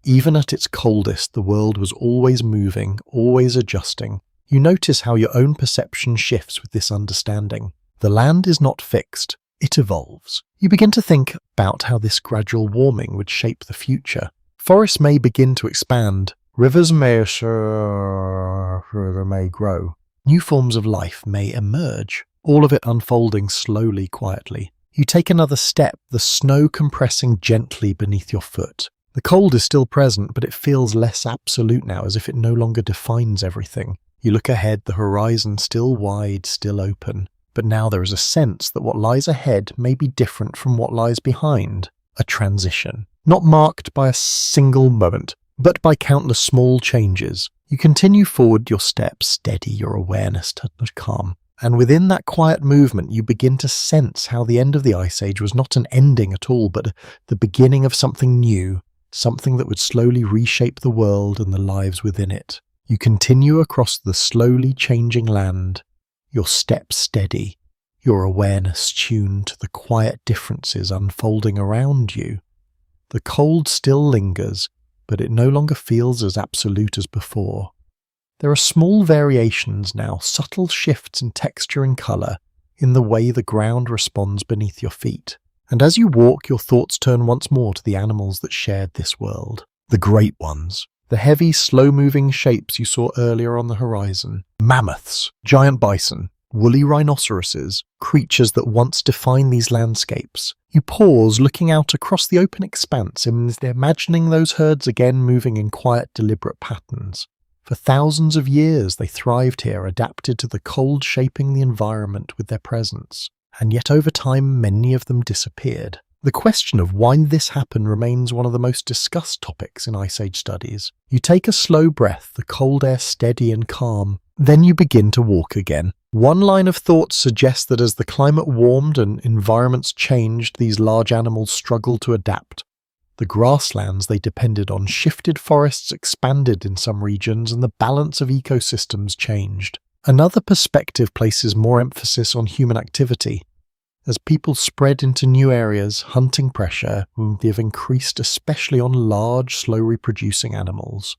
Even at its coldest, the world was always moving, always adjusting. You notice how your own perception shifts with this understanding. The land is not fixed, it evolves. You begin to think about how this gradual warming would shape the future. Forests may begin to expand, rivers may grow, new forms of life may emerge, all of it unfolding slowly, quietly. You take another step, the snow compressing gently beneath your foot. The cold is still present, but it feels less absolute now, as if it no longer defines everything. You look ahead, the horizon still wide, still open. But now there is a sense that what lies ahead may be different from what lies behind. A transition. Not marked by a single moment, but by countless small changes. You continue forward your steps, steady, your awareness to calm. And within that quiet movement, you begin to sense how the end of the Ice Age was not an ending at all, but the beginning of something new, something that would slowly reshape the world and the lives within it. You continue across the slowly changing land, your steps steady, your awareness tuned to the quiet differences unfolding around you. The cold still lingers, but it no longer feels as absolute as before. There are small variations now, subtle shifts in texture and colour, in the way the ground responds beneath your feet. And as you walk, your thoughts turn once more to the animals that shared this world. The great ones. The heavy, slow-moving shapes you saw earlier on the horizon. Mammoths, giant bison, woolly rhinoceroses, creatures that once defined these landscapes. You pause, looking out across the open expanse, imagining those herds again moving in quiet, deliberate patterns. For thousands of years they thrived here, adapted to the cold shaping the environment with their presence. And yet over time many of them disappeared. The question of why this happened remains one of the most discussed topics in Ice Age studies. You take a slow breath, the cold air steady and calm. Then you begin to walk again. One line of thought suggests that as the climate warmed and environments changed, these large animals struggled to adapt. The grasslands they depended on shifted, forests expanded in some regions, and the balance of ecosystems changed. Another perspective places more emphasis on human activity. As people spread into new areas, hunting pressure would have increased, especially on large, slow-reproducing animals.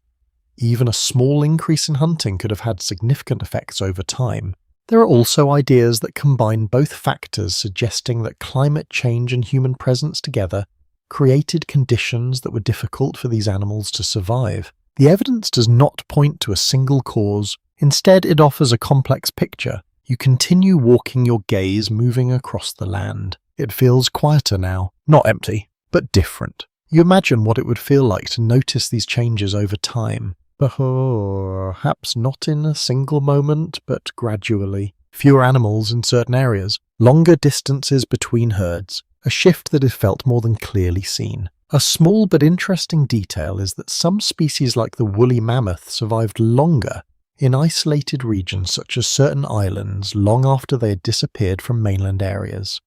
Even a small increase in hunting could have had significant effects over time. There are also ideas that combine both factors, suggesting that climate change and human presence together created conditions that were difficult for these animals to survive. The evidence does not point to a single cause. Instead, it offers a complex picture. You continue walking, your gaze moving across the land. It feels quieter now, not empty, but different. You imagine what it would feel like to notice these changes over time. Perhaps not in a single moment, but gradually. Fewer animals in certain areas, longer distances between herds, a shift that is felt more than clearly seen. A small but interesting detail is that some species like the woolly mammoth survived longer in isolated regions such as certain islands long after they had disappeared from mainland areas.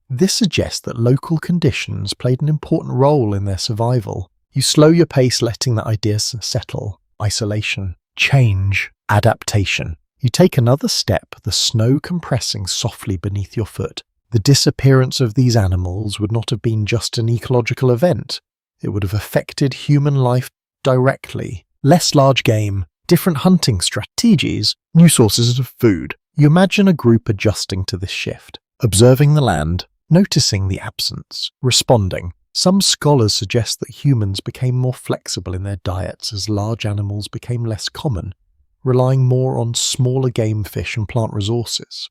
This suggests that local conditions played an important role in their survival. You slow your pace, letting that idea settle. Isolation, change, adaptation. You take another step, the snow compressing softly beneath your foot. The disappearance of these animals would not have been just an ecological event. It would have affected human life directly. Less large game, different hunting strategies, new sources of food. You imagine a group adjusting to this shift, observing the land, noticing the absence, responding. Some scholars suggest that humans became more flexible in their diets as large animals became less common, relying more on smaller game fish and plant resources.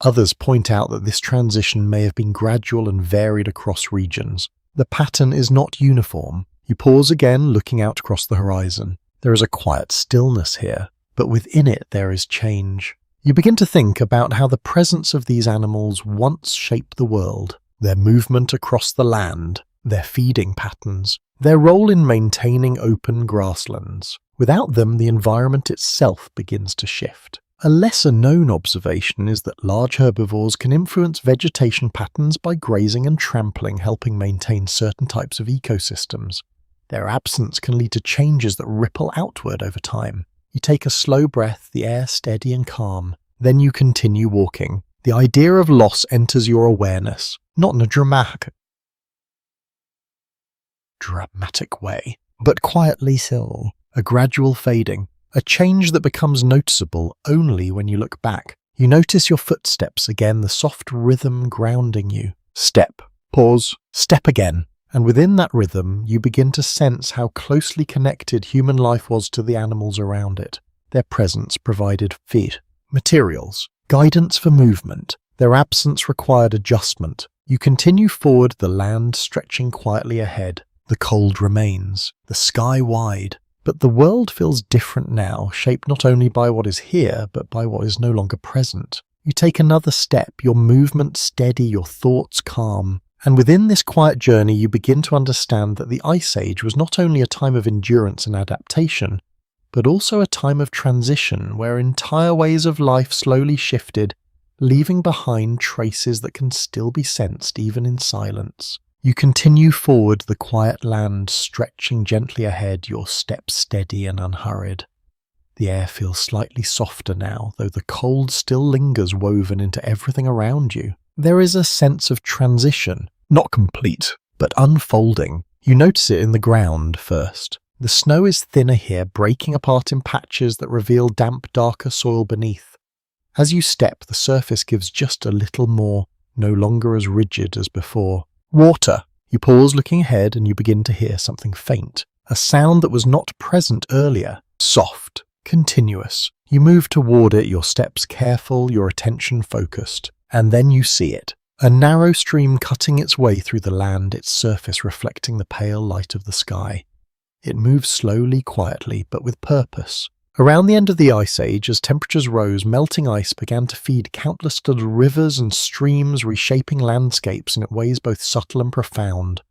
Others point out that this transition may have been gradual and varied across regions. The pattern is not uniform. You pause again, looking out across the horizon. There is a quiet stillness here, but within it there is change. You begin to think about how the presence of these animals once shaped the world, their movement across the land, their feeding patterns, their role in maintaining open grasslands. Without them, the environment itself begins to shift. A lesser-known observation is that large herbivores can influence vegetation patterns by grazing and trampling, helping maintain certain types of ecosystems. Their absence can lead to changes that ripple outward over time. You take a slow breath, the air steady and calm. Then you continue walking. The idea of loss enters your awareness, not in a dramatic way, but quietly still, a gradual fading, a change that becomes noticeable only when you look back. You notice your footsteps again, the soft rhythm grounding you. Step, pause, step again. And within that rhythm, you begin to sense how closely connected human life was to the animals around it. Their presence provided feed, materials, guidance for movement. Their absence required adjustment. You continue forward, the land stretching quietly ahead. The cold remains, the sky wide. But the world feels different now, shaped not only by what is here, but by what is no longer present. You take another step, your movement steady, your thoughts calm. And within this quiet journey, you begin to understand that the Ice Age was not only a time of endurance and adaptation, but also a time of transition where entire ways of life slowly shifted, leaving behind traces that can still be sensed even in silence. You continue forward, the quiet land stretching gently ahead, your steps steady and unhurried. The air feels slightly softer now, though the cold still lingers woven into everything around you. There is a sense of transition, not complete, but unfolding. You notice it in the ground first. The snow is thinner here, breaking apart in patches that reveal damp, darker soil beneath. As you step, the surface gives just a little more, no longer as rigid as before. Water. You pause looking ahead and you begin to hear something faint, a sound that was not present earlier. Soft, continuous. You move toward it, your steps careful, your attention focused. And then you see it. A narrow stream cutting its way through the land, its surface reflecting the pale light of the sky. It moves slowly, quietly, but with purpose. Around the end of the Ice Age, as temperatures rose, melting ice began to feed countless little rivers and streams, reshaping landscapes in ways both subtle and profound.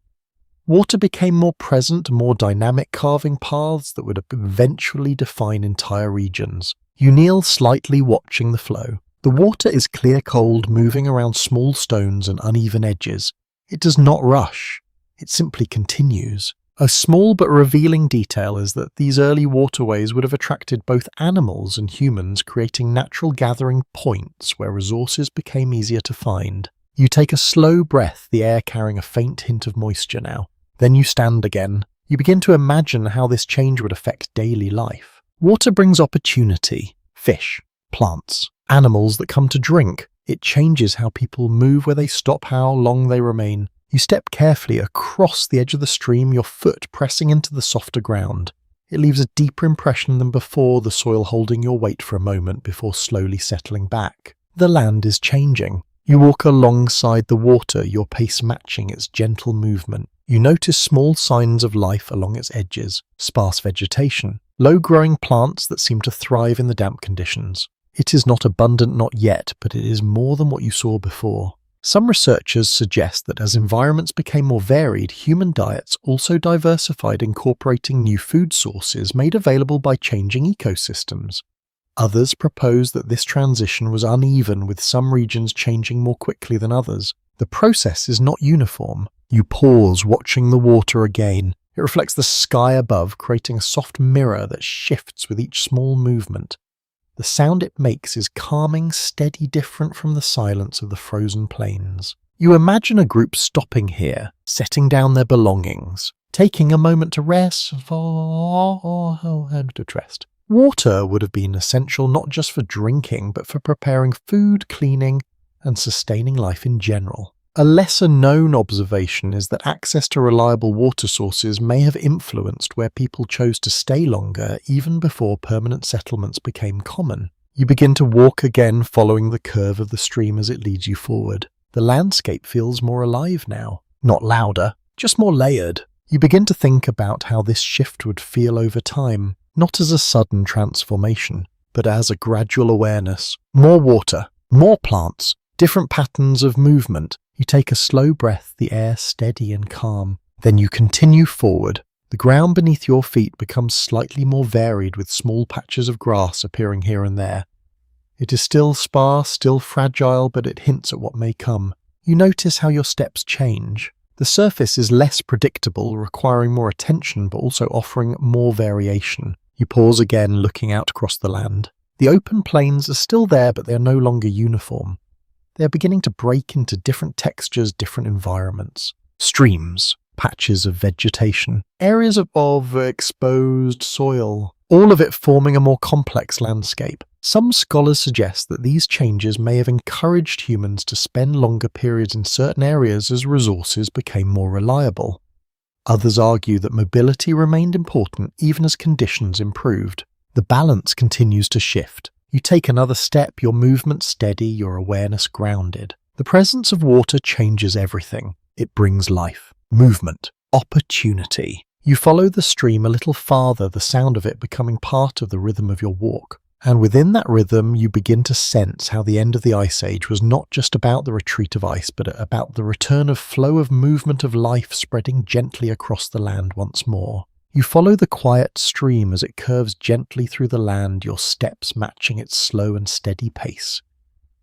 Water became more present, more dynamic, carving paths that would eventually define entire regions. You kneel slightly, watching the flow. The water is clear cold, moving around small stones and uneven edges. It does not rush. It simply continues. A small but revealing detail is that these early waterways would have attracted both animals and humans, creating natural gathering points where resources became easier to find. You take a slow breath, the air carrying a faint hint of moisture now. Then you stand again. You begin to imagine how this change would affect daily life. Water brings opportunity. Fish, plants, animals that come to drink. It changes how people move, where they stop, how long they remain. You step carefully across the edge of the stream, your foot pressing into the softer ground. It leaves a deeper impression than before, the soil holding your weight for a moment before slowly settling back. The land is changing. You walk alongside the water, your pace matching its gentle movement. You notice small signs of life along its edges, sparse vegetation, low-growing plants that seem to thrive in the damp conditions. It is not abundant, not yet, but it is more than what you saw before. Some researchers suggest that as environments became more varied, human diets also diversified, incorporating new food sources made available by changing ecosystems. Others propose that this transition was uneven, with some regions changing more quickly than others. The process is not uniform. You pause, watching the water again. It reflects the sky above, creating a soft mirror that shifts with each small movement. The sound it makes is calming, steady, different from the silence of the frozen plains. You imagine a group stopping here, setting down their belongings, taking a moment to rest and to rest. Water would have been essential not just for drinking, but for preparing food, cleaning, and sustaining life in general. A lesser-known observation is that access to reliable water sources may have influenced where people chose to stay longer, even before permanent settlements became common. You begin to walk again, following the curve of the stream as it leads you forward. The landscape feels more alive now. Not louder, just more layered. You begin to think about how this shift would feel over time, not as a sudden transformation, but as a gradual awareness. More water, more plants, different patterns of movement. You take a slow breath, the air steady and calm. Then you continue forward. The ground beneath your feet becomes slightly more varied, with small patches of grass appearing here and there. It is still sparse, still fragile, but it hints at what may come. You notice how your steps change. The surface is less predictable, requiring more attention, but also offering more variation. You pause again, looking out across the land. The open plains are still there, but they are no longer uniform. They are beginning to break into different textures, different environments. Streams. patches of vegetation, areas of exposed soil, all of it forming a more complex landscape. Some scholars suggest that these changes may have encouraged humans to spend longer periods in certain areas as resources became more reliable. Others argue that mobility remained important even as conditions improved. The balance continues to shift. You take another step, your movement steady, your awareness grounded. The presence of water changes everything. It brings life, movement, opportunity. You follow the stream a little farther, the sound of it becoming part of the rhythm of your walk. And within that rhythm, you begin to sense how the end of the Ice Age was not just about the retreat of ice, but about the return of flow of movement of life spreading gently across the land once more. You follow the quiet stream as it curves gently through the land, your steps matching its slow and steady pace.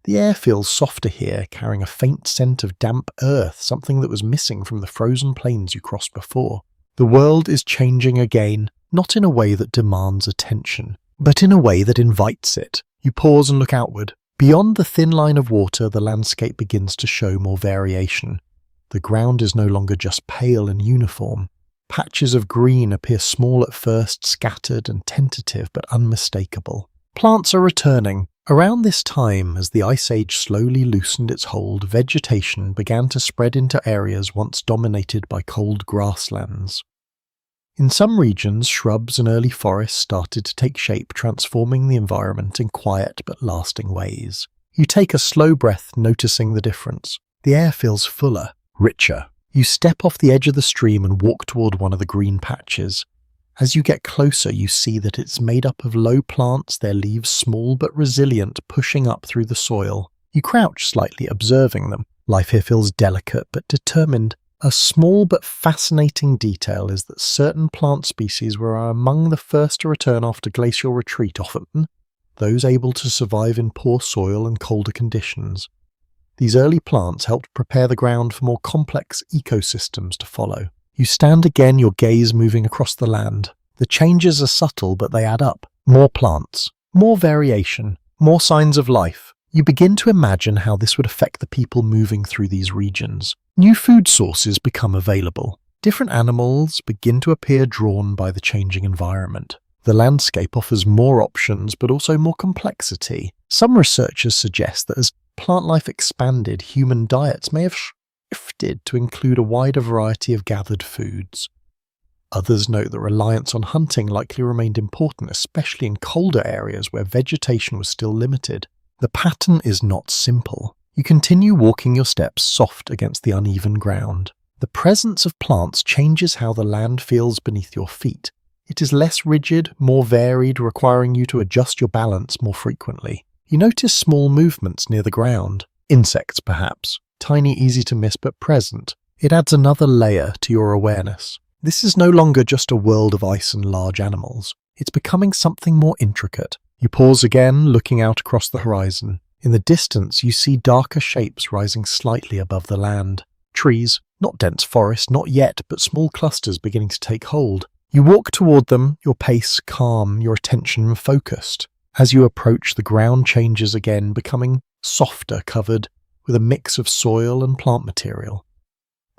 The air feels softer here, carrying a faint scent of damp earth, something that was missing from the frozen plains you crossed before. The world is changing again, not in a way that demands attention, but in a way that invites it. You pause and look outward. Beyond the thin line of water, the landscape begins to show more variation. The ground is no longer just pale and uniform. Patches of green appear small at first, scattered and tentative but unmistakable. Plants are returning. Around this time, as the Ice Age slowly loosened its hold, vegetation began to spread into areas once dominated by cold grasslands. In some regions, shrubs and early forests started to take shape, transforming the environment in quiet but lasting ways. You take a slow breath, noticing the difference. The air feels fuller, richer. You step off the edge of the stream and walk toward one of the green patches. As you get closer, you see that it's made up of low plants, their leaves small but resilient, pushing up through the soil. You crouch slightly, observing them. Life here feels delicate but determined. A small but fascinating detail is that certain plant species were among the first to return after glacial retreat, often those able to survive in poor soil and colder conditions. These early plants helped prepare the ground for more complex ecosystems to follow. You stand again, your gaze moving across the land. The changes are subtle, but they add up. More plants, more variation, more signs of life. You begin to imagine how this would affect the people moving through these regions. New food sources become available. Different animals begin to appear drawn by the changing environment. The landscape offers more options, but also more complexity. Some researchers suggest that as plant life expanded, human diets may have shifted to include a wider variety of gathered foods. Others note that reliance on hunting likely remained important, especially in colder areas where vegetation was still limited. The pattern is not simple. You continue walking your steps soft against the uneven ground. The presence of plants changes how the land feels beneath your feet. It is less rigid, more varied, requiring you to adjust your balance more frequently. You notice small movements near the ground. Insects, perhaps. Tiny, easy to miss, but present. It adds another layer to your awareness. This is no longer just a world of ice and large animals. It's becoming something more intricate. You pause again, looking out across the horizon. In the distance, you see darker shapes rising slightly above the land. Trees, not dense forest, not yet, but small clusters beginning to take hold. You walk toward them, your pace calm, your attention focused. As you approach, the ground changes again, becoming softer, covered with a mix of soil and plant material.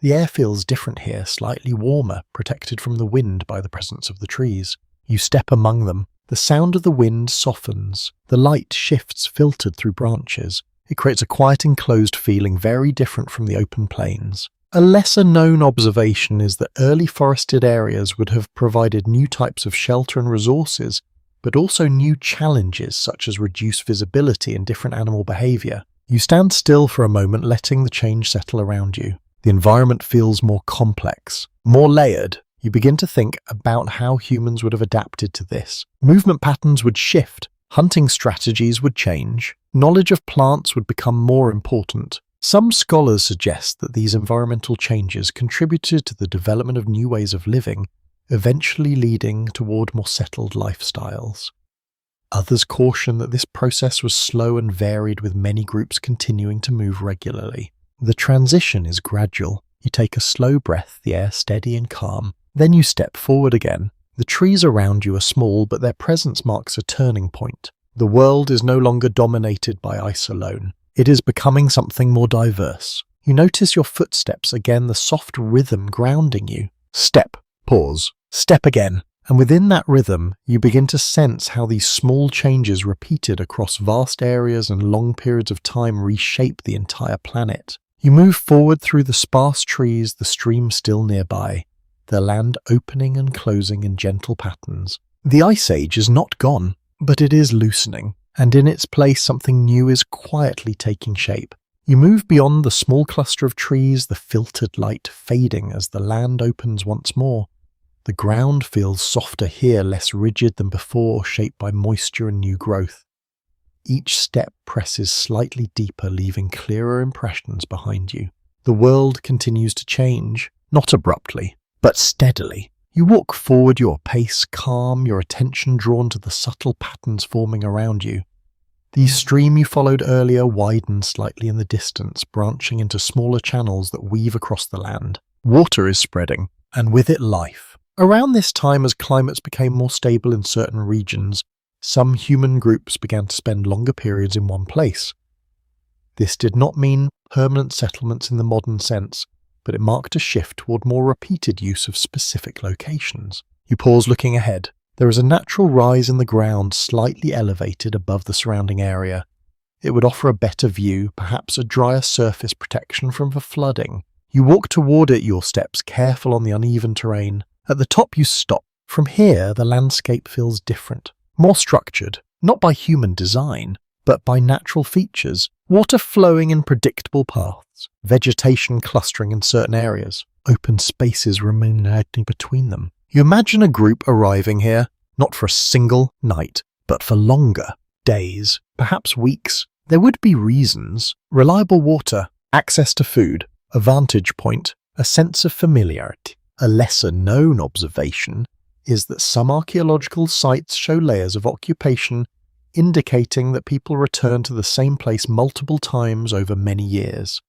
The air feels different here, slightly warmer, protected from the wind by the presence of the trees. You step among them. The sound of the wind softens. The light shifts, filtered through branches. It creates a quiet, enclosed feeling very different from the open plains. A lesser-known observation is that early forested areas would have provided new types of shelter and resources, but also new challenges such as reduced visibility and different animal behavior. You stand still for a moment, letting the change settle around you. The environment feels more complex, more layered. You begin to think about how humans would have adapted to this. Movement patterns would shift, hunting strategies would change, knowledge of plants would become more important. Some scholars suggest that these environmental changes contributed to the development of new ways of living, eventually leading toward more settled lifestyles. Others caution that this process was slow and varied, with many groups continuing to move regularly. The transition is gradual. You take a slow breath, the air steady and calm. Then you step forward again. The trees around you are small, but their presence marks a turning point. The world is no longer dominated by ice alone. It is becoming something more diverse. You notice your footsteps, again the soft rhythm grounding you. Step, pause, step again. And within that rhythm, you begin to sense how these small changes repeated across vast areas and long periods of time reshape the entire planet. You move forward through the sparse trees, the stream still nearby, the land opening and closing in gentle patterns. The Ice Age is not gone, but it is loosening, and in its place something new is quietly taking shape. You move beyond the small cluster of trees, the filtered light fading as the land opens once more. The ground feels softer here, less rigid than before, shaped by moisture and new growth. Each step presses slightly deeper, leaving clearer impressions behind you. The world continues to change, not abruptly, but steadily. You walk forward, your pace calm, your attention drawn to the subtle patterns forming around you. The stream you followed earlier widens slightly in the distance, branching into smaller channels that weave across the land. Water is spreading, and with it life. Around this time, as climates became more stable in certain regions, some human groups began to spend longer periods in one place. This did not mean permanent settlements in the modern sense, but it marked a shift toward more repeated use of specific locations. You pause, looking ahead. There is a natural rise in the ground, slightly elevated above the surrounding area. It would offer a better view, perhaps a drier surface protection from the flooding. You walk toward it, your steps careful on the uneven terrain. At the top you stop. From here, the landscape feels different, more structured, not by human design, but by natural features. Water flowing in predictable paths, vegetation clustering in certain areas, open spaces remaining between them. You imagine a group arriving here, not for a single night, but for longer, days, perhaps weeks. There would be reasons: reliable water, access to food, a vantage point, a sense of familiarity. A lesser-known observation is that some archaeological sites show layers of occupation, indicating that people return to the same place multiple times over many years.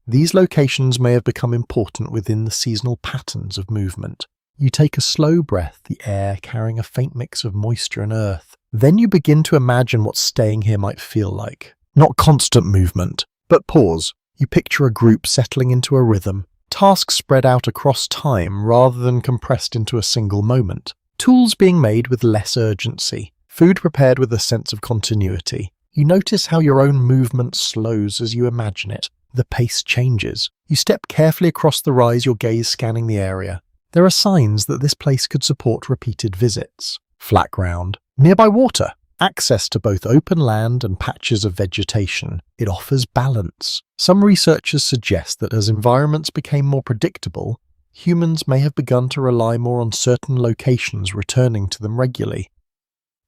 These locations may have become important within the seasonal patterns of movement. You take a slow breath, the air carrying a faint mix of moisture and earth. Then you begin to imagine what staying here might feel like. Not constant movement, but pause. You picture a group settling into a rhythm. Tasks spread out across time rather than compressed into a single moment. Tools being made with less urgency. Food prepared with a sense of continuity. You notice how your own movement slows as you imagine it. The pace changes. You step carefully across the rise, your gaze scanning the area. There are signs that this place could support repeated visits. Flat ground. Nearby water. Access to both open land and patches of vegetation. It offers balance. Some researchers suggest that as environments became more predictable, humans may have begun to rely more on certain locations, returning to them regularly.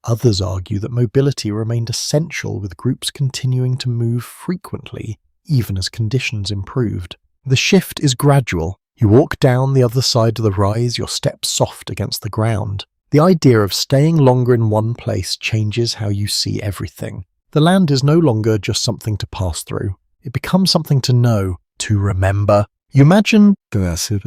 Others argue that mobility remained essential, with groups continuing to move frequently, even as conditions improved. The shift is gradual. You walk down the other side of the rise, your steps soft against the ground. The idea of staying longer in one place changes how you see everything. The land is no longer just something to pass through. It becomes something to know, to remember. You imagine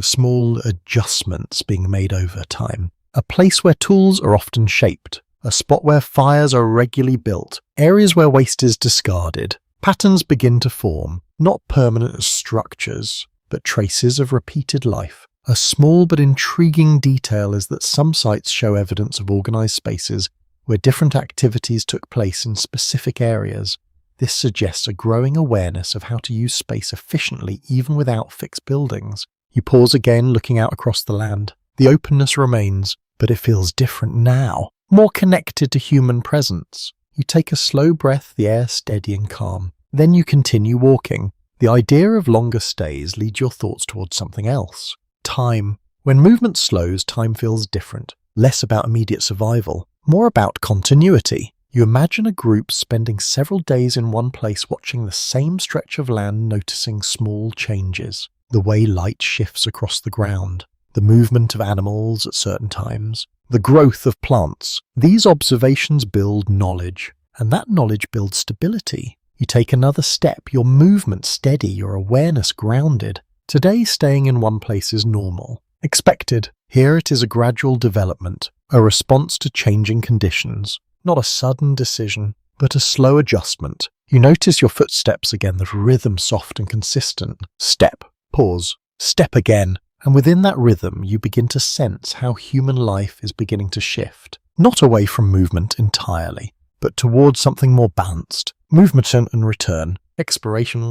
small adjustments being made over time. A place where tools are often shaped. A spot where fires are regularly built. Areas where waste is discarded. Patterns begin to form, not permanent structures, but traces of repeated life. A small but intriguing detail is that some sites show evidence of organized spaces where different activities took place in specific areas. This suggests a growing awareness of how to use space efficiently even without fixed buildings. You pause again, looking out across the land. The openness remains, but it feels different now, more connected to human presence. You take a slow breath, the air steady and calm. Then you continue walking. The idea of longer stays leads your thoughts towards something else. Time. When movement slows, time feels different. Less about immediate survival, more about continuity. You imagine a group spending several days in one place, watching the same stretch of land, noticing small changes. The way light shifts across the ground, the movement of animals at certain times, the growth of plants. These observations build knowledge, and that knowledge builds stability. You take another step, your movement steady, your awareness grounded. Today, staying in one place is normal, expected. Here it is a gradual development, a response to changing conditions, not a sudden decision, but a slow adjustment. You notice your footsteps again, the rhythm soft and consistent. Step, pause, step again. And within that rhythm, you begin to sense how human life is beginning to shift. Not away from movement entirely, but towards something more balanced. Movement and return. Exploration.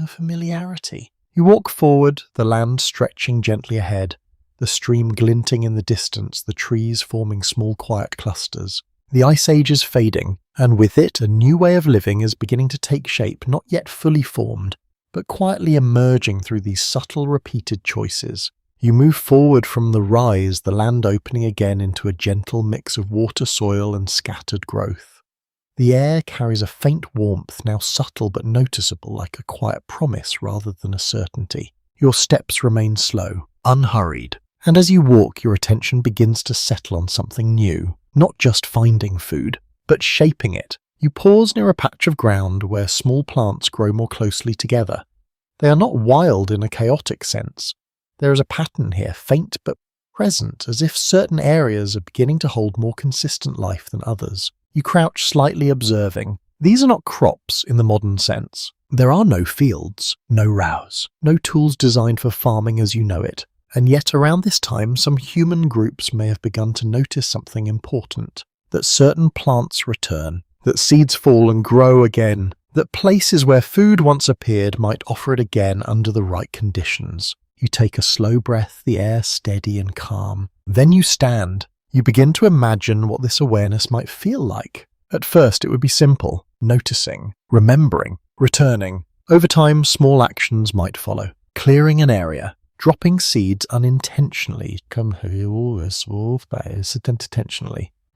Familiarity. You walk forward, the land stretching gently ahead, the stream glinting in the distance, the trees forming small quiet clusters. The ice age is fading, and with it a new way of living is beginning to take shape, not yet fully formed, but quietly emerging through these subtle repeated choices. You move forward from the rise, the land opening again into a gentle mix of water, soil, and scattered growth. The air carries a faint warmth, now subtle but noticeable, like a quiet promise rather than a certainty. Your steps remain slow, unhurried, and as you walk, your attention begins to settle on something new. Not just finding food, but shaping it. You pause near a patch of ground where small plants grow more closely together. They are not wild in a chaotic sense. There is a pattern here, faint but present, as if certain areas are beginning to hold more consistent life than others. You crouch slightly observing. These are not crops in the modern sense. There are no fields, no rows, no tools designed for farming as you know it. And yet around this time, some human groups may have begun to notice something important. That certain plants return, that seeds fall and grow again, that places where food once appeared might offer it again under the right conditions. You take a slow breath, the air steady and calm. Then you stand. You begin to imagine what this awareness might feel like. At first it would be simple, noticing, remembering, returning. Over time, small actions might follow. Clearing an area, dropping seeds unintentionally,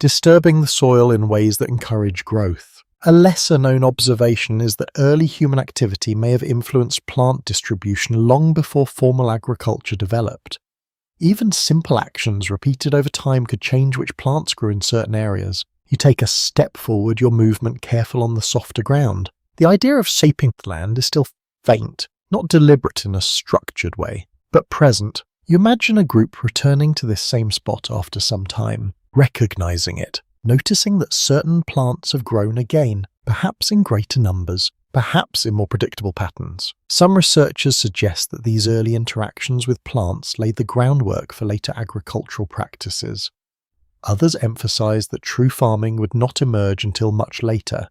disturbing the soil in ways that encourage growth. A lesser-known observation is that early human activity may have influenced plant distribution long before formal agriculture developed. Even simple actions repeated over time could change which plants grew in certain areas. You take a step forward, your movement careful on the softer ground. The idea of shaping the land is still faint, not deliberate in a structured way, but present. You imagine a group returning to this same spot after some time, recognizing it, noticing that certain plants have grown again, perhaps in greater numbers, perhaps in more predictable patterns. Some researchers suggest that these early interactions with plants laid the groundwork for later agricultural practices. Others emphasize that true farming would not emerge until much later,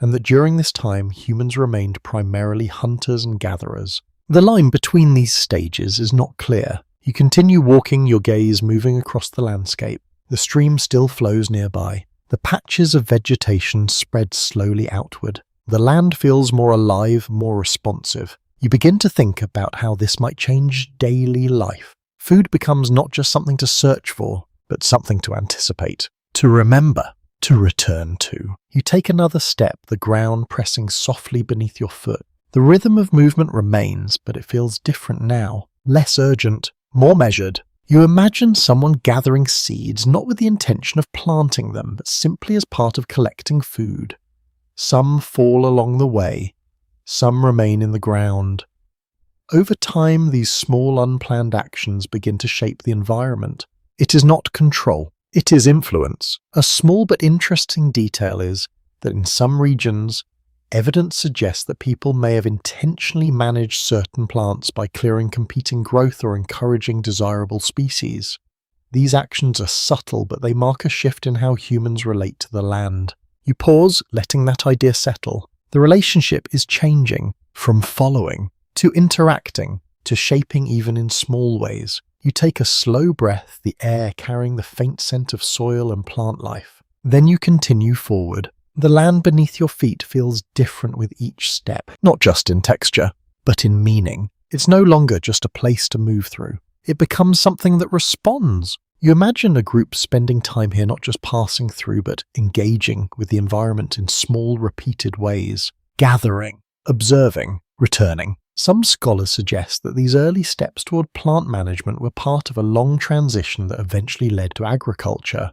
and that during this time humans remained primarily hunters and gatherers. The line between these stages is not clear. You continue walking, your gaze moving across the landscape. The stream still flows nearby. The patches of vegetation spread slowly outward. The land feels more alive, more responsive. You begin to think about how this might change daily life. Food becomes not just something to search for, but something to anticipate, to remember, to return to. You take another step, the ground pressing softly beneath your foot. The rhythm of movement remains, but it feels different now, less urgent, more measured. You imagine someone gathering seeds not with the intention of planting them, but simply as part of collecting food. Some fall along the way, some remain in the ground. Over time, these small unplanned actions begin to shape the environment. It is not control, it is influence. A small but interesting detail is that in some regions, evidence suggests that people may have intentionally managed certain plants by clearing competing growth or encouraging desirable species. These actions are subtle, but they mark a shift in how humans relate to the land. You pause, letting that idea settle. The relationship is changing from following to interacting to shaping even in small ways. You take a slow breath, the air carrying the faint scent of soil and plant life. Then you continue forward. The land beneath your feet feels different with each step, not just in texture, but in meaning. It's no longer just a place to move through. It becomes something that responds. You imagine a group spending time here not just passing through, but engaging with the environment in small, repeated ways. Gathering, observing, returning. Some scholars suggest that these early steps toward plant management were part of a long transition that eventually led to agriculture.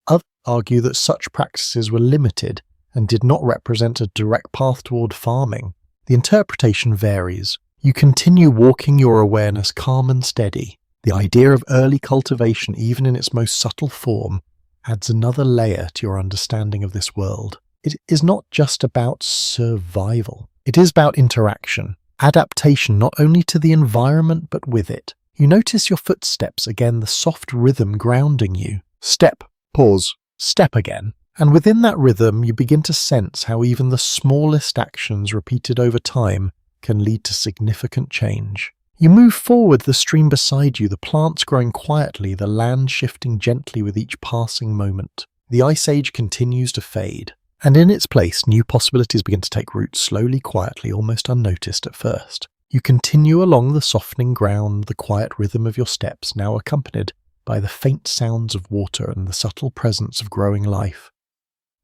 Others argue that such practices were limited and did not represent a direct path toward farming. The interpretation varies. You continue walking, your awareness calm and steady. The idea of early cultivation, even in its most subtle form, adds another layer to your understanding of this world. It is not just about survival. It is about interaction, adaptation not only to the environment but with it. You notice your footsteps, again the soft rhythm grounding you. Step, pause, step again. And within that rhythm you begin to sense how even the smallest actions repeated over time can lead to significant change. You move forward, the stream beside you, the plants growing quietly, the land shifting gently with each passing moment. The ice age continues to fade, and in its place new possibilities begin to take root slowly, quietly, almost unnoticed at first. You continue along the softening ground, the quiet rhythm of your steps now accompanied by the faint sounds of water and the subtle presence of growing life.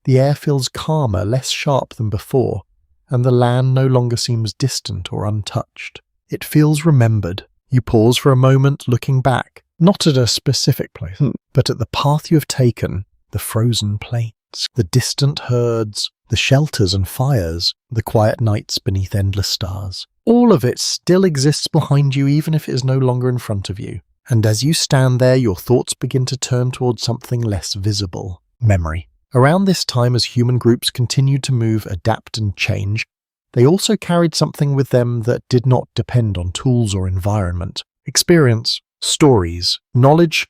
The air feels calmer, less sharp than before, and the land no longer seems distant or untouched. It feels remembered. You pause for a moment, looking back, not at a specific place, but at the path you have taken, the frozen plains, the distant herds, the shelters and fires, the quiet nights beneath endless stars. All of it still exists behind you, even if it is no longer in front of you. And as you stand there, your thoughts begin to turn towards something less visible: memory. Around this time, as human groups continued to move, adapt and change, they also carried something with them that did not depend on tools or environment. Experience, stories, knowledge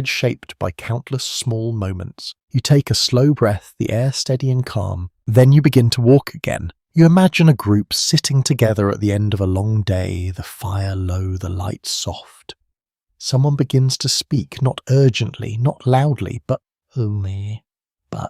shaped by countless small moments. You take a slow breath, the air steady and calm. Then you begin to walk again. You imagine a group sitting together at the end of a long day, the fire low, the light soft. Someone begins to speak, not urgently, not loudly, but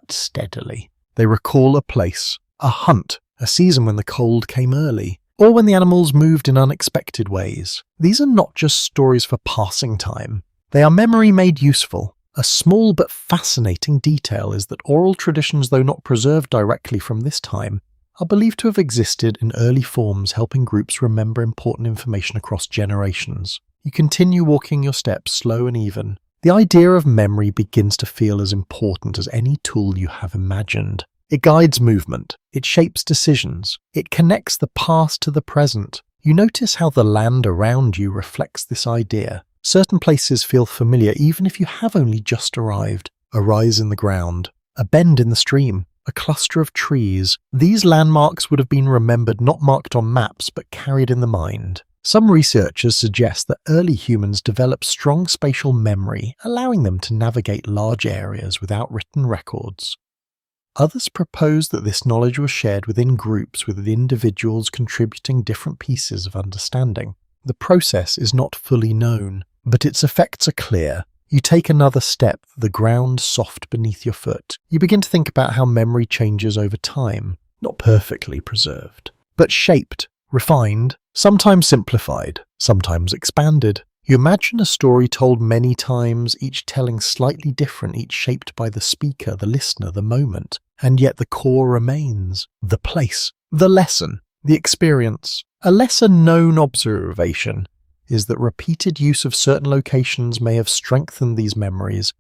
steadily. They recall a place, a hunt, a season when the cold came early, or when the animals moved in unexpected ways. These are not just stories for passing time. They are memory made useful. A small but fascinating detail is that oral traditions, though not preserved directly from this time, are believed to have existed in early forms, helping groups remember important information across generations. You continue walking your steps, slow and even. The idea of memory begins to feel as important as any tool you have imagined. It guides movement, it shapes decisions, it connects the past to the present. You notice how the land around you reflects this idea. Certain places feel familiar even if you have only just arrived. A rise in the ground, a bend in the stream, a cluster of trees. These landmarks would have been remembered, not marked on maps, but carried in the mind. Some researchers suggest that early humans developed strong spatial memory, allowing them to navigate large areas without written records. Others propose that this knowledge was shared within groups, with individuals contributing different pieces of understanding. The process is not fully known, but its effects are clear. You take another step, the ground soft beneath your foot. You begin to think about how memory changes over time, not perfectly preserved, but shaped, refined, sometimes simplified, sometimes expanded. You imagine a story told many times, each telling slightly different, each shaped by the speaker, the listener, the moment, and yet the core remains: the place, the lesson, the experience. A lesser-known observation is that repeated use of certain locations may have strengthened these memories,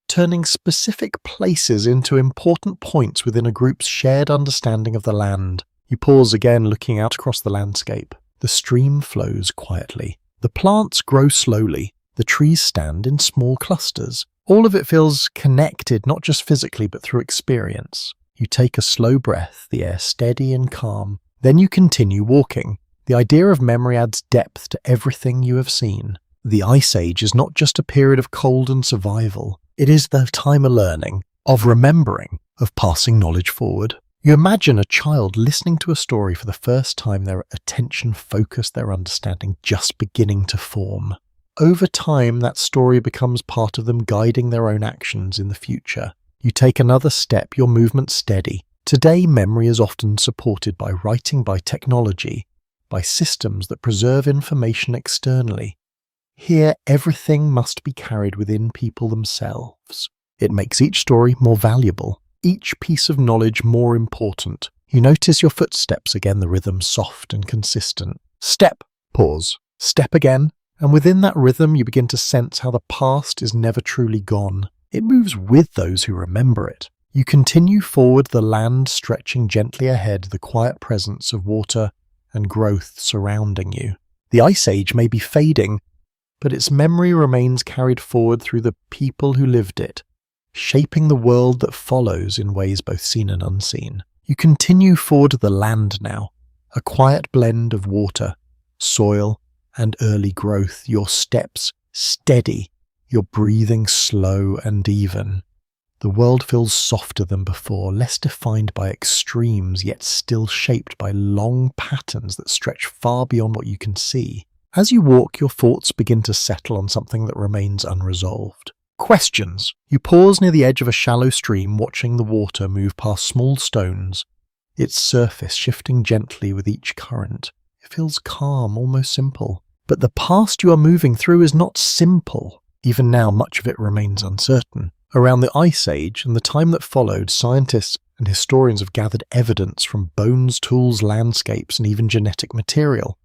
turning specific places into important points within a group's shared understanding of the land. You pause again, looking out across the landscape. The stream flows quietly. The plants grow slowly. The trees stand in small clusters. All of it feels connected, not just physically, but through experience. You take a slow breath, the air steady and calm. Then you continue walking. The idea of memory adds depth to everything you have seen. The Ice Age is not just a period of cold and survival. It is the time of learning, of remembering, of passing knowledge forward. You imagine a child listening to a story for the first time, their attention focused, their understanding just beginning to form. Over time, that story becomes part of them, guiding their own actions in the future. You take another step, your movement steady. Today, memory is often supported by writing, by technology, by systems that preserve information externally. Here, everything must be carried within people themselves. It makes each story more valuable, each piece of knowledge more important. You notice your footsteps again, the rhythm soft and consistent. Step, pause, step again, and within that rhythm you begin to sense how the past is never truly gone. It moves with those who remember it. You continue forward, the land stretching gently ahead, the quiet presence of water and growth surrounding you. The Ice Age may be fading, but its memory remains carried forward through the people who lived it, shaping the world that follows in ways both seen and unseen. You continue forward to the land now, a quiet blend of water, soil, and early growth, your steps steady, your breathing slow and even. The world feels softer than before, less defined by extremes, yet still shaped by long patterns that stretch far beyond what you can see. As you walk, your thoughts begin to settle on something that remains unresolved. Questions. You pause near the edge of a shallow stream, watching the water move past small stones, its surface shifting gently with each current. It feels calm, almost simple. But the past you are moving through is not simple. Even now, much of it remains uncertain. Around the Ice Age and the time that followed, scientists and historians have gathered evidence from bones, tools, landscapes, and even genetic material.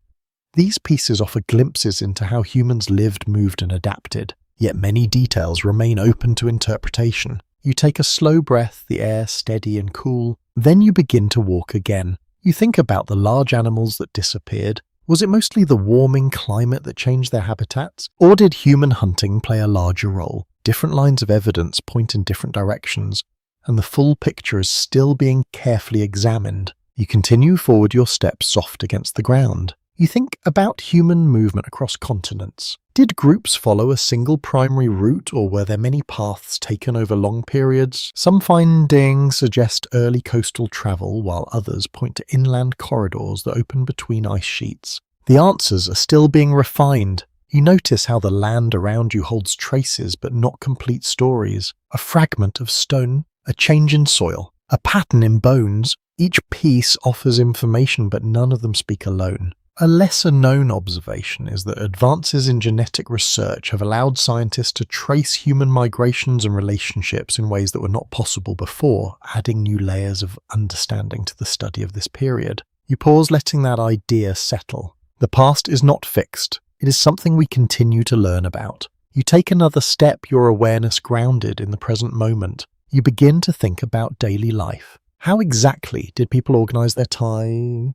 These pieces offer glimpses into how humans lived, moved, and adapted, yet many details remain open to interpretation. You take a slow breath, the air steady and cool, then you begin to walk again. You think about the large animals that disappeared. Was it mostly the warming climate that changed their habitats? Or did human hunting play a larger role? Different lines of evidence point in different directions, and the full picture is still being carefully examined. You continue forward, your steps soft against the ground. You think about human movement across continents. Did groups follow a single primary route, or were there many paths taken over long periods? Some findings suggest early coastal travel, while others point to inland corridors that open between ice sheets. The answers are still being refined. You notice how the land around you holds traces but not complete stories. A fragment of stone, a change in soil, a pattern in bones. Each piece offers information, but none of them speak alone. A lesser-known observation is that advances in genetic research have allowed scientists to trace human migrations and relationships in ways that were not possible before, adding new layers of understanding to the study of this period. You pause, letting that idea settle. The past is not fixed. It is something we continue to learn about. You take another step, your awareness grounded in the present moment. You begin to think about daily life. How exactly did people organize their time?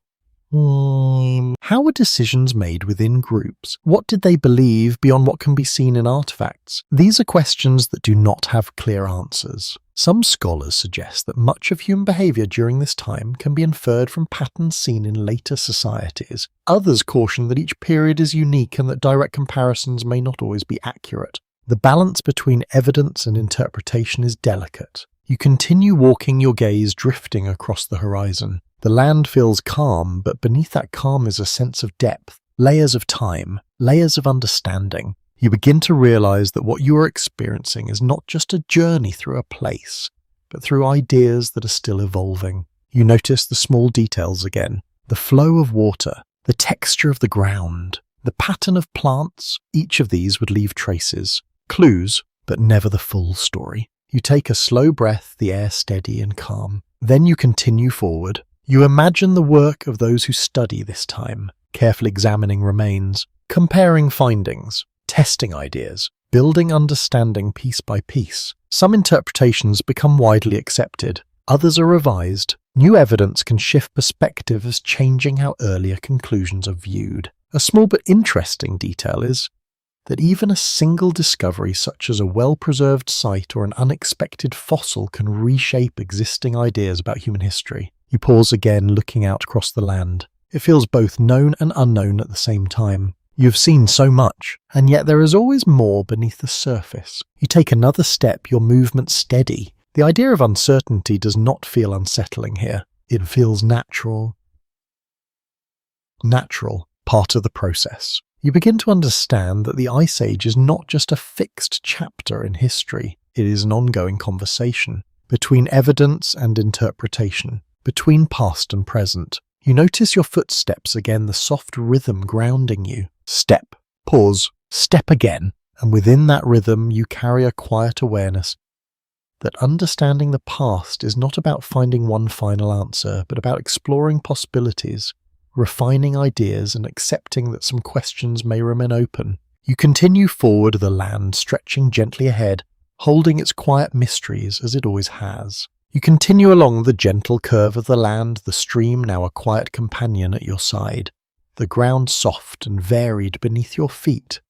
How were decisions made within groups? What did they believe beyond what can be seen in artifacts? These are questions that do not have clear answers. Some scholars suggest that much of human behavior during this time can be inferred from patterns seen in later societies. Others caution that each period is unique and that direct comparisons may not always be accurate. The balance between evidence and interpretation is delicate. You continue walking, your gaze drifting across the horizon. The land feels calm, but beneath that calm is a sense of depth, layers of time, layers of understanding. You begin to realize that what you are experiencing is not just a journey through a place, but through ideas that are still evolving. You notice the small details again, the flow of water, the texture of the ground, the pattern of plants. Each of these would leave traces, clues, but never the full story. You take a slow breath, the air steady and calm. Then you continue forward. You imagine the work of those who study this time, carefully examining remains, comparing findings, testing ideas, building understanding piece by piece. Some interpretations become widely accepted, others are revised. New evidence can shift perspectives, changing how earlier conclusions are viewed. A small but interesting detail is that even a single discovery such as a well-preserved site or an unexpected fossil can reshape existing ideas about human history. You pause again, looking out across the land. It feels both known and unknown at the same time. You've seen so much, and yet there is always more beneath the surface. You take another step, your movement steady. The idea of uncertainty does not feel unsettling here. It feels natural. Natural, part of the process. You begin to understand that the Ice Age is not just a fixed chapter in history. It is an ongoing conversation between evidence and interpretation, between past and present. You notice your footsteps again, the soft rhythm grounding you. Step, pause, step again, and within that rhythm you carry a quiet awareness that understanding the past is not about finding one final answer, but about exploring possibilities, refining ideas, and accepting that some questions may remain open. You continue forward, the land stretching gently ahead, holding its quiet mysteries as it always has. You continue along the gentle curve of the land, the stream now a quiet companion at your side. the ground soft and varied beneath your feet.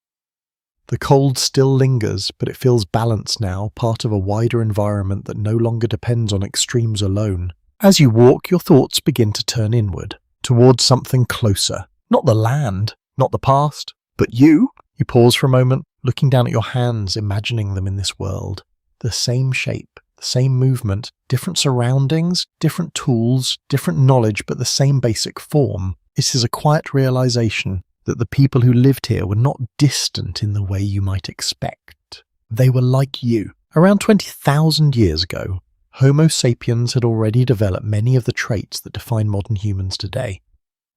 The cold still lingers, but it feels balanced now, part of a wider environment that no longer depends on extremes alone. As you walk, your thoughts begin to turn inward, towards something closer. Not the land, not the past, but you. You pause for a moment, looking down at your hands, imagining them in this world. The same shape, the same movement, different surroundings, different tools, different knowledge, but the same basic form. It is a quiet realization that the people who lived here were not distant in the way you might expect. They were like you. Around 20,000 years ago, Homo sapiens had already developed many of the traits that define modern humans today.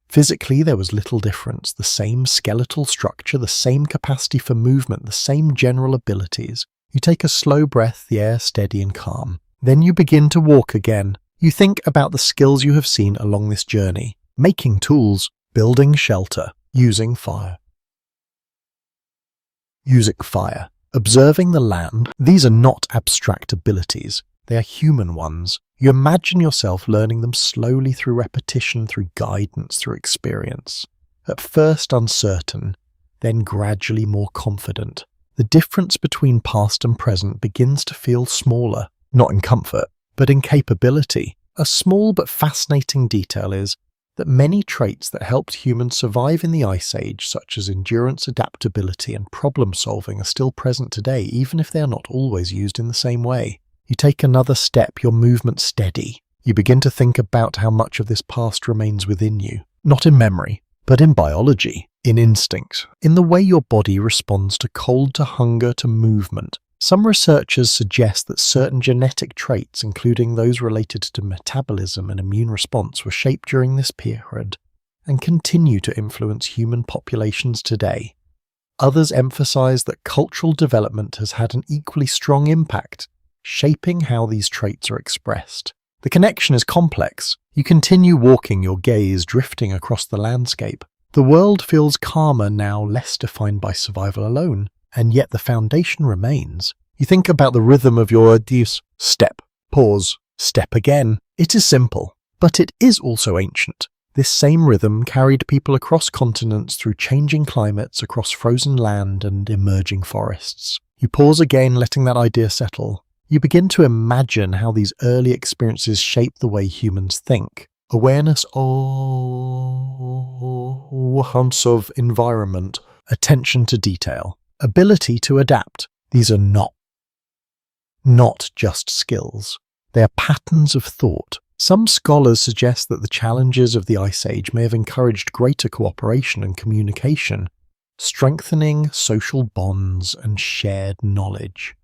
Physically, there was little difference. The same skeletal structure, the same capacity for movement, the same general abilities. You take a slow breath, the air steady and calm. Then you begin to walk again. You think about the skills you have seen along this journey. Making tools, building shelter, using fire. Observing the land. These are not abstract abilities. They are human ones. You imagine yourself learning them slowly through repetition, through guidance, through experience. At first uncertain, then gradually more confident. The difference between past and present begins to feel smaller, not in comfort, but in capability. A small but fascinating detail is that many traits that helped humans survive in the Ice Age, such as endurance, adaptability, and problem-solving, are still present today, even if they are not always used in the same way. You take another step, your movement steady. You begin to think about how much of this past remains within you, not in memory, but in biology, in instinct, in the way your body responds to cold, to hunger, to movement. Some researchers suggest that certain genetic traits, including those related to metabolism and immune response, were shaped during this period and continue to influence human populations today. Others emphasize that cultural development has had an equally strong impact, shaping how these traits are expressed. The connection is complex. You continue walking, your gaze drifting across the landscape. The world feels calmer now, less defined by survival alone. And yet the foundation remains. You think about the rhythm of your use. Step, pause, step again. It is simple, but it is also ancient. This same rhythm carried people across continents through changing climates, across frozen land and emerging forests. You pause again, letting that idea settle. You begin to imagine how these early experiences shape the way humans think. Awareness of environment, attention to detail. Ability to adapt. These are not just skills. They are patterns of thought. Some scholars suggest that the challenges of the Ice Age may have encouraged greater cooperation and communication, strengthening social bonds and shared knowledge.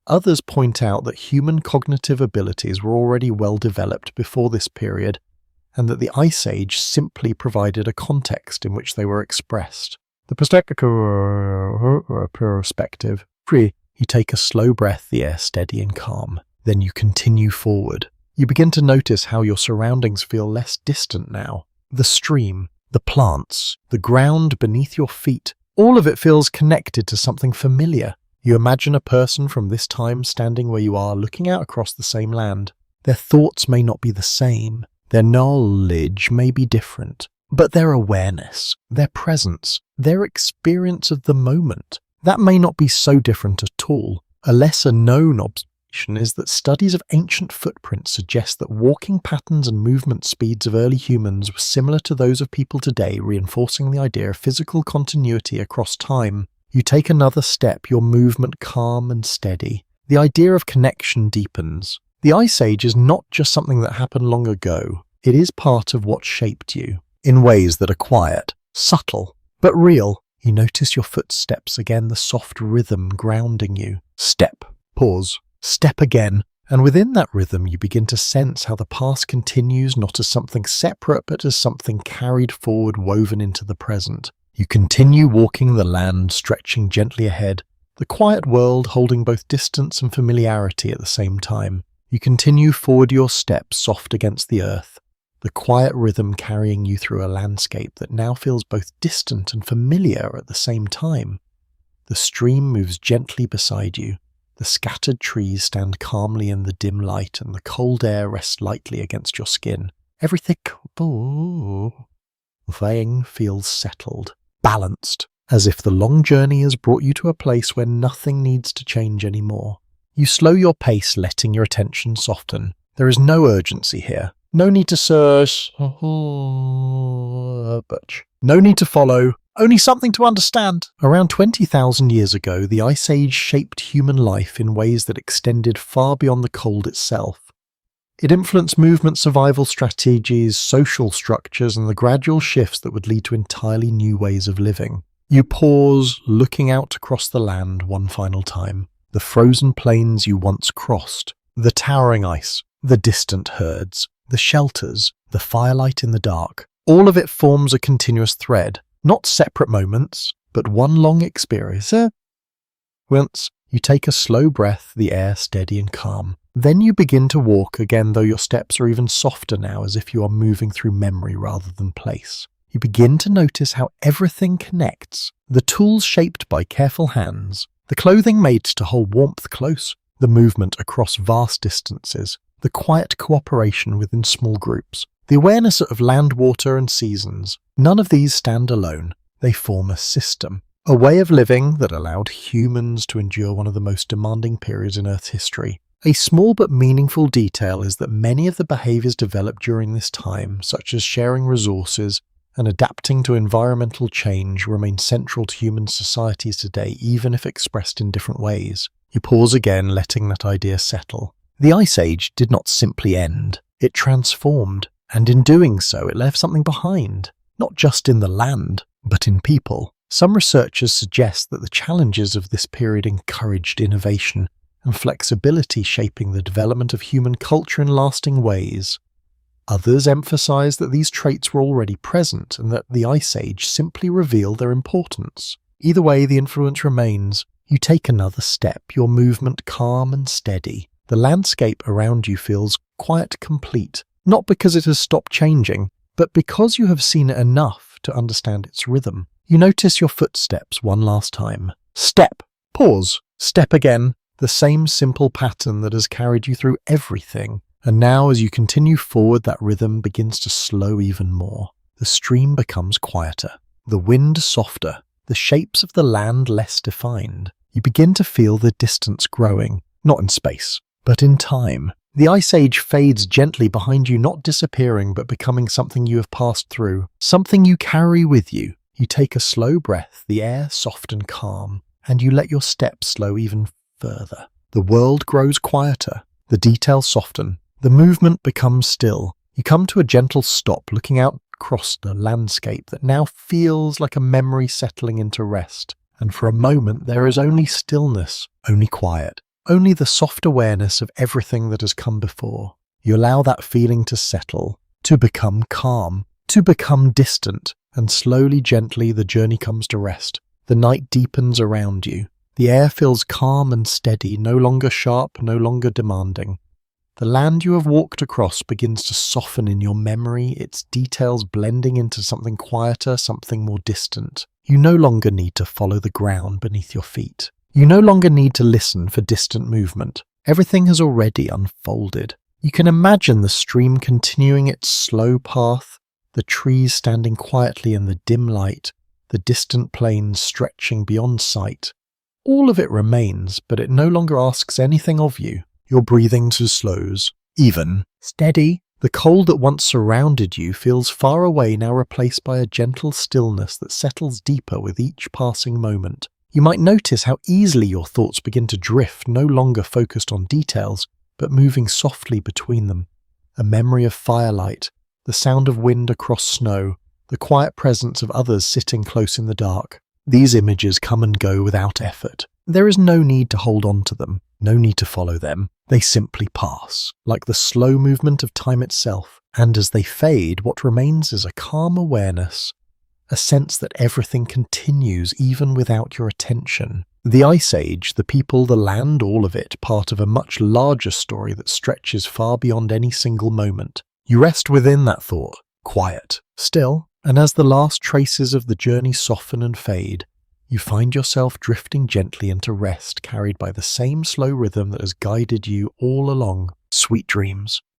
Others point out that human cognitive abilities were already well developed before this period, and that the Ice Age simply provided a context in which they were expressed. The perspective. You take a slow breath, the air steady and calm. Then you continue forward. You begin to notice how your surroundings feel less distant now. The stream, the plants, the ground beneath your feet, all of it feels connected to something familiar. You imagine a person from this time standing where you are, looking out across the same land. Their thoughts may not be the same. Their knowledge may be different. But their awareness, their presence, their experience of the moment, that may not be so different at all. A lesser known observation is that studies of ancient footprints suggest that walking patterns and movement speeds of early humans were similar to those of people today, reinforcing the idea of physical continuity across time. You take another step, your movement calm and steady. The idea of connection deepens. The Ice Age is not just something that happened long ago. It is part of what shaped you. In ways that are quiet, subtle, but real. You notice your footsteps again, the soft rhythm grounding you. Step, pause, step again. And within that rhythm, you begin to sense how the past continues not as something separate, but as something carried forward, woven into the present. You continue walking the land, stretching gently ahead, the quiet world holding both distance and familiarity at the same time. You continue forward your steps, soft against the earth. The quiet rhythm carrying you through a landscape that now feels both distant and familiar at the same time. The stream moves gently beside you. The scattered trees stand calmly in the dim light, and the cold air rests lightly against your skin. Everything Everything feels settled, balanced, as if the long journey has brought you to a place where nothing needs to change anymore. You slow your pace, letting your attention soften. There is no urgency here. No need to search. No need to follow. Only something to understand. Around 20,000 years ago, the Ice Age shaped human life in ways that extended far beyond the cold itself. It influenced movement, survival strategies, social structures, and the gradual shifts that would lead to entirely new ways of living. You pause, looking out across the land one final time. The frozen plains you once crossed, the towering ice, the distant herds, the shelters, the firelight in the dark. All of it forms a continuous thread, not separate moments, but one long experience. Once you take a slow breath, the air steady and calm. Then you begin to walk again, though your steps are even softer now, as if you are moving through memory rather than place. You begin to notice how everything connects. The tools shaped by careful hands, the clothing made to hold warmth close, the movement across vast distances, the quiet cooperation within small groups, the awareness of land, water, and seasons. None of these stand alone. They form a system, a way of living that allowed humans to endure one of the most demanding periods in Earth's history. A small but meaningful detail is that many of the behaviors developed during this time, such as sharing resources and adapting to environmental change, remain central to human societies today, even if expressed in different ways. You pause again, letting that idea settle. The Ice Age did not simply end. It transformed, and in doing so, it left something behind, not just in the land, but in people. Some researchers suggest that the challenges of this period encouraged innovation and flexibility, shaping the development of human culture in lasting ways. Others emphasize that these traits were already present and that the Ice Age simply revealed their importance. Either way, the influence remains. You take another step, your movement calm and steady. The landscape around you feels quite complete, not because it has stopped changing, but because you have seen it enough to understand its rhythm. You notice your footsteps one last time. Step, pause, step again, the same simple pattern that has carried you through everything. And now, as you continue forward, that rhythm begins to slow even more. The stream becomes quieter, the wind softer, the shapes of the land less defined. You begin to feel the distance growing, not in space, but in time. The Ice Age fades gently behind you, not disappearing, but becoming something you have passed through, something you carry with you. You take a slow breath, the air soft and calm, and you let your steps slow even further. The world grows quieter, the details soften, the movement becomes still. You come to a gentle stop, looking out across the landscape that now feels like a memory settling into rest. And for a moment there is only stillness, only quiet, only the soft awareness of everything that has come before. You allow that feeling to settle, to become calm, to become distant, and slowly, gently, the journey comes to rest. The night deepens around you. The air feels calm and steady, no longer sharp, no longer demanding. The land you have walked across begins to soften in your memory, its details blending into something quieter, something more distant. You no longer need to follow the ground beneath your feet. You no longer need to listen for distant movement. Everything has already unfolded. You can imagine the stream continuing its slow path, the trees standing quietly in the dim light, the distant plains stretching beyond sight. All of it remains, but it no longer asks anything of you. Your breathing slows, even, steady. The cold that once surrounded you feels far away, now replaced by a gentle stillness that settles deeper with each passing moment. You might notice how easily your thoughts begin to drift, no longer focused on details, but moving softly between them. A memory of firelight, the sound of wind across snow, the quiet presence of others sitting close in the dark. These images come and go without effort. There is no need to hold on to them, no need to follow them. They simply pass, like the slow movement of time itself. And as they fade, what remains is a calm awareness, a sense that everything continues even without your attention. The Ice Age, the people, the land, all of it, part of a much larger story that stretches far beyond any single moment. You rest within that thought, quiet, still, and as the last traces of the journey soften and fade, you find yourself drifting gently into rest, carried by the same slow rhythm that has guided you all along. Sweet dreams.